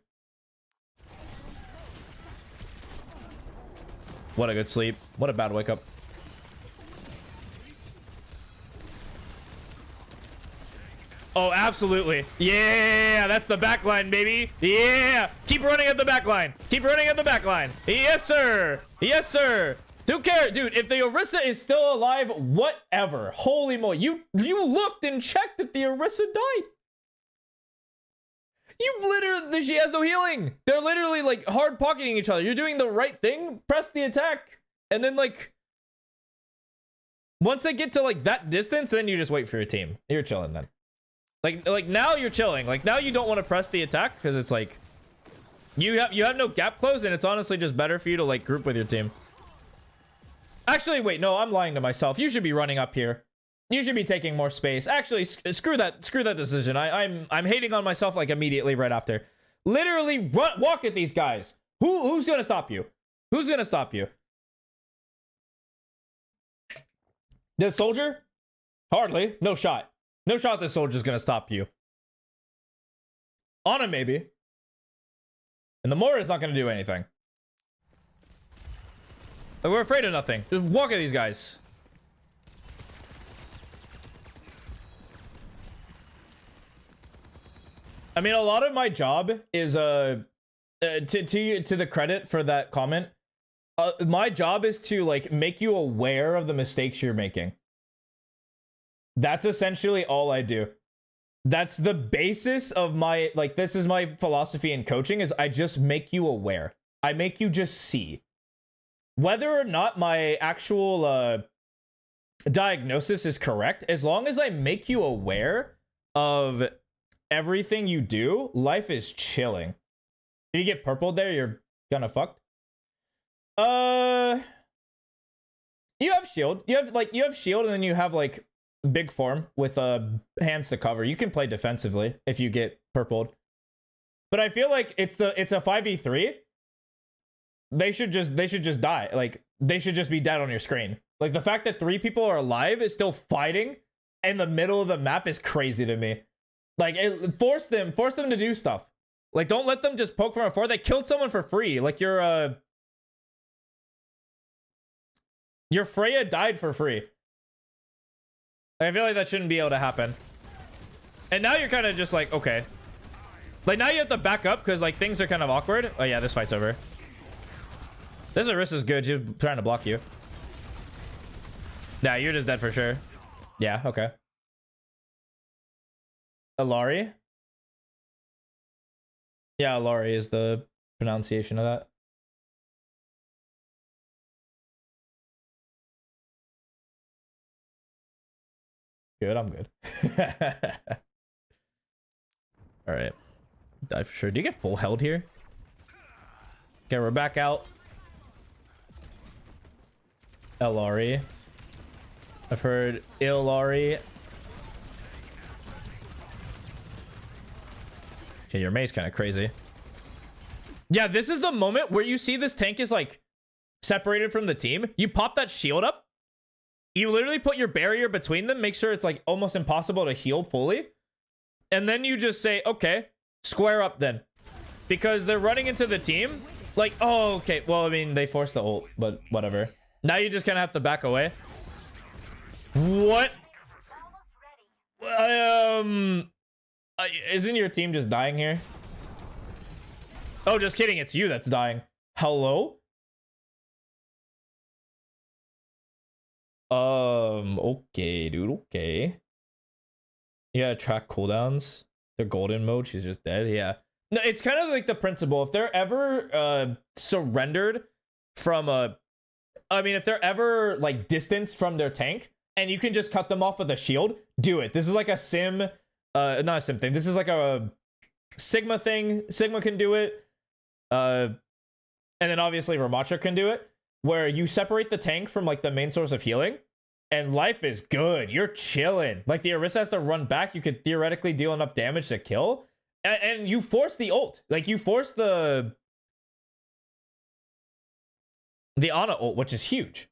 What a good sleep. What a bad wake up. Oh, absolutely. Yeah, that's the back line, baby. Yeah. Keep running at the back line. Keep running at the back line. Yes, sir. Yes, sir. Who cares? Dude, if the Orisa is still alive, whatever. Holy moly. You looked and checked if the Orisa died. You literally... She has no healing. They're literally, like, hard pocketing each other. You're doing the right thing. Press the attack. And then, like... Once they get to, like, that distance, then you just wait for your team. You're chilling then. Like now you're chilling. Like, now you don't want to press the attack because it's, like... You have no gap close, and it's honestly just better for you to, like, group with your team. Actually, wait, no, I'm lying to myself. You should be running up here. You should be taking more space. Actually, screw that decision. I'm hating on myself like immediately right after. Literally walk at these guys. Who's gonna stop you? Who's gonna stop you? This soldier? Hardly. No shot. No shot this soldier's gonna stop you. Ana maybe. And the Mora is not gonna do anything. Like, we're afraid of nothing. Just walk at these guys. I mean, a lot of my job is to the credit for that comment. My job is to like make you aware of the mistakes you're making. That's essentially all I do. That's the basis of my, like, this is my philosophy in coaching, is I just make you aware. I make you just see. Whether or not my actual diagnosis is correct, as long as I make you aware of everything you do, life is chilling. If you get purpled there, you're gonna fucked. You have shield. You have shield, and then you have like big form with hands to cover. You can play defensively if you get purpled. But I feel like it's a 5v3. They should just die. Like, they should just be dead on your screen. Like, the fact that 3 people are alive is still fighting in the middle of the map is crazy to me. Like, force them to do stuff. Like, don't let them just poke from afar. They killed someone for free. Like, your Freya died for free. I feel like that shouldn't be able to happen. And now you're kind of just like, okay. Like, now you have to back up because, like, things are kind of awkward. Oh, yeah, this fight's over. This Orisa's good. She's trying to block you. Nah, you're just dead for sure. Yeah, okay. Alari? Yeah, Alari is the pronunciation of that. Good, I'm good. All right. Die for sure. Do you get full held here? Okay, we're back out. Elari. I've heard Ilari. Okay, your May's kind of crazy. Yeah, this is the moment where you see this tank is like separated from the team. You pop that shield up. You literally put your barrier between them, make sure it's like almost impossible to heal fully. And then you just say, okay, square up then. Because they're running into the team. Like, oh, okay. Well, I mean, they forced the ult, but whatever. Now you just kind of have to back away. What? Isn't your team just dying here? Oh, just kidding. It's you that's dying. Hello? Okay, dude. Okay. You gotta track cooldowns. They're golden mode. She's just dead. Yeah. No, it's kind of like the principle. If they're ever surrendered from a... I mean, if they're ever like distanced from their tank and you can just cut them off with a shield, do it. This is like a sim... not a sim thing. This is like a Sigma thing. Sigma can do it. And then obviously Ramacha can do it. Where you separate the tank from like the main source of healing. And life is good. You're chilling. Like the Orisa has to run back. You could theoretically deal enough damage to kill. And you force the ult. Like you force the Ana ult, which is huge.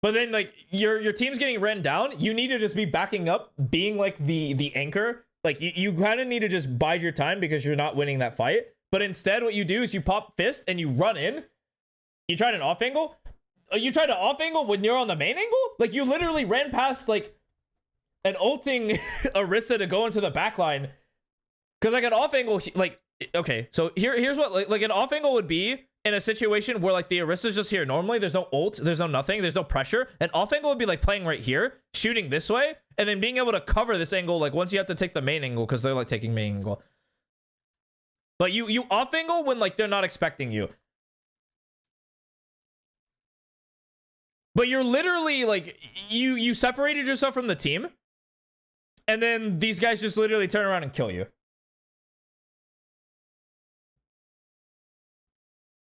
But then like your team's getting ran down. You need to just be backing up, being like the anchor. Like you kind of need to just bide your time because you're not winning that fight. But instead what you do is you pop fist and you run in. You tried an off angle. You tried an off angle when you're on the main angle? Like, you literally ran past, like, an ulting Orisa to go into the backline. Because, like, an off angle, like, okay, so here's what, like, an off angle would be in a situation where, like, the Orisa's just here. Normally, there's no ult, there's no nothing, there's no pressure. An off angle would be, like, playing right here, shooting this way, and then being able to cover this angle, like, once you have to take the main angle, because they're, like, taking main angle. But you off angle when, like, they're not expecting you. But you're literally like you separated yourself from the team, and then these guys just literally turn around and kill you.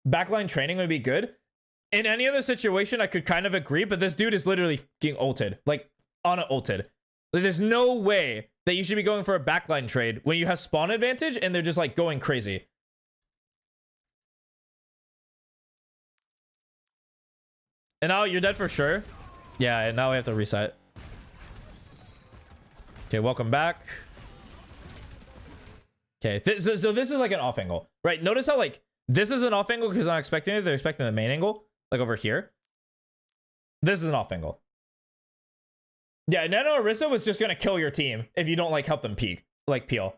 Backline training would be good. in any other situation, I could kind of agree, but this dude is literally getting ulted. Like, on an ulted. Like, there's no way that you should be going for a backline trade when you have spawn advantage and they're just, like, going crazy. And now you're dead for sure. Yeah, and now we have to reset. Okay, welcome back. Okay, so this is like an off angle, right? Notice how, like, this is an off angle because I'm expecting it. They're expecting the main angle, like over here. This is an off angle. Yeah, Nano Orisa was just gonna kill your team if you don't, like, help them peek, like, peel.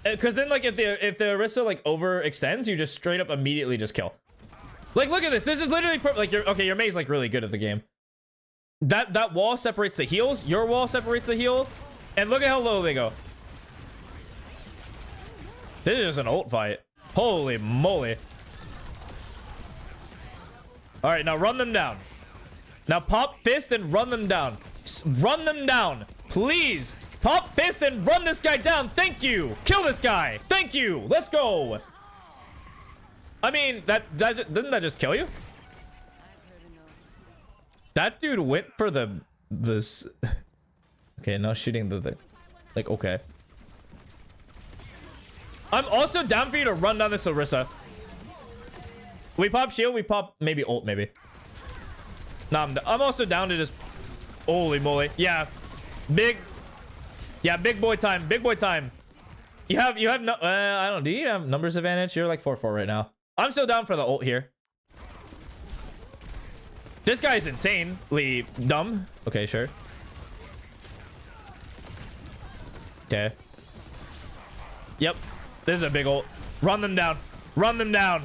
Because then, like, if the Orisa, like, overextends, you just straight up immediately just kill. Like, look at this. This is literally like your Mei's like really good at the game. That wall separates the heals. Your wall separates the heal. And look at how low they go. This is just an ult fight. Holy moly. All right, now run them down. Now pop fist and run them down. Run them down. Please. Pop fist and run this guy down. Thank you. Kill this guy. Thank you. Let's go. I mean, doesn't that just kill you? That dude went for this. Okay, now shooting the like, okay. I'm also down for you to run down this Orisa. We pop shield, we pop maybe ult, maybe. Nah, I'm also down to just. Holy moly. Yeah. Big boy time. Big boy time. You have no, I don't know. Do you have numbers advantage? You're like 4-4 right now. I'm still down for the ult here. This guy's insanely dumb. Okay, sure. Okay. Yep. This is a big ult. Run them down. Run them down.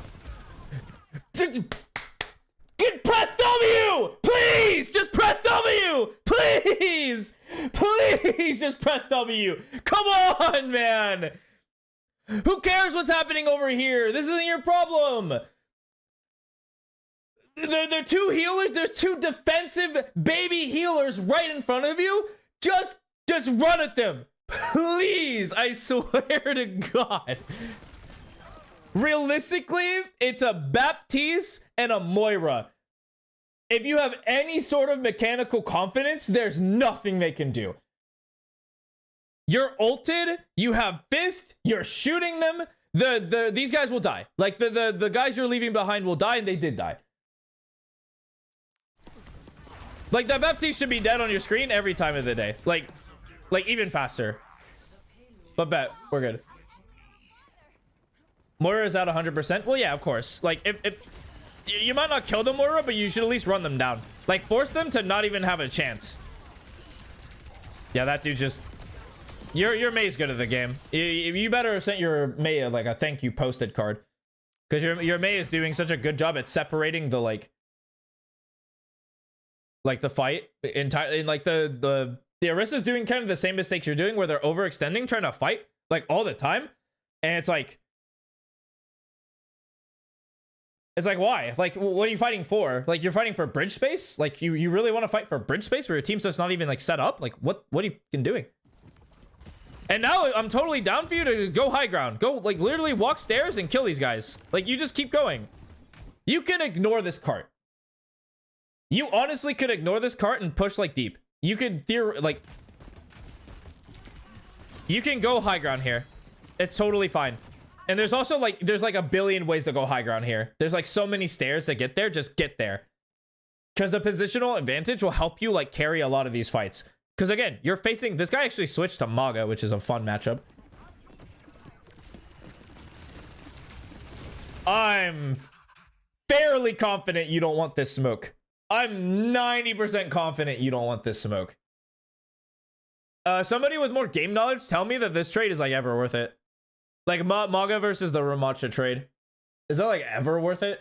Get press W! Please! Just press W! Please! Please just press W. Come on, man! Who cares what's happening over here? This isn't your problem. They're two healers. There's two defensive baby healers right in front of you. Just run at them. Please, I swear to God. Realistically, it's a Baptiste and a Moira. If you have any sort of mechanical confidence, there's nothing they can do. You're ulted, you have fist, you're shooting them. These guys will die. Like the guys you're leaving behind will die, and they did die. Like, the Baptiste should be dead on your screen every time of the day. Like even faster. But bet, we're good. Moira is at 100%. Well, yeah, of course. Like, if you might not kill the Moira, but you should at least run them down. Like, force them to not even have a chance. Yeah, that dude just... Your Mei's good at the game. You better send your Mei like a thank you posted card. Because your Mei is doing such a good job at separating the, like the fight entirely. Like, the Orisa's doing kind of the same mistakes you're doing, where they're overextending, trying to fight, like, all the time. And it's like, why? Like, what are you fighting for? Like, you're fighting for bridge space? Like, you really want to fight for bridge space where your team's just not even, like, set up? Like, what are you doing? And now I'm totally down for you to go high ground. Go, like, literally walk stairs and kill these guys. Like, you just keep going. You can ignore this cart. You honestly could ignore this cart and push, like, deep. You could you can go high ground here. It's totally fine. And there's also, like, there's like a billion ways to go high ground here. There's, like, so many stairs to get there. Just get there. Because the positional advantage will help you, like, carry a lot of these fights. Because, again, you're facing... This guy actually switched to Maga, which is a fun matchup. I'm fairly confident you don't want this smoke. I'm 90% confident you don't want this smoke. Somebody with more game knowledge, tell me that this trade is, like, ever worth it. Like, Maga versus the Ramacha trade. Is that, like, ever worth it?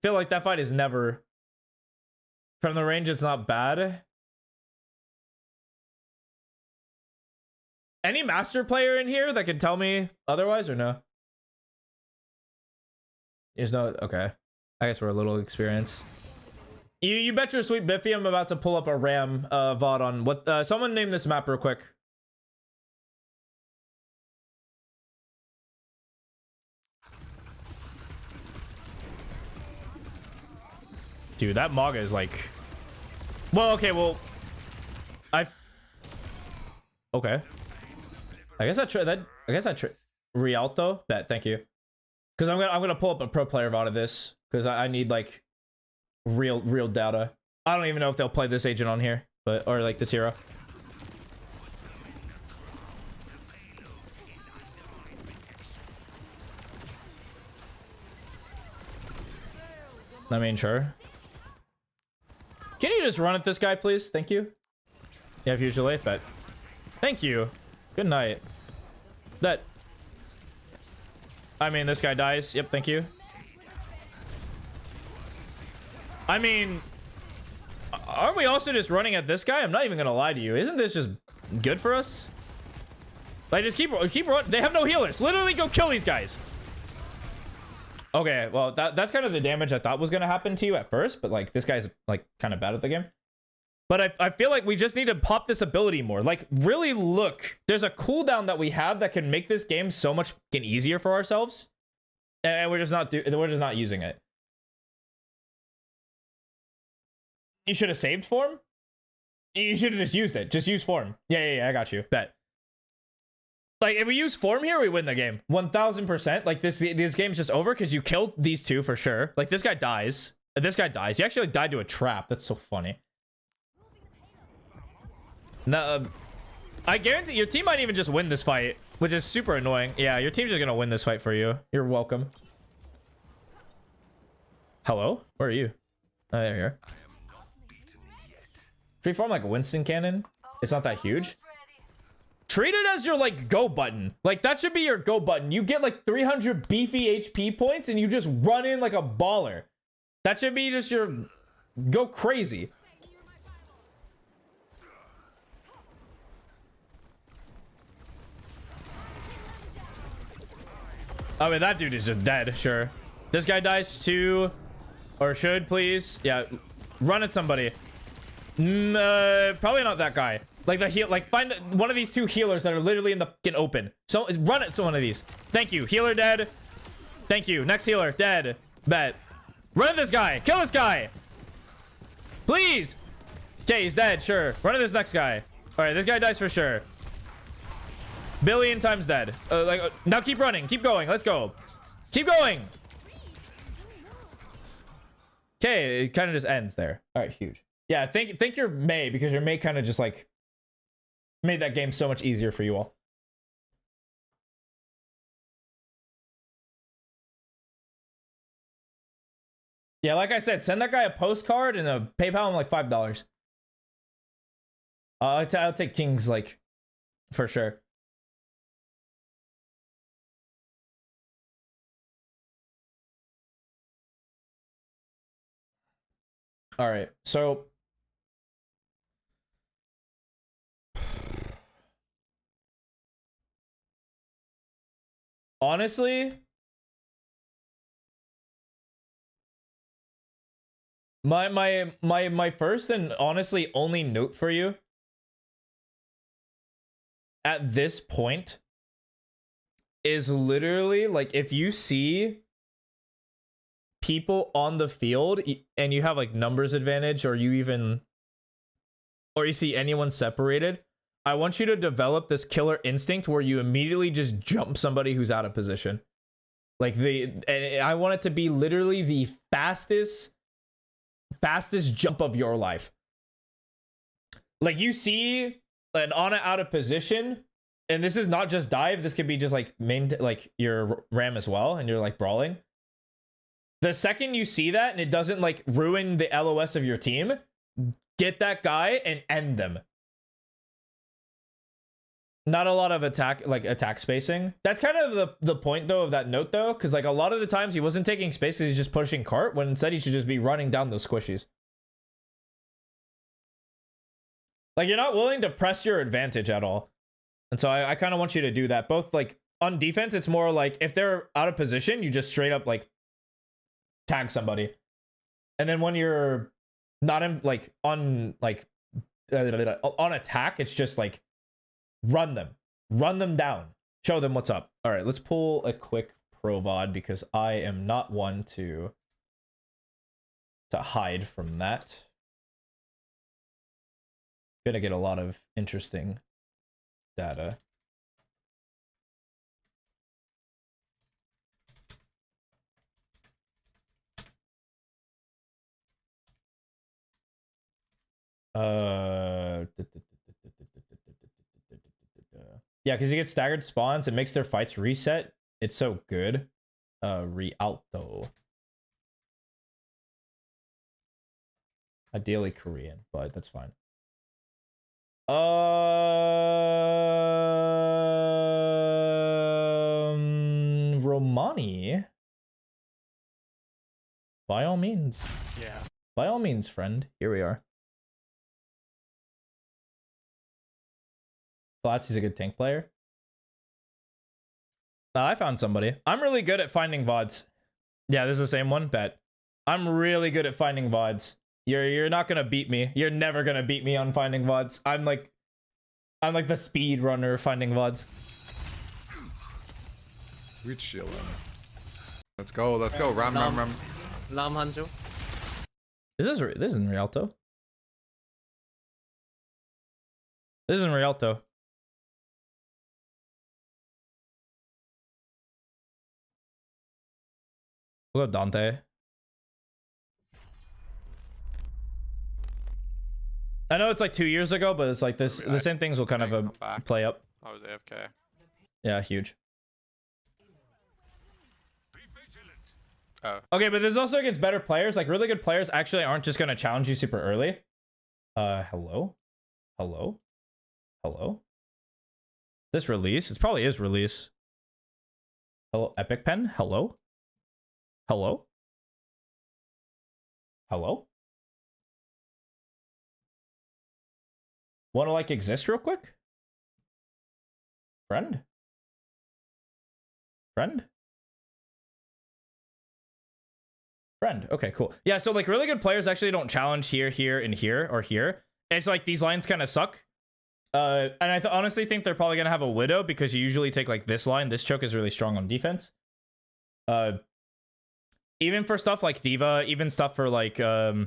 I feel like that fight is never... From the range, it's not bad. Any master player in here that can tell me otherwise, or no? There's no... Okay. I guess we're a little experienced. You bet your sweet Biffy I'm about to pull up a RAM VOD on what... someone name this map real quick. Dude, that Maga is like... Well, okay, well... Okay. I guess I try that. I guess I try... Rialto? Bet, thank you. Because I'm gonna pull up a pro player VOD of this. Because I need, like, real data. I don't even know if they'll play this agent on here. But, or, like, this hero. I mean, sure. Can you just run at this guy, please? Thank you. Yeah, usually, but thank you. Good night. That. I mean, this guy dies. Yep, thank you. I mean, aren't we also just running at this guy? I'm not even gonna lie to you. Isn't this just good for us? Like, just keep running. They have no healers. Literally, go kill these guys. Okay, well, that's kind of the damage I thought was going to happen to you at first, but, like, this guy's, like, kind of bad at the game. But I feel like we just need to pop this ability more. Like, really look. There's a cooldown that we have that can make this game so much fucking easier for ourselves. And we're just not using it. You should have saved form? You should have just used it. Just use form. Yeah, I got you. Bet. Like, if we use form here, we win the game. 1000%. Like, this game's just over because you killed these two for sure. Like, this guy dies. This guy dies. He actually died to a trap. That's so funny. No, I guarantee your team might even just win this fight, which is super annoying. Yeah, your team's just gonna win this fight for you. You're welcome. Hello? Where are you? Oh, there you are. Freeform like a Winston cannon. It's not that huge. Treat it as your, like, go button. Like, that should be your go button. You get, like, 300 beefy HP points, and you just run in like a baller. That should be just your... Go crazy. I mean, that dude is just dead, sure. This guy dies too. Or should, please. Yeah, run at somebody. Probably not that guy. Like the heal, like find one of these two healers that are literally in the fucking open. So run at one of these. Thank you. Healer dead. Thank you. Next healer dead. Bet. Run at this guy. Kill this guy. Please. Okay, he's dead. Sure. Run at this next guy. All right, this guy dies for sure. Billion times dead. Now keep running. Keep going. Let's go. Keep going. Okay, it kind of just ends there. All right, huge. Yeah, think your May, because your May kind of just like made that game so much easier for you all. Yeah, like I said, send that guy a postcard and a PayPal him like $5. I'll take Kings, like, for sure. All right, so honestly, my first and honestly only note for you at this point is literally, like, if you see people on the field and you have like numbers advantage, or you see anyone separated, I want you to develop this killer instinct where you immediately just jump somebody who's out of position. Like, I want it to be literally the fastest jump of your life. Like, you see an Ana out of position, and this is not just dive, this could be just like like your ram as well, and you're like brawling. The second you see that and it doesn't like ruin the LOS of your team, get that guy and end them. Not a lot of attack spacing. That's kind of the point though of that note though, because like a lot of the times he wasn't taking space because he's just pushing cart, when instead he should just be running down those squishies. Like, you're not willing to press your advantage at all. And so I kind of want you to do that. Both like on defense, it's more like if they're out of position, you just straight up like tag somebody. And then when you're not in like on attack, it's just like run them down, show them what's up. All right, let's pull a quick pro VOD because I am not one to to hide from that. Gonna get a lot of interesting data. Yeah, because you get staggered spawns, it makes their fights reset. It's so good. Rialto. Ideally Korean, but that's fine. Romani. By all means. Yeah. By all means, friend. Here we are. Blatsy's a good tank player. I found somebody. I'm really good at finding VODs. Yeah, this is the same one. Bet. I'm really good at finding VODs. You're not gonna beat me. You're never gonna beat me on finding VODs. I'm like the speed runner finding VODs. We're chilling. Let's go. Let's go. Ram. Lam Hanjo. This is in Rialto. This is in Rialto. We'll go Dante. I know it's like 2 years ago, but it's like this. The same things will kind of play up. I was AFK. Yeah, huge. Oh. Okay, but this also against better players. Like really good players actually aren't just gonna challenge you super early. Hello? Hello? Hello? This release? It probably is release. Hello, Epic Pen? Hello? Hello? Hello? Wanna like exist real quick? Friend? Friend? Friend. Okay, cool. Yeah, so like really good players actually don't challenge here, here, and here, or here. It's like these lines kind of suck. And I honestly think they're probably gonna have a Widow because you usually take like this line. This choke is really strong on defense. Even for stuff like D.Va, even stuff for like his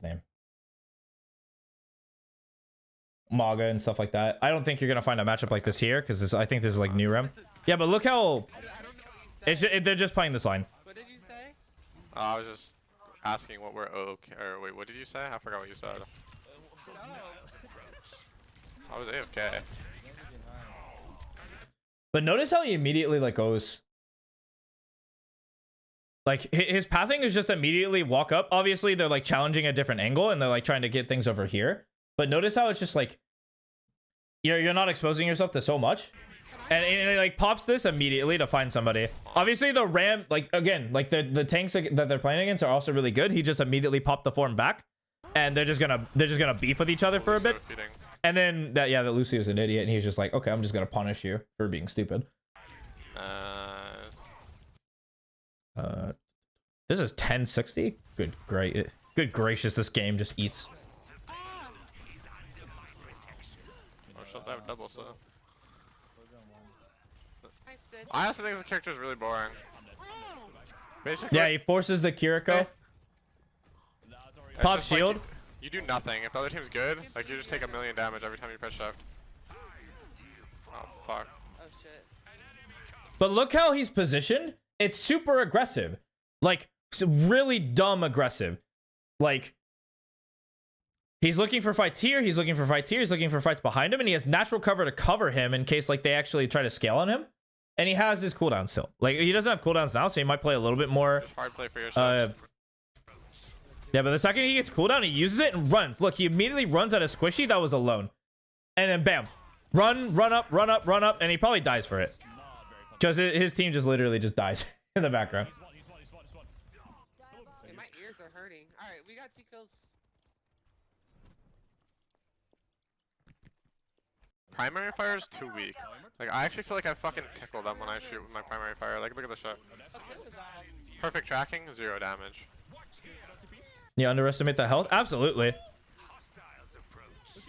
name, Maga and stuff like that. I don't think you're gonna find a matchup like this here because I think this is like new rem. Yeah, but look how they're just playing this line. What did you say? I was just asking what we're okay. Or wait, what did you say? I forgot what you said. I was AFK. But notice how he immediately like goes. Like his pathing is just immediately walk up. Obviously, they're like challenging a different angle and they're like trying to get things over here. But notice how it's just like you're not exposing yourself to so much, and it like pops this immediately to find somebody. Obviously, the ram like again like the tanks that they're playing against are also really good. He just immediately popped the form back, and they're just gonna beef with each other for a bit. And then that Lucio's an idiot, and he's just like, okay, I'm just gonna punish you for being stupid. This is 1060. Good gracious, this game just eats. I have double, so. I honestly think the character is really boring. Basically, Yeah, he forces the Kiriko. Pop shield. Like you do nothing. If the other team's good, like you just take 1,000,000 damage every time you press shift. Oh fuck. Oh shit. But look how he's positioned. It's super aggressive. Like really dumb aggressive. Like he's looking for fights here, he's looking for fights here, he's looking for fights behind him, and he has natural cover to cover him in case like they actually try to scale on him. And he has his cooldown still. Like he doesn't have cooldowns now, so he might play a little bit more. Just hard play for yourself. Yeah, but the second he gets cooldown, he uses it and runs. Look, he immediately runs at a squishy that was alone. And then bam. Run up, and he probably dies for it. Because his team just literally just dies in the background. Hey, my ears are hurting. Alright, we got 2 kills. Primary fire is too weak. Like I actually feel like I fucking tickle them when I shoot with my primary fire. Like look at the shot. Perfect tracking, 0 damage. You underestimate the health? Absolutely.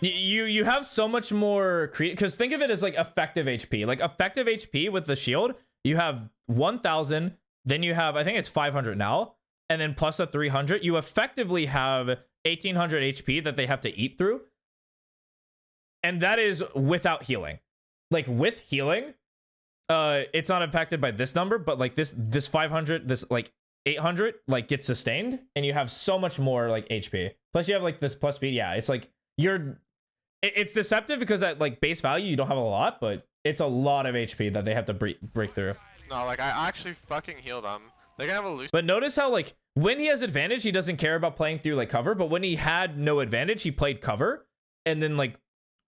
You have so much more because think of it as like effective HP. Like effective HP with the shield, You have 1,000, then you have, I think it's 500 now, and then plus the 300, you effectively have 1,800 HP that they have to eat through. And that is without healing. Like with healing, it's not impacted by this number, but like this 500, this like 800 like gets sustained, and you have so much more like HP. Plus you have like this plus speed. Yeah, it's like it's deceptive because at like base value you don't have a lot, but it's a lot of HP that they have to break through. No, like I actually fucking heal them. They can have a loose. But notice how like when he has advantage, he doesn't care about playing through like cover, but when he had no advantage, he played cover and then like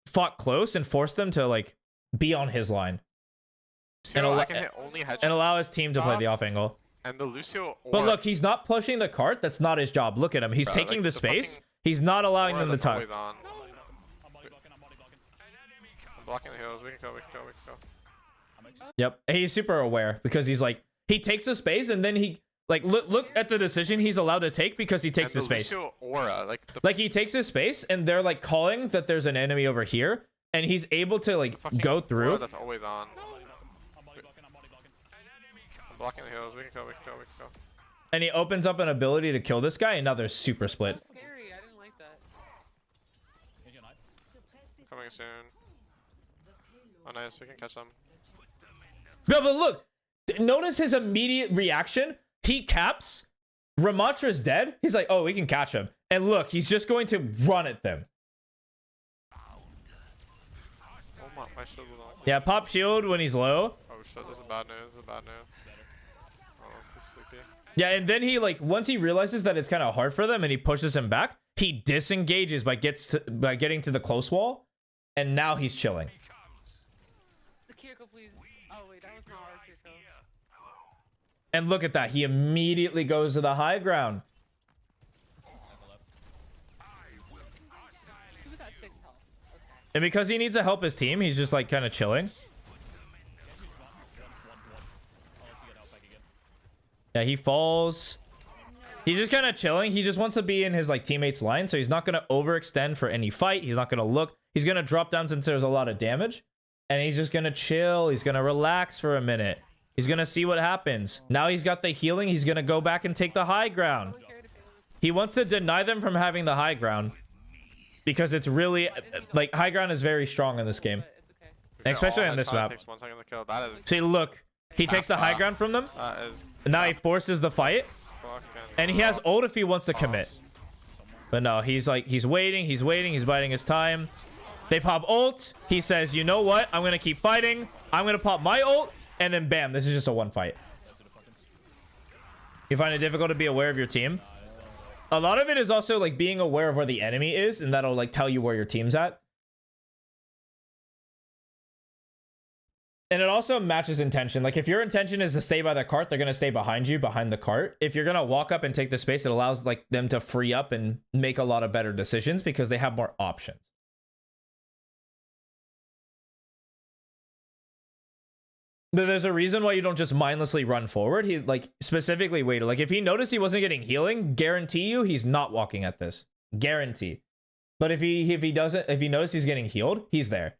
fought close and forced them to like be on his line. And, and allow his team to play the off angle. And the Lucio but look, he's not pushing the cart. That's not his job. Look at him. He's taking the space. He's not allowing them to tuck. I'm blocking the heals. We can go. Yep. He's super aware because he's like, he takes the space and then he like look at the decision he's allowed to take because he takes the space. Lucio aura, like he takes his space and they're like calling that there's an enemy over here and he's able to like go through. That's always on. I'm blocking the heals. We can go. And he opens up an ability to kill this guy, and now they're super split. That's scary. I didn't like that. Coming soon. Oh, nice. We can catch them. No, but look, notice his immediate reaction. He caps. Ramatra's dead. He's like, oh, we can catch him. And look, he's just going to run at them. Oh my shield was on. Yeah, pop shield when he's low. Oh shit, this is bad news. Oh, he's sleepy. Yeah, and then he like once he realizes that it's kind of hard for them and he pushes him back, he disengages by getting to the close wall, and now he's chilling. The Kiriko, please. Oh wait, that was not our Kiriko. And look at that. He immediately goes to the high ground. He was at 6 health. Okay. And because he needs to help his team, he's just like kind of chilling. Yeah, he falls. He's just kind of chilling. He just wants to be in his like teammate's line, so he's not going to overextend for any fight. He's not going to look. He's going to drop down since there's a lot of damage, and he's just going to chill. He's going to relax for a minute. He's going to see what happens. Now he's got the healing. He's going to go back and take the high ground. He wants to deny them from having the high ground because it's really like high ground is very strong in this game, especially on this map. Takes 1 second to kill. That is See, look, he takes the high ground from them. Now he forces the fight, and he has ult if he wants to commit. But no, he's like, he's waiting, he's biding his time. They pop ult. He says, you know what? I'm going to keep fighting. I'm going to pop my ult. And then bam, this is just a one fight. You find it difficult to be aware of your team? A lot of it is also like being aware of where the enemy is, and that'll like tell you where your team's at. And it also matches intention. Like if your intention is to stay by the cart, they're going to stay behind you, behind the cart. If you're going to walk up and take the space, it allows like them to free up and make a lot of better decisions because they have more options. There's a reason why you don't just mindlessly run forward. He like specifically waited. Like if he noticed he wasn't getting healing, guarantee you he's not walking at this. Guarantee. But if he notices he's getting healed, he's there.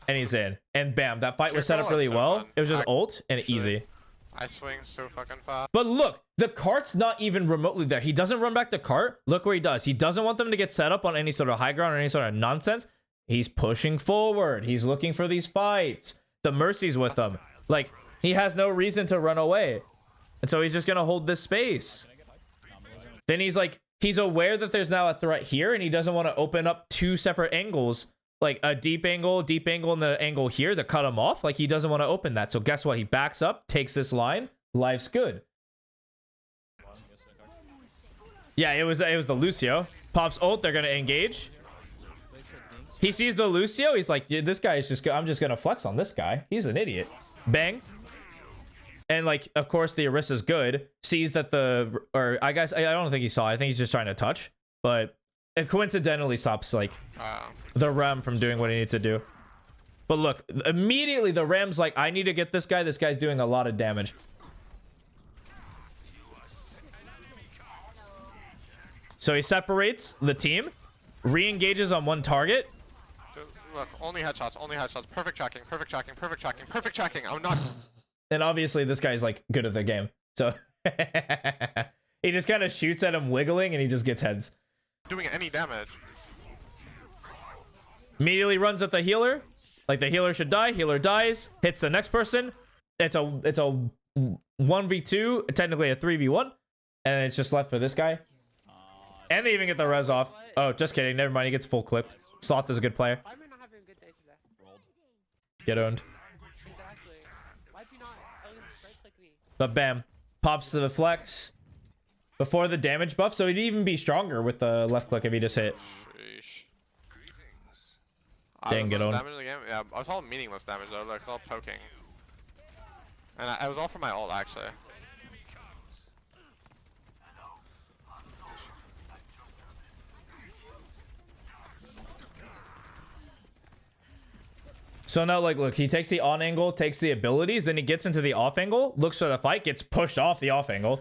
And he's in. And bam, that fight was set up really well. It was just ult and easy. I swing so fucking fast. But look, the cart's not even remotely there. He doesn't run back the cart. Look where he does. He doesn't want them to get set up on any sort of high ground or any sort of nonsense. He's pushing forward. He's looking for these fights. The Mercy's with him. Like, he has no reason to run away. And so he's just going to hold this space. Then he's like, he's aware that there's now a threat here, and he doesn't want to open up two separate angles. Like a deep angle, and the angle here to cut him off. Like, he doesn't want to open that. So guess what? He backs up, takes this line. Life's good. Yeah, it was the Lucio. Pops ult. They're going to engage. He sees the Lucio. He's like, yeah, this guy is just, I'm just going to flex on this guy. He's an idiot. Bang. And like, of course, the Orisa's good. Sees that I guess, I don't think he saw. I think he's just trying to touch. But it coincidentally stops like the Ram from doing what he needs to do. But look, immediately the Ram's like, I need to get this guy. This guy's doing a lot of damage. So he separates the team. Re-engages on one target. Look, only headshots, only headshots. Perfect tracking, perfect tracking, perfect tracking, perfect tracking. I'm not. And obviously this guy's like good at the game. So he just kind of shoots at him wiggling and he just gets heads. Doing any damage. Immediately runs at the healer. Like the healer should die. Healer dies. Hits the next person. It's a 1v2, technically a 3v1. And it's just left for this guy. And they even get the res off. Oh, just kidding. Never mind. He gets full clipped. Sloth is a good player. Why am I not having a good day today? Get owned. Exactly. Why do you not at least right click me? But bam. Pops to the flex. Before the damage buff. So he'd even be stronger with the left click if he just hit. Sheesh. Dang, get on. Damage in the game? Yeah, it was all meaningless damage though. Like, it's all poking. And it was all for my ult, actually. So now, like, look, he takes the on angle, takes the abilities, then he gets into the off angle, looks for the fight, gets pushed off the off angle.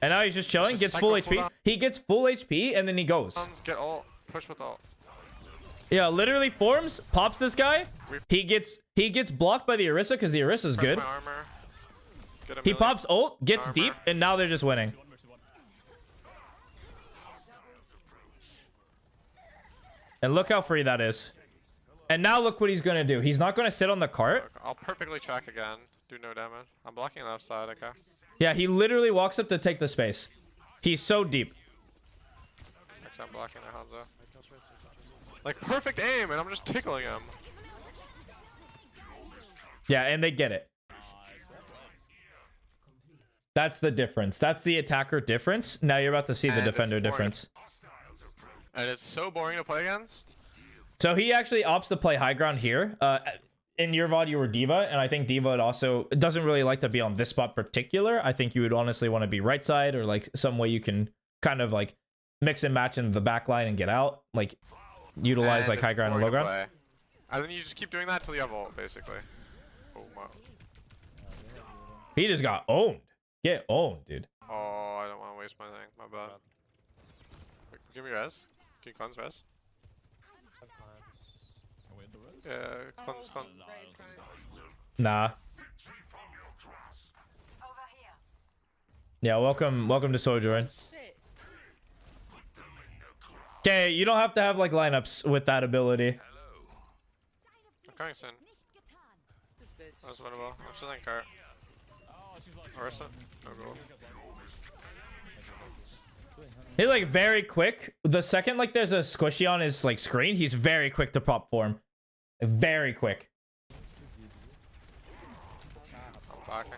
And now he's just chilling, gets full HP. He gets full HP, and then he goes. Get ult. Push with ult. Yeah, literally forms, pops this guy. He gets blocked by the Orisa because the Orisa's good. My armor. Get a He million. pops ult, gets Armor. deep, and now they're just winning. And look how free that is. And now look what he's going to do. He's not going to sit on the cart. Look, I'll perfectly track again. Do no damage. I'm blocking left side, okay? Yeah, he literally walks up to take the space. He's so deep. Actually, I'm blocking the Hanzo. Like, perfect aim, and I'm just tickling him. Yeah, and they get it. That's the difference. That's the attacker difference. Now you're about to see the And it's defender boring. difference. And it's so boring to play against. So he actually opts to play high ground here. In your VOD, you were Diva, and I think Diva would also doesn't really like to be on this spot particular. I think you would honestly want to be right side or like some way you can kind of like mix and match into the back line and get out. Like utilize And like it's high ground and boring low to ground. play. And then you just keep doing that till you have ult, basically. Oh my. He just got owned. Get owned, dude. Oh, I don't want to waste my thing. My bad. Wait, give me res. Can you cleanse res? Yeah, cleanse. Nah. Yeah, welcome to Sojourn. Shit. Okay, you don't have to have like lineups with that ability. I'm coming soon. This bitch. That's winnable. I'm still in cart. Orisa? No goal. He's like very quick. The second like there's a squishy on his like screen, he's very quick to pop form. Very quick. I'm backing.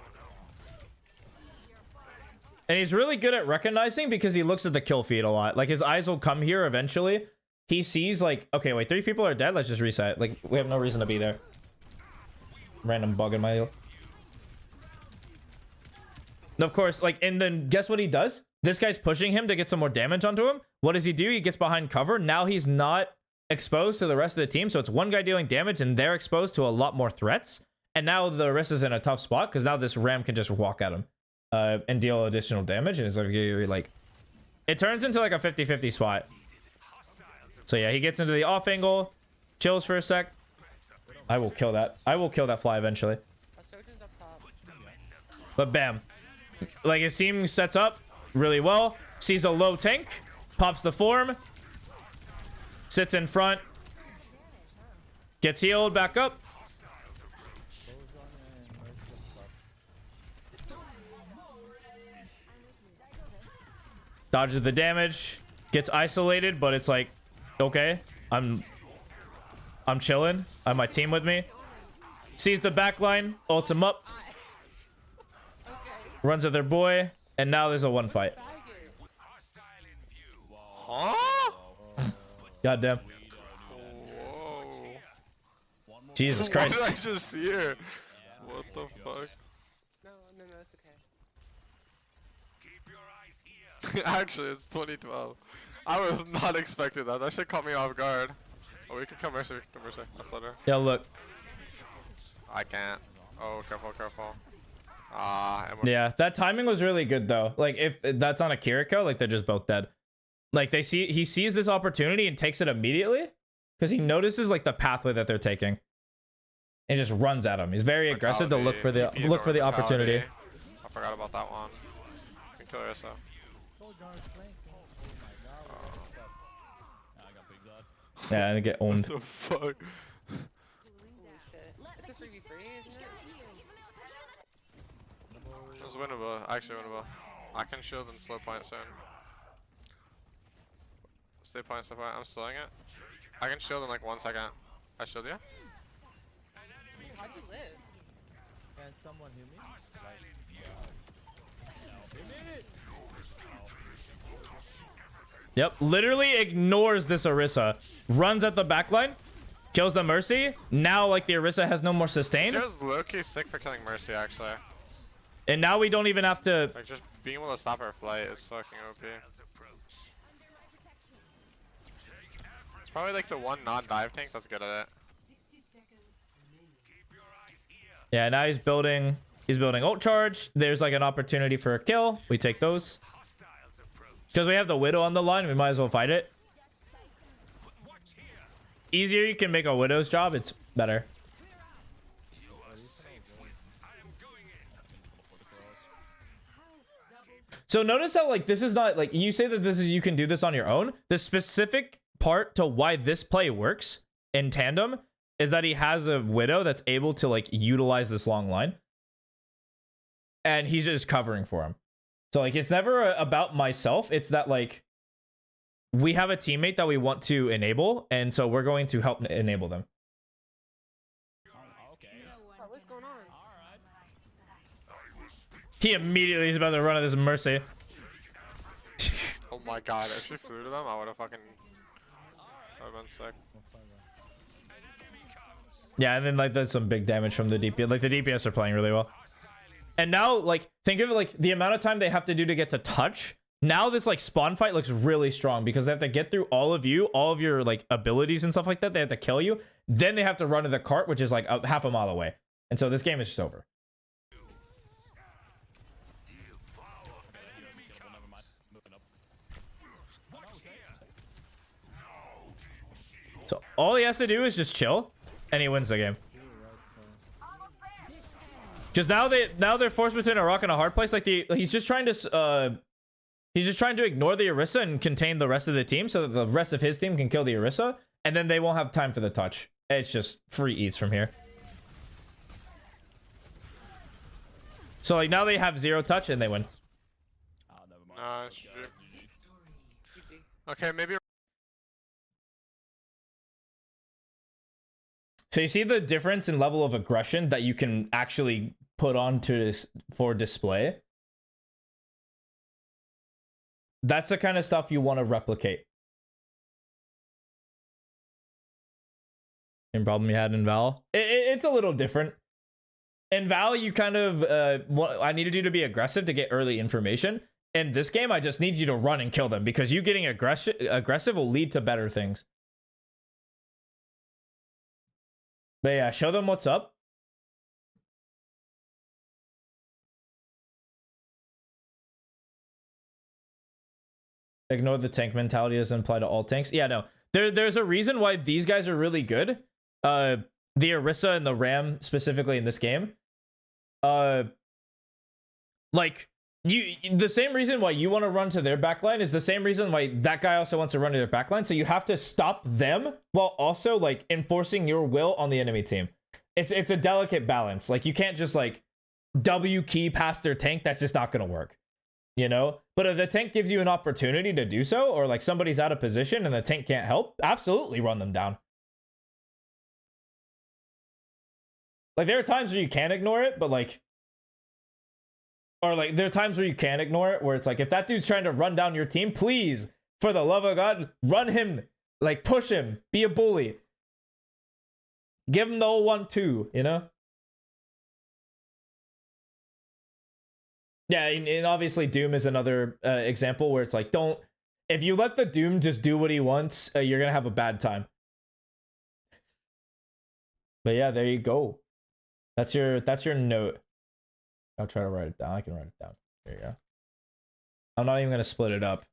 And he's really good at recognizing because he looks at the kill feed a lot. Like his eyes will come here eventually. He sees like, okay, wait, 3 people are dead. Let's just reset. Like we have no reason to be there. Random bug in my... And of course, like, and then guess what he does? This guy's pushing him to get some more damage onto him. What does he do? He gets behind cover. Now he's not exposed to the rest of the team. So it's one guy dealing damage and they're exposed to a lot more threats. And now the rest is in a tough spot because now this Ram can just walk at him and deal additional damage. And it's like, it turns into like a 50-50 spot. So yeah, he gets into the off angle, chills for a sec. I will kill that. I will kill that fly eventually. Sojourn's up top. But bam. Like his team sets up really well. Sees a low tank. Pops the form. Sits in front. Gets healed back up. Dodges the damage. Gets isolated, but it's like, okay, I'm chilling. I have my team with me. Sees the back line. Ults him up. Runs at their boy. And now there's a 1 fight. Huh? Goddamn. Whoa. Jesus Christ. What did I just see here? What the fuck? No, it's okay. Actually, it's 2012. I was not expecting that. That shit caught me off guard. Oh, we can come mercy. Come mercy. That's better. Yeah, look. I can't. Oh, careful, careful. Ah, Yeah, that timing was really good though. Like if that's on a Kiriko, like they're just both dead. Like he sees this opportunity and takes it immediately because he notices like the pathway that they're taking and just runs at him. He's very aggressive to look for the opportunity. I forgot about that one. You can kill Ursa. Yeah, and get owned. What the fuck? It's a 3v3, isn't it? It's winnable. Actually winnable. I can shield and slow point soon. Stay point, stay point. I'm slowing it. I can shield in like 1 second. I shield you? How'd you live? Can someone hear me? Yep, literally ignores this Orisa. Runs at the backline, kills the Mercy. Now, like, the Orisa has no more sustain. Zero's low-key sick for killing Mercy, actually. And now we don't even have to... Like, just being able to stop her flight is fucking OP. It's probably like the one non-dive tank that's good at it. Yeah, now he's building ult charge. There's like an opportunity for a kill. We take those. Because we have the Widow on the line, we might as well fight it. Easier you can make a Widow's job, it's better. So notice how like this is not like you say that this is you can do this on your own. The specific part to why this play works in tandem is that he has a Widow that's able to like utilize this long line. And he's just covering for him. So like it's never about myself. It's that like we have a teammate that we want to enable, and so we're going to help enable them. Oh, what's going on? He immediately is about to run at this Mercy. Oh my god, if she flew to them, I would have fucking... I would have been sick. Yeah, and then like that's some big damage from the DPS. Like the DPS are playing really well. And now, like, think of it like the amount of time they have to do to get to touch. Now this like spawn fight looks really strong because they have to get through all of your like abilities and stuff like that. They have to kill you. Then they have to run to the cart, which is like half a mile away. And so this game is just over. So all he has to do is just chill, and he wins the game. Because now they're forced between a rock and a hard place. Like he's just trying to ignore the Orisa and contain the rest of the team, so that the rest of his team can kill the Orisa, and then they won't have time for the touch. It's just free eats from here. So like now they have 0 touch and they win. Okay, maybe. So you see the difference in level of aggression that you can actually put onto this for display. That's the kind of stuff you want to replicate. Same problem you had in Val. It's a little different. In Val, you kind of I needed you to be aggressive to get early information. In this game, I just need you to run and kill them because you getting aggressive will lead to better things. But yeah, show them what's up. Ignore the tank mentality doesn't apply to all tanks. Yeah, no. There's a reason why these guys are really good. The Orisa and the Ram specifically in this game. Like the same reason why you want to run to their backline is the same reason why that guy also wants to run to their backline. So you have to stop them while also like enforcing your will on the enemy team. It's a delicate balance. Like you can't just like W key past their tank. That's just not gonna work. You know? But if the tank gives you an opportunity to do so, or like somebody's out of position and the tank can't help, absolutely run them down. Like there are times where you can ignore it, but like, or like there are times where you can ignore it, where it's like if that dude's trying to run down your team, please, for the love of God, run him, like push him, be a bully, give him the 0-1-2, you know? Yeah, and obviously Doom is another example where it's like, if you let the Doom just do what he wants, you're gonna have a bad time. But yeah, there you go. That's your note. I'll try to write it down. I can write it down. There you go. I'm not even gonna split it up.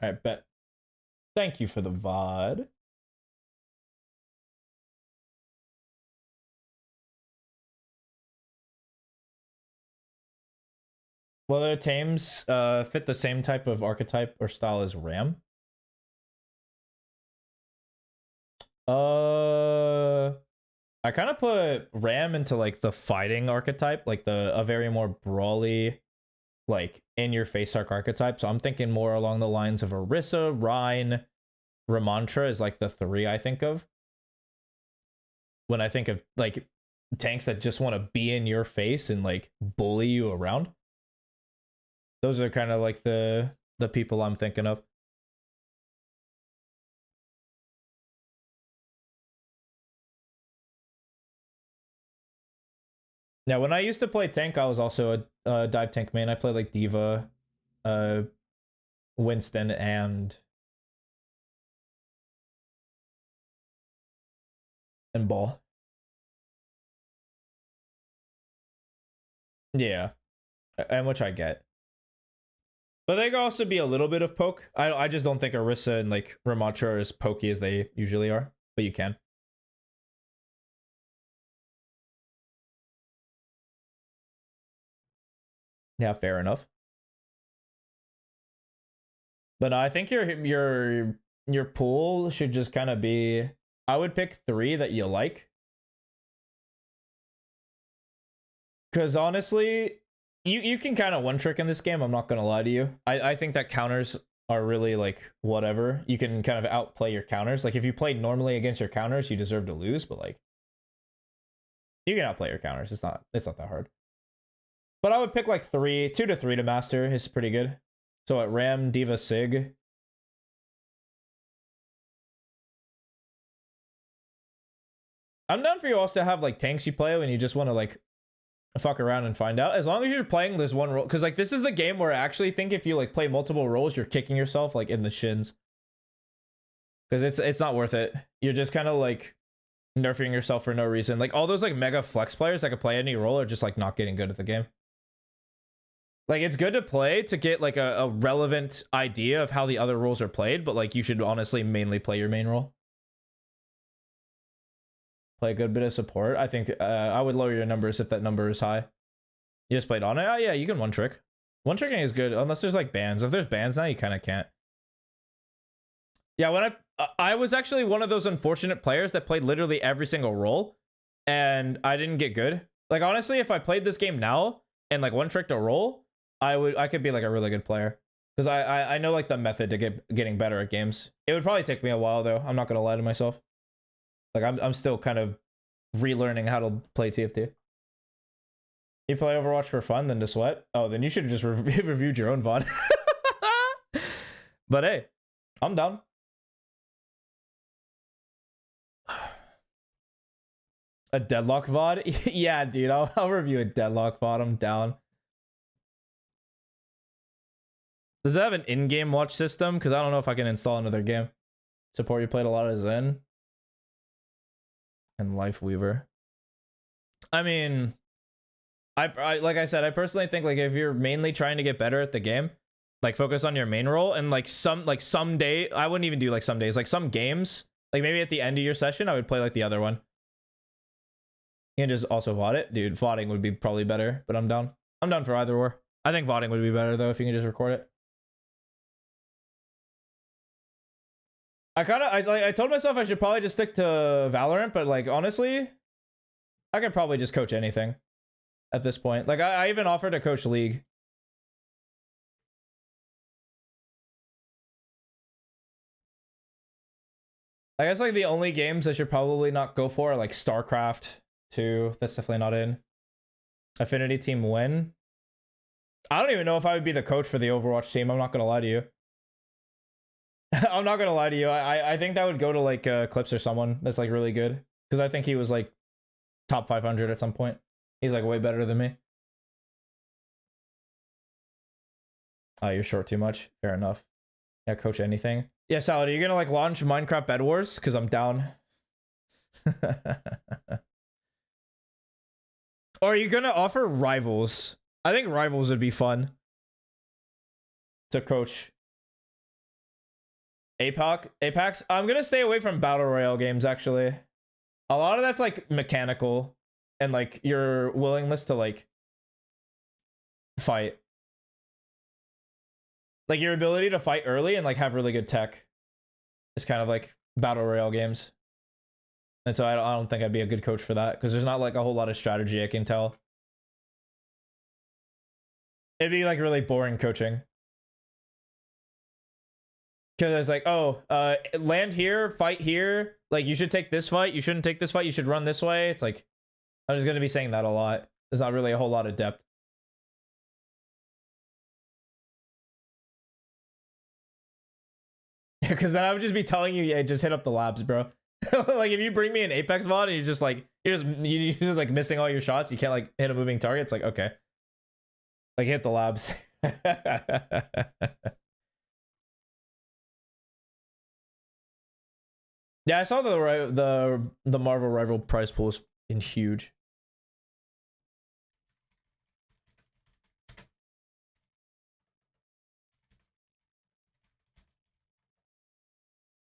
All right, bet. Thank you for the VOD. Well, the tames fit the same type of archetype or style as Ram. I kind of put Ram into like the fighting archetype, like a very more brawly, like in your face archetype. So I'm thinking more along the lines of Orisa, Rhine, Ramantra is like the three I think of when I think of like tanks that just want to be in your face and like bully you around. Those are kind of like the people I'm thinking of. Yeah, when I used to play tank, I was also a dive tank main. I played like Diva, Winston, and Ball. Yeah, and which I get. But they can also be a little bit of poke. I just don't think Orisa and like Ramantra are as pokey as they usually are, but you can. Yeah, fair enough. But no, I think your pool should just kind of be. I would pick 3 that you like. Because honestly, you can kind of one trick in this game. I'm not gonna lie to you. I think that counters are really like whatever. You can kind of outplay your counters. Like if you played normally against your counters, you deserve to lose. But like you can outplay your counters. It's not that hard. But I would pick like 2 to 3 to master is pretty good. So at Ram, Diva, Sig. I'm down for you also to have like tanks you play when you just want to like fuck around and find out. As long as you're playing this one role, because like this is the game where I actually think if you like play multiple roles, you're kicking yourself like in the shins. Because it's not worth it. You're just kind of like nerfing yourself for no reason. Like all those like mega flex players that can play any role are just like not getting good at the game. Like it's good to play to get like a relevant idea of how the other roles are played, but like you should honestly mainly play your main role. Play a good bit of support. I think I would lower your numbers if that number is high. You just played on it? Oh yeah, you can one trick. One tricking is good unless there's like bans. If there's bans now, you kind of can't. Yeah, when I was actually one of those unfortunate players that played literally every single role, and I didn't get good. Like honestly, if I played this game now and like one tricked a role, I could be like a really good player because I know like the method to getting better at games. It would probably take me a while though. I'm not gonna lie to myself. Like I'm still kind of relearning how to play TFT. You play Overwatch for fun, then to sweat? Oh, then you should have just reviewed your own VOD. But hey, I'm down. A deadlock VOD? Yeah, dude, I'll review a deadlock VOD. I'm down. Does it have an in-game watch system? Because I don't know if I can install another game. Support you played a lot of Zen. And Life Weaver. I mean, I like I said, I personally think like if you're mainly trying to get better at the game, like focus on your main role and like some day, I wouldn't even do like some days, like some games, like maybe at the end of your session, I would play like the other one. You can just also VOD it. Dude, VODing would be probably better, but I'm down. I'm down for either or. I think VODing would be better though if you can just record it. I told myself I should probably just stick to Valorant, but like honestly, I could probably just coach anything at this point. Like I even offered to coach League. I guess like the only games I should probably not go for are like StarCraft 2. That's definitely not in. Affinity Team win. I don't even know if I would be the coach for the Overwatch team. I'm not gonna lie to you. I'm not gonna lie to you. I think that would go to like Clips or someone that's like really good because I think he was like top 500 at some point. He's like way better than me. Oh, you're short too much. Fair enough. Yeah, coach anything. Yeah, Salad, are you gonna like launch Minecraft Bed Wars? Because I'm down. Or are you gonna offer Rivals? I think Rivals would be fun to coach. Apex. I'm gonna stay away from battle royale games. Actually, a lot of that's like mechanical, and like your willingness to like fight, like your ability to fight early and like have really good tech, is kind of like battle royale games. And so I don't think I'd be a good coach for that because there's not like a whole lot of strategy I can tell. It'd be like really boring coaching. Because it's like, oh, land here, fight here. Like, you should take this fight. You shouldn't take this fight. You should run this way. It's like, I'm just going to be saying that a lot. There's not really a whole lot of depth. Because then I would just be telling you, yeah, just hit up the labs, bro. Like, if you bring me an Apex VOD and you're just like, you're just like missing all your shots. You can't like hit a moving target. It's like, okay. Like, hit the labs. Yeah, I saw the Marvel Rival prize pool is in huge.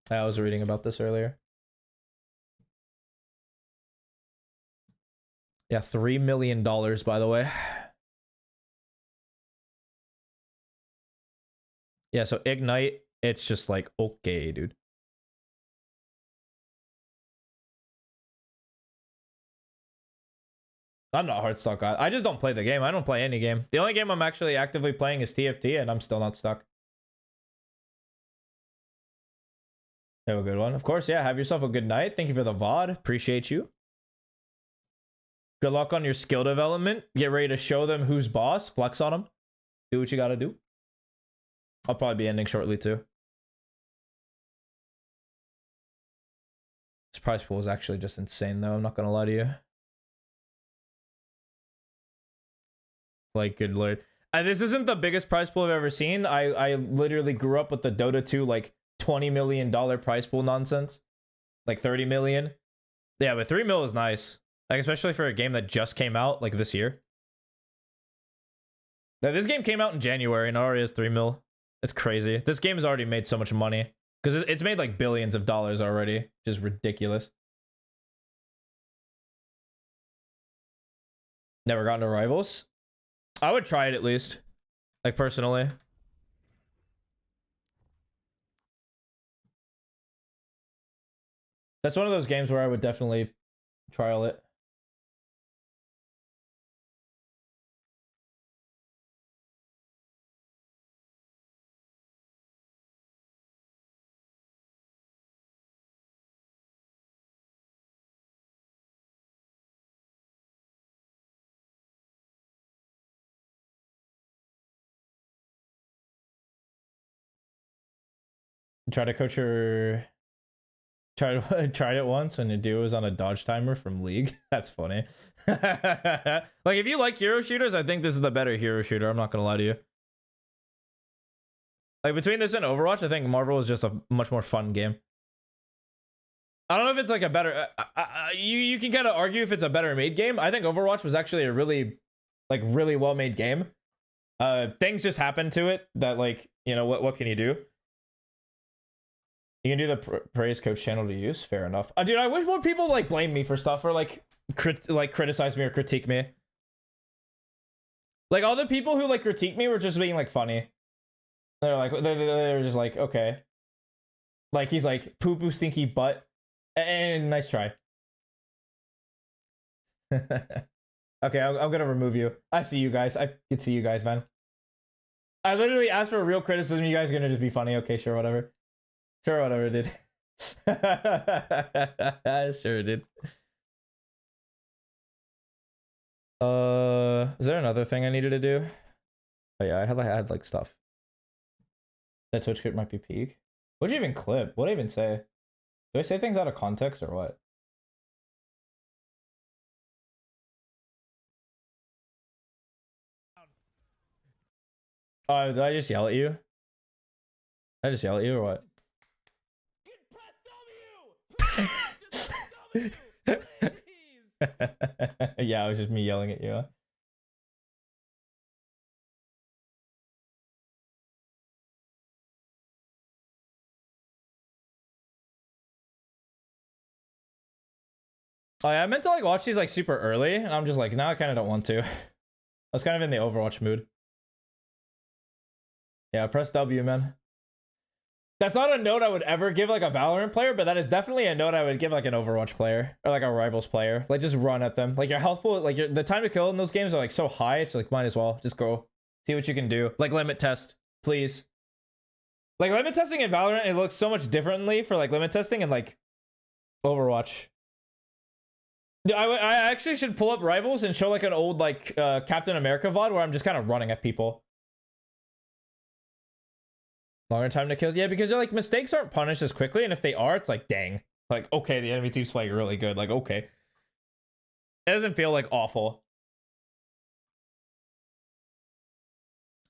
I was reading about this earlier. Yeah, $3 million, by the way. Yeah, so Ignite, it's just like, okay, dude. I'm not hard stuck. I just don't play the game. I don't play any game. The only game I'm actually actively playing is TFT, and I'm still not stuck. Have a good one. Of course, yeah. Have yourself a good night. Thank you for the VOD. Appreciate you. Good luck on your skill development. Get ready to show them who's boss. Flex on them. Do what you gotta do. I'll probably be ending shortly, too. This prize pool is actually just insane, though. I'm not gonna lie to you. Like, good lord. This isn't the biggest prize pool I've ever seen. I literally grew up with the Dota 2, like, $20 million prize pool nonsense. Like, 30 million. Yeah, but 3 mil is nice. Like, especially for a game that just came out, like, this year. Now, this game came out in January and already has 3 mil. It's crazy. This game has already made so much money. Because it's made, like, billions of dollars already. Which is ridiculous. Never gotten to Rivals? I would try it at least. Like, personally. That's one of those games where I would definitely trial it. Try to coach your... Tried it once and the duo was on a dodge timer from League. That's funny. Like, if you like hero shooters, I think this is the better hero shooter. I'm not gonna lie to you. Like, between this and Overwatch, I think Marvel is just a much more fun game. I don't know if it's like a better... you can kind of argue if it's a better made game. I think Overwatch was actually a really well made game. Things just happened to it that, like, you know, what can you do? You can do the praise coach channel to use. Fair enough. Dude, I wish more people like blame me for stuff or like criticize me or critique me. Like, all the people who like critique me were just being like funny. They're like they're just like, okay. Like, he's like poo poo stinky butt and nice try. Okay, I'm gonna remove you. I see you guys. I can see you guys, man. I literally asked for a real criticism. You guys are gonna just be funny. Okay, sure, whatever. Sure, whatever, dude. Sure, dude. Is there another thing I needed to do? Oh yeah, I had like stuff. That Twitch clip might be peak. What'd you even clip? What'd I even say? Do I say things out of context or what? Oh, did I just yell at you? Did I just yell at you or what? Yeah, it was just me yelling at you. Oh, yeah, I meant to like watch these like super early, and I'm just like, now I kind of don't want to. I was kind of in the Overwatch mood. Yeah, press W, man. That's not a note I would ever give like a Valorant player, but that is definitely a note I would give like an Overwatch player or like a Rivals player. Like just run at them. Like your health pool, like the time to kill in those games are like so high. It's like might as well just go see what you can do. Like limit test, please. Like limit testing in Valorant, it looks so much differently for like limit testing and like Overwatch. I actually should pull up Rivals and show like an old like Captain America VOD where I'm just kind of running at people. Longer time to kill. Yeah, because they're like mistakes aren't punished as quickly, and if they are, it's like dang. Like, okay, the enemy team's playing really good. Like, okay. It doesn't feel like awful.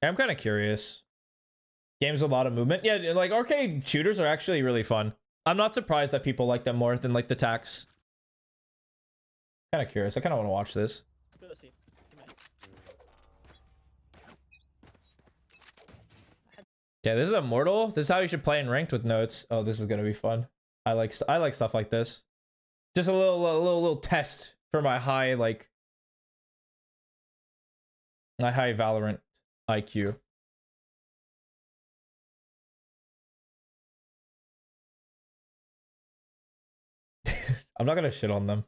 I'm kind of curious. Game's a lot of movement. Yeah, like arcade shooters are actually really fun. I'm not surprised that people like them more than like the tax. Kind of curious. I kind of want to watch this. Yeah, this is Immortal. This is how you should play in ranked with notes. Oh, this is gonna be fun. I like stuff like this. Just a little test for my high Valorant IQ. I'm not gonna shit on them.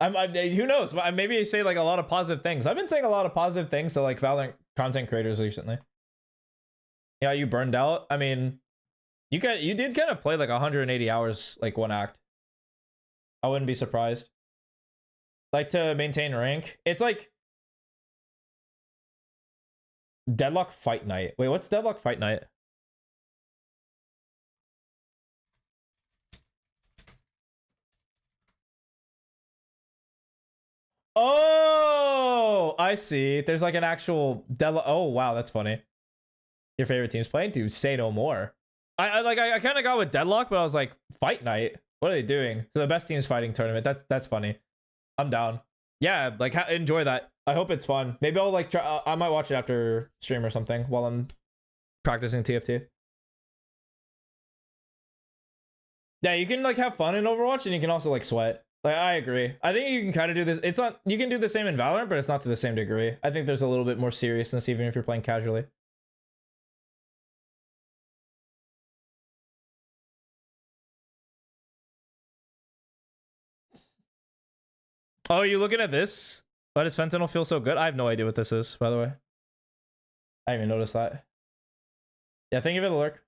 Who knows? Maybe I say like a lot of positive things. I've been saying a lot of positive things to like Valorant content creators recently. Yeah, you burned out. I mean, you did kind of play like 180 hours, like one act. I wouldn't be surprised. Like to maintain rank, it's like Deadlock Fight Night. Wait, what's Deadlock Fight Night? Oh, I see. There's like an actual Deadlock. Oh, wow, that's funny. Your favorite team's playing? Dude, say no more. I kind of got with Deadlock, but I was like, Fight Night? What are they doing? So the best team's fighting tournament. That's funny. I'm down. Yeah, like enjoy that. I hope it's fun. Maybe I'll like try. I might watch it after stream or something while I'm practicing TFT. Yeah, you can like have fun in Overwatch and you can also like sweat. Like I agree. I think you can kind of do this. It's not. You can do the same in Valorant, but it's not to the same degree. I think there's a little bit more seriousness even if you're playing casually. Oh, you looking at this? Why does fentanyl feel so good? I have no idea what this is, by the way. I didn't even notice that. Yeah, thank you for the lurk.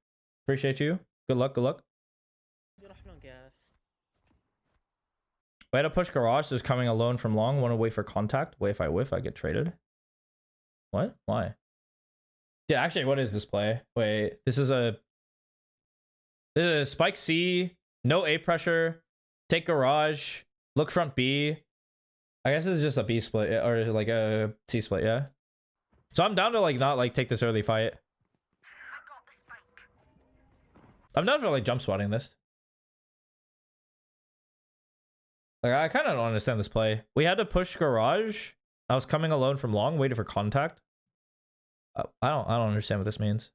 Appreciate you. Good luck, good luck. Way to push garage. There's coming alone from long. Want to wait for contact. Wait, if I whiff, I get traded. What? Why? Yeah, actually, what is this play? Wait, this is a spike C. No A pressure. Take garage. Look front B. I guess it's just a B split or like a C split, yeah. So I'm down to like not like take this early fight. I'm down for like jump spotting this. Like I kind of don't understand this play. We had to push garage. I was coming alone from long, waiting for contact. I don't understand what this means.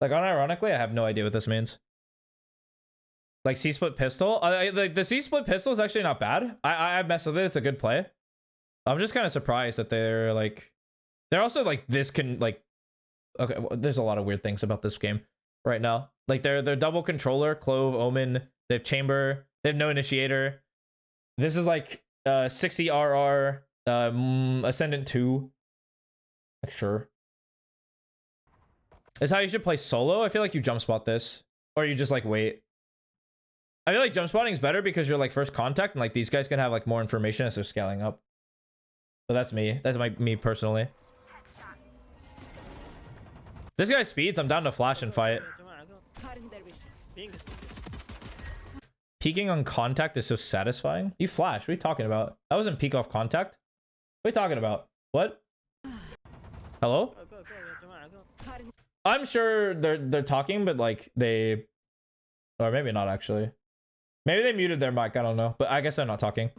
Like unironically, I have no idea what this means. Like C-split pistol. Like the C-split pistol is actually not bad. I messed with it. It's a good play. I'm just kind of surprised that they're also like this can like. Okay, well, there's a lot of weird things about this game right now. Like they're double controller, Clove, Omen. They have chamber. They have no initiator. This is like 60 RR, Ascendant 2. Like sure. This is how you should play solo. I feel like you jump spot this, or you just like wait. I feel like jump spotting is better because you're like first contact and like these guys can have like more information as they're scaling up. So that's me. That's me personally. This guy speeds. I'm down to flash and fight. Peeking on contact is so satisfying. You flash. What are you talking about? I wasn't peek off contact. What are you talking about? What? Hello? I'm sure they're talking, but like they, or maybe not actually. Maybe they muted their mic. I don't know, but I guess they're not talking.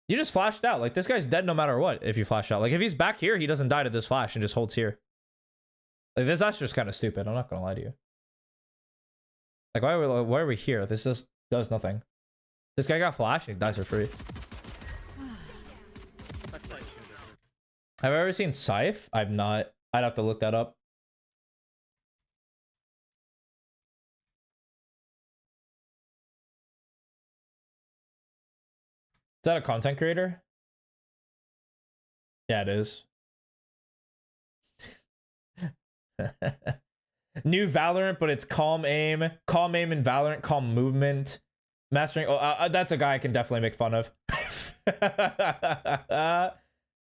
You just flashed out. Like this guy's dead no matter what. If you flash out, like if he's back here, he doesn't die to this flash and just holds here. Like that's just kind of stupid. I'm not gonna lie to you. Like why are we here? This just does nothing. This guy got flash and dies for free. Have I ever seen Scythe? I've not. I'd have to look that up. Is that a content creator? Yeah, it is. New Valorant, but it's calm aim. Calm aim in Valorant, calm movement. Mastering. Oh, that's a guy I can definitely make fun of.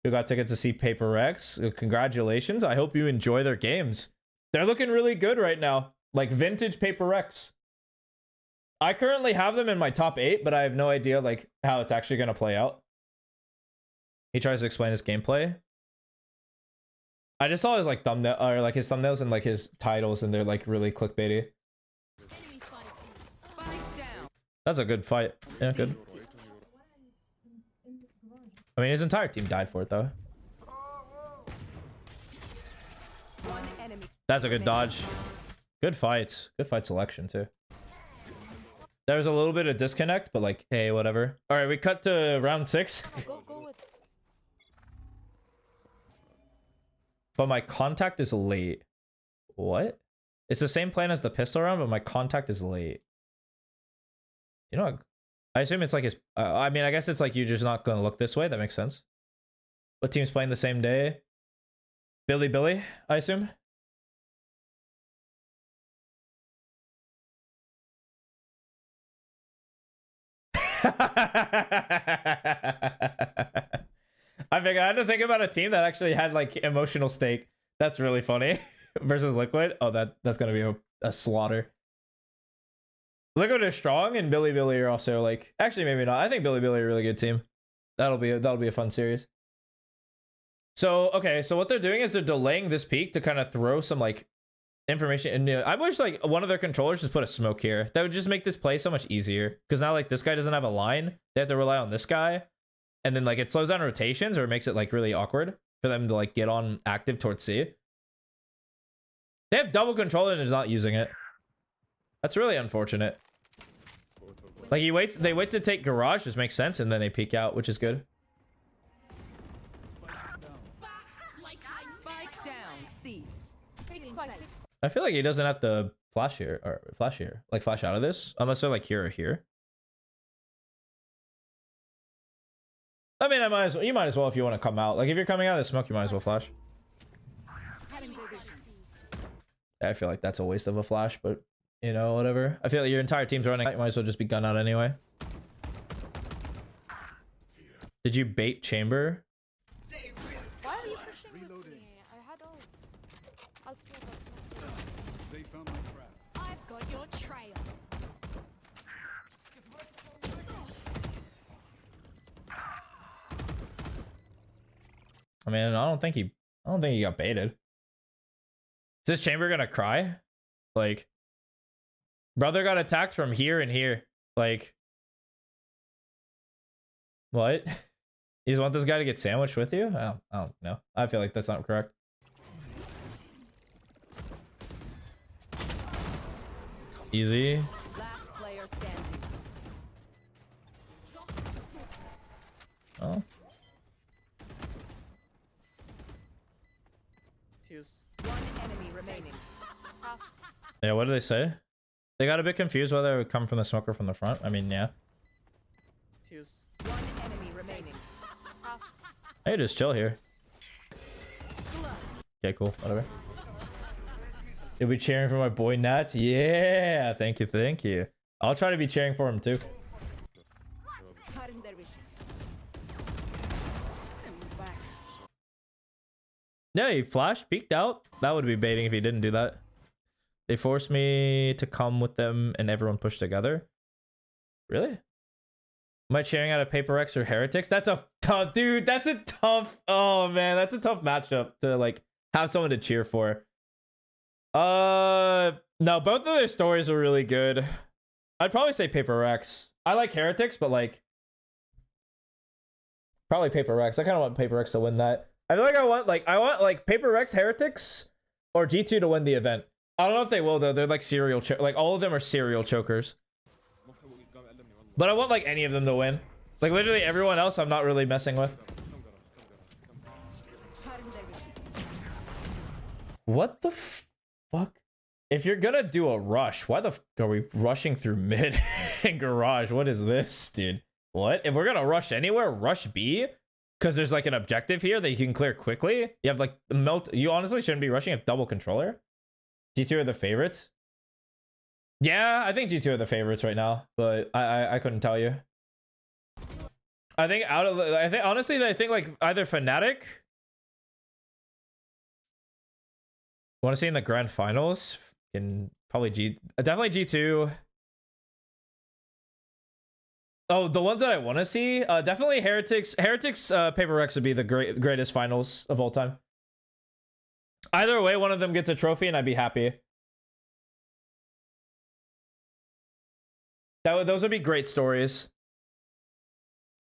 You got tickets to see Paper Rex. Congratulations. I hope you enjoy their games. They're looking really good right now. Like vintage Paper Rex. I currently have them in my top 8, but I have no idea like how it's actually going to play out. He tries to explain his gameplay. I just saw his like thumbnail or like his thumbnails and like his titles, and they're like really clickbaity. That's a good fight. Yeah, good. I mean, his entire team died for it though. That's a good dodge. Good fights. Good fight selection too. There's a little bit of disconnect, but like, hey, whatever. All right, we cut to round 6. But my contact is late. What? It's the same plan as the pistol round, but my contact is late. You know what? I assume it's like his... I mean, I guess it's like you're just not going to look this way. That makes sense. What team's playing the same day? Billy, I assume. I had to think about a team that actually had like emotional stake. That's really funny. Versus Liquid. Oh, that's gonna be a slaughter. Liquid is strong, and Billy are also like, actually maybe not. I think Billy are a really good team. That'll be a fun series. So okay, so what they're doing is they're delaying this peak to kind of throw some like information. And I wish like one of their controllers just put a smoke here. That would just make this play so much easier. Because now like this guy doesn't have a line. They have to rely on this guy. And then like it slows down rotations, or it makes it like really awkward for them to like get on active towards C. They have double control and is not using it. That's really unfortunate. Like they wait to take garage, which makes sense, and then they peek out, which is good. I feel like he doesn't have to flash here, like flash out of this, unless they're like here or here. I mean, you might as well if you want to come out. Like if you're coming out of the smoke, you might as well flash. I feel like that's a waste of a flash, but you know, whatever. I feel like your entire team's running. You might as well just be gun out anyway. Did you bait chamber? Why are you pushing with me? I had ult. I'll smoke. They found my trap. I've got your trail. I mean, I don't think he got baited. Is this chamber gonna cry? Like, brother got attacked from here and here. Like, what? You just want this guy to get sandwiched with you? I don't know. I feel like that's not correct. Easy. Last player standing. Oh. One enemy remaining. Yeah, what did they say? They got a bit confused whether it would come from the smoke or from the front. I mean, yeah. One enemy remaining. Hey, just chill here. Okay, cool. Whatever. You'll be cheering for my boy Nats? Yeah! Thank you. I'll try to be cheering for him too. Yeah, he flashed, peeked out. That would be baiting if he didn't do that. They forced me to come with them and everyone pushed together. Really? Am I cheering out of Paper X or Heretics? That's a tough, dude. That's a tough, oh man, that's a tough matchup to like have someone to cheer for. No, both of their stories are really good. I'd probably say Paper X. I like Heretics, but like probably Paper X. I kind of want Paper X to win that. I feel like I want like Paper X, Heretics, or G2 to win the event. I don't know if they will though. They're like serial like all of them are serial chokers. But I want like any of them to win. Like literally everyone else I'm not really messing with. What the fuck? If you're gonna do a rush, why the fuck are we rushing through mid and garage? What is this, dude? What? If we're gonna rush anywhere, rush B? Because there's like an objective here that you can clear quickly. You have like melt. You honestly shouldn't be rushing a double controller. G2 are the favorites. Yeah, I think G2 are the favorites right now, but I couldn't tell you. I think honestly I think like either Fnatic. Want to see in the grand finals? In probably definitely G2. Oh, the ones that I want to see, definitely Heretics. Paper Rex would be the greatest finals of all time. Either way, one of them gets a trophy, and I'd be happy. Those would be great stories.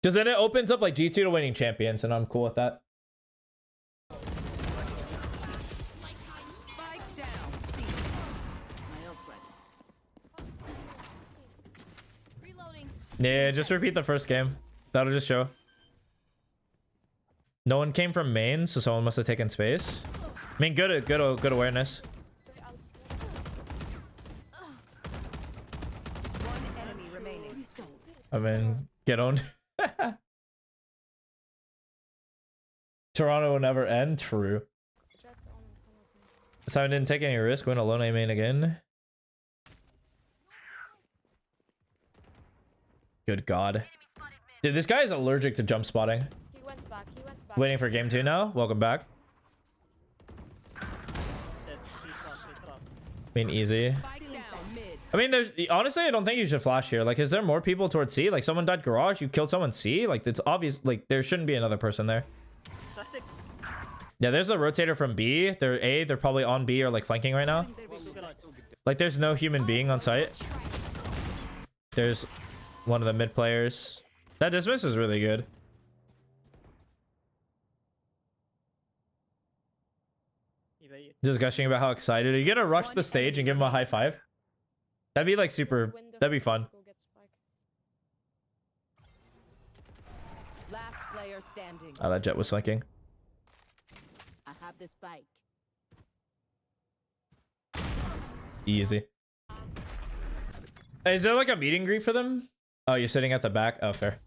Because then it opens up like G2 to winning champions, and I'm cool with that. Yeah, just repeat the first game. That'll just show. No one came from main, so someone must have taken space. I mean, good awareness. One enemy remaining. I mean, get on. Toronto will never end. True. Simon didn't take any risk. Went alone A main again. Good God. Dude, this guy is allergic to jump spotting. He went back. Waiting for game 2 now. Welcome back. I mean, easy. I mean, there's honestly, I don't think you should flash here. Like, is there more people towards C? Like, someone died garage, you killed someone C? Like, it's obvious. Like, there shouldn't be another person there. Yeah, there's the rotator from B. They're A. They're probably on B or like flanking right now. Like, there's no human being on site. There's one of the mid players. That dismiss is really good. Just gushing about how excited. Are you gonna rush the stage and give him a high five? That'd be like super. That'd be fun. Last player standing. Oh, that jet was flanking. I have this bike. Easy. Is there like a meet and greet for them? Oh, you're sitting at the back. Oh, fair.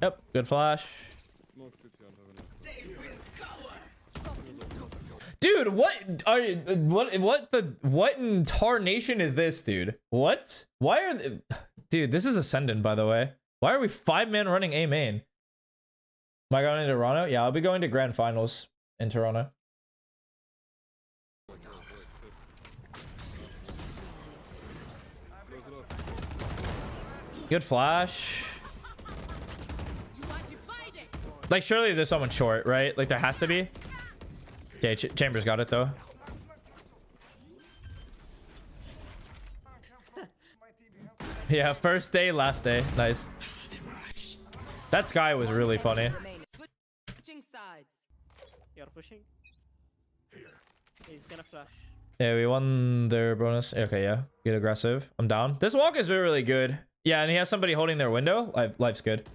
Yep, good flash. Dude, what in tarnation is this, dude? What? Why are they... Dude, this is Ascendant, by the way. Why are we 5-man running A main? Am I going to Toronto? Yeah, I'll be going to grand finals in Toronto. Good flash. Like, surely there's someone short, right? Like, there has to be. Okay, Chambers got it, though. Yeah, first day, last day. Nice. That Sky was really funny. Switching sides. You're pushing. He's gonna flash. Yeah, we won their bonus. Okay, yeah. Get aggressive. I'm down. This walk is really, really good. Yeah, and he has somebody holding their window. Life's good.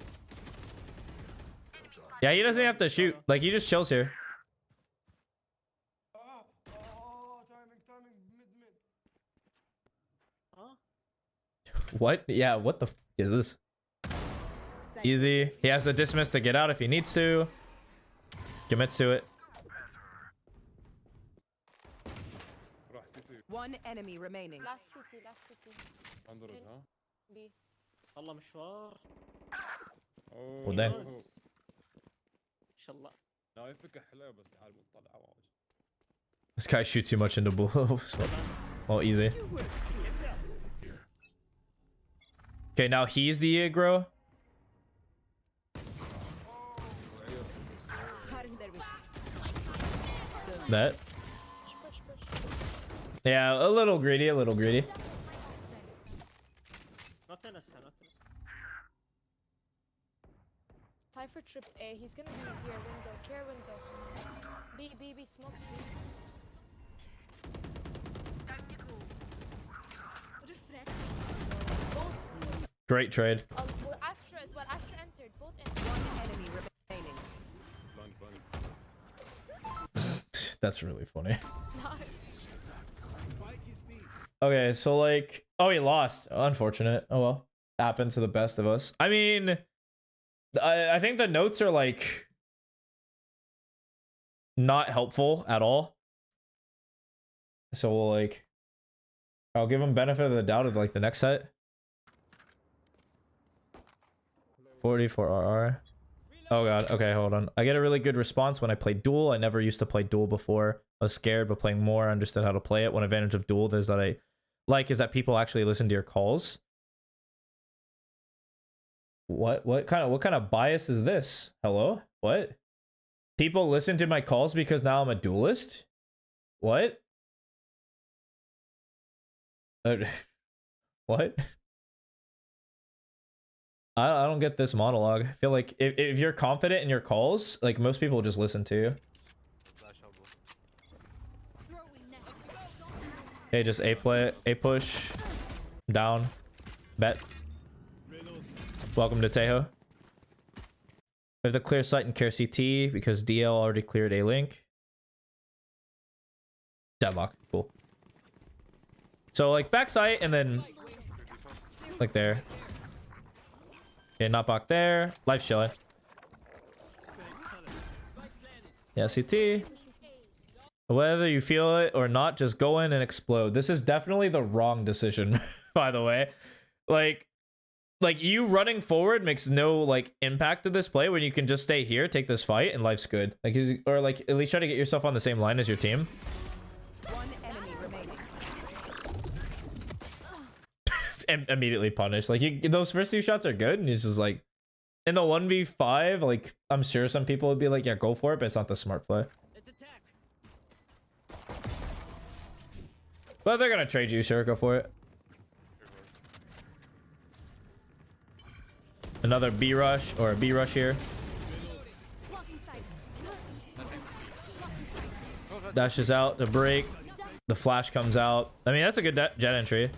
Yeah, he doesn't have to shoot. Like, he just chills here. What? Yeah, what the f is this? Easy. He has the dismiss to get out if he needs to. Commits to it. One enemy remaining. Last city. B. الله مشوار. Well, then. إن شاء الله. This guy shoots too much into blue. Oh, easy. Okay, now he's the aggro. That. Yeah, a little greedy, a little greedy. Not in a set. Typher tripped A. He's gonna be here. Window. Care window. B. Smokes B. Both Great trade. Well, Astra as well. Astra entered. Both entered. One enemy remaining. That's really funny. Nice. Okay, so like, oh, he lost. Unfortunate. Oh well, happened to the best of us. I mean, I think the notes are like not helpful at all. So we'll like, I'll give him benefit of the doubt of like the next set. 44 RR. Oh god. Okay, hold on. I get a really good response when I play duel. I never used to play duel before. I was scared, but playing more, I understood how to play it. One advantage of duel is that I like is that people actually listen to your calls. What kind of bias is this? Hello? What? People listen to my calls because now I'm a duelist? What? What? I don't get this monologue. I feel like if you're confident in your calls, like most people just listen to you. Hey, just A play, A push, down, bet. Welcome to Tejo. We have the clear sight and care CT because DL already cleared A link. Deadlock, cool. So like back sight and then like there. Okay, not back there. Life's chilling. Yeah, CT. Whether you feel it or not, just go in and explode. This is definitely the wrong decision, by the way. Like you running forward makes no like impact to this play when you can just stay here, take this fight, and life's good. Like, or like at least try to get yourself on the same line as your team. One enemy remaining. And immediately punished. Like those first two shots are good, and he's just like in the 1v5. Like I'm sure some people would be like, yeah, go for it, but it's not the smart play. But they're gonna trade you, sure, go for it. Another B rush or a B rush here. Dashes out to break. The flash comes out. I mean, that's a good jet entry.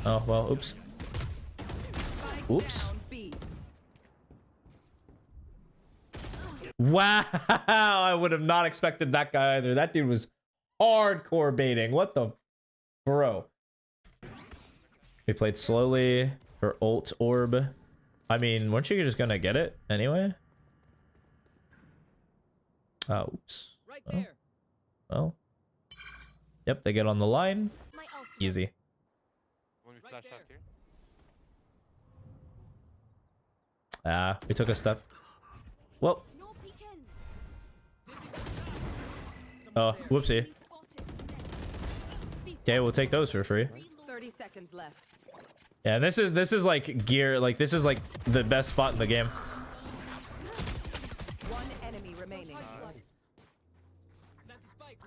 Oh, well, oops. Oops. Wow, I would have not expected that guy either. That dude was hardcore baiting. What the bro? We played slowly for ult orb. I mean, weren't you just gonna get it anyway? Oh, oops. Right there. Well. Yep, they get on the line. Easy. Ah, we took a step. Well. Oh, whoopsie. Okay, we'll take those for free. 30 seconds left. Yeah, this is like gear. Like this is like the best spot in the game. One enemy remaining.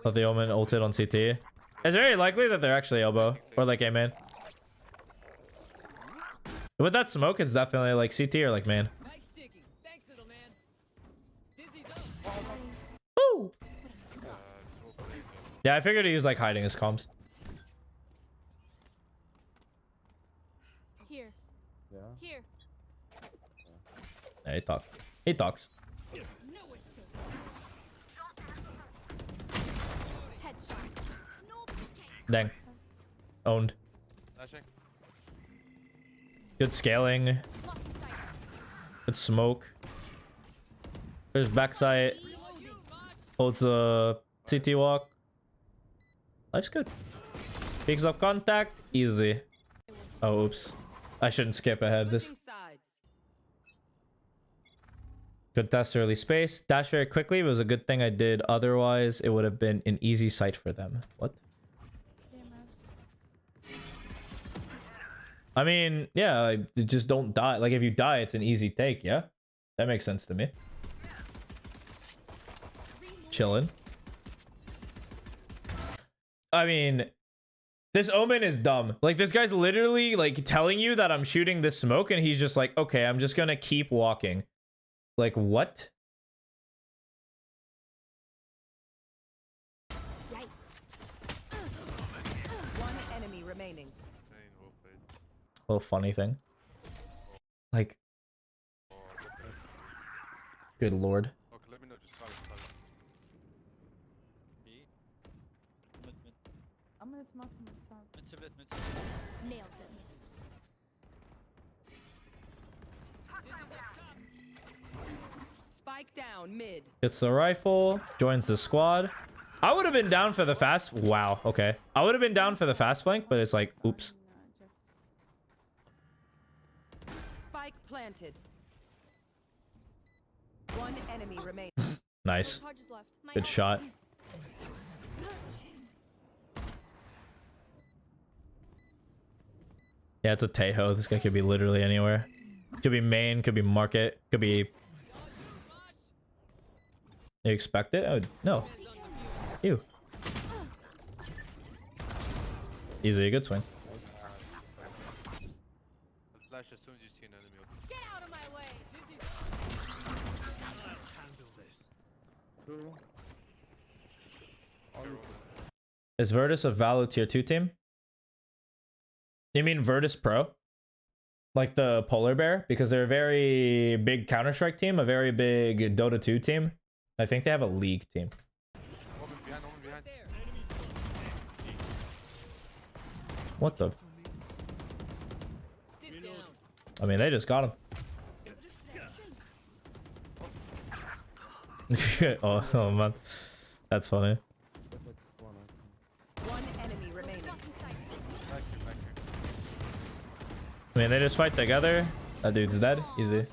Thought the Omen ulted on CT. It's very likely that they're actually elbow or like A main. With that smoke, it's definitely like CT or like main. Woo! Yeah, I figured he was like hiding his comms. Here. Yeah. Here. Yeah, he talks. He talks. Dang. Owned. Good scaling. Good smoke. There's backside. Holds the CT walk. Life's good. Picks up contact. Easy. Oh, oops. I shouldn't skip ahead. This. Good test early space. Dash very quickly. It was a good thing I did. Otherwise, it would have been an easy sight for them. What? I mean, yeah, just don't die. Like, if you die, it's an easy take, yeah? That makes sense to me. Chillin'. I mean, this Omen is dumb. Like, this guy's literally, like, telling you that I'm shooting this smoke, and he's just like, okay, I'm just gonna keep walking. Like, what? One enemy remaining. little funny thing. Like, good lord. Okay, let me know. Just call it. I'm gonna smoke him. Nailed them. Spike down mid. Gets the rifle, joins the squad. I would have been down for the fast. Wow, okay. I would have been down for the fast flank, but it's like, oops. Spike planted. One enemy remaining. Nice. Charges left. Good shot. Yeah, it's a Tejo. This guy could be literally anywhere. Could be main, could be market, could be... You expect it? Oh, no. Ew. Easy, good swing. Flash as soon as you see an enemy. Get out of my way. Is Virtus a Valo tier 2 team? You mean Virtus Pro? Like the Polar Bear? Because they're a very big Counter-Strike team, a very big Dota 2 team. I think they have a League team. Woman behind. What the? I mean, they just got him. Oh man, that's funny. One enemy remaining. I mean, they just fight together. That dude's dead. Easy.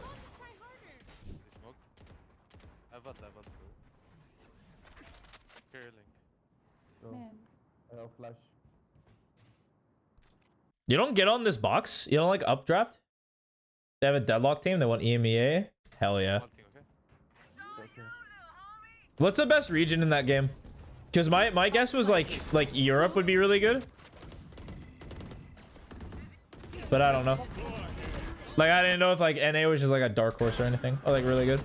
You don't get on this box? You don't like updraft? They have a deadlock team. They want EMEA. Hell yeah. What's the best region in that game? Because my guess was like Europe would be really good. But I don't know. Like I didn't know if like NA was just like a dark horse or anything. Oh, like really good.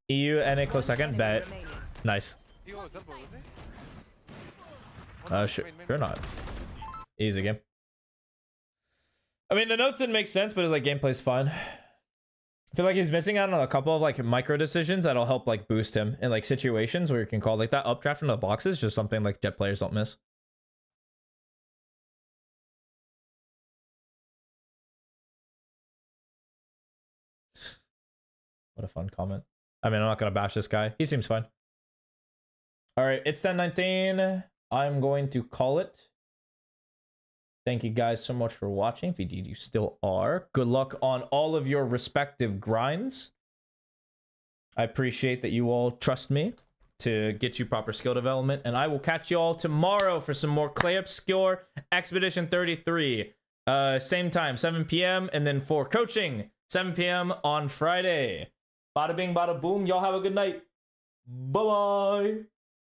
EU, NA close second. Bet. Nice. Sure not. Easy game. I mean, the notes didn't make sense, but it's like gameplay's fun. I feel like he's missing out on a couple of like micro decisions that'll help like boost him in like situations where you can call like that updraft into the boxes, just something like Jet players don't miss. What a fun comment. I mean, I'm not gonna bash this guy. He seems fine. All right, it's 10:19. I'm going to call it. Thank you guys so much for watching. If indeed you still are. Good luck on all of your respective grinds. I appreciate that you all trust me to get you proper skill development. And I will catch you all tomorrow for some more Clay Obscure Expedition 33. Same time, 7 p.m. And then for coaching, 7 p.m. on Friday. Bada bing, bada boom. Y'all have a good night. Bye-bye.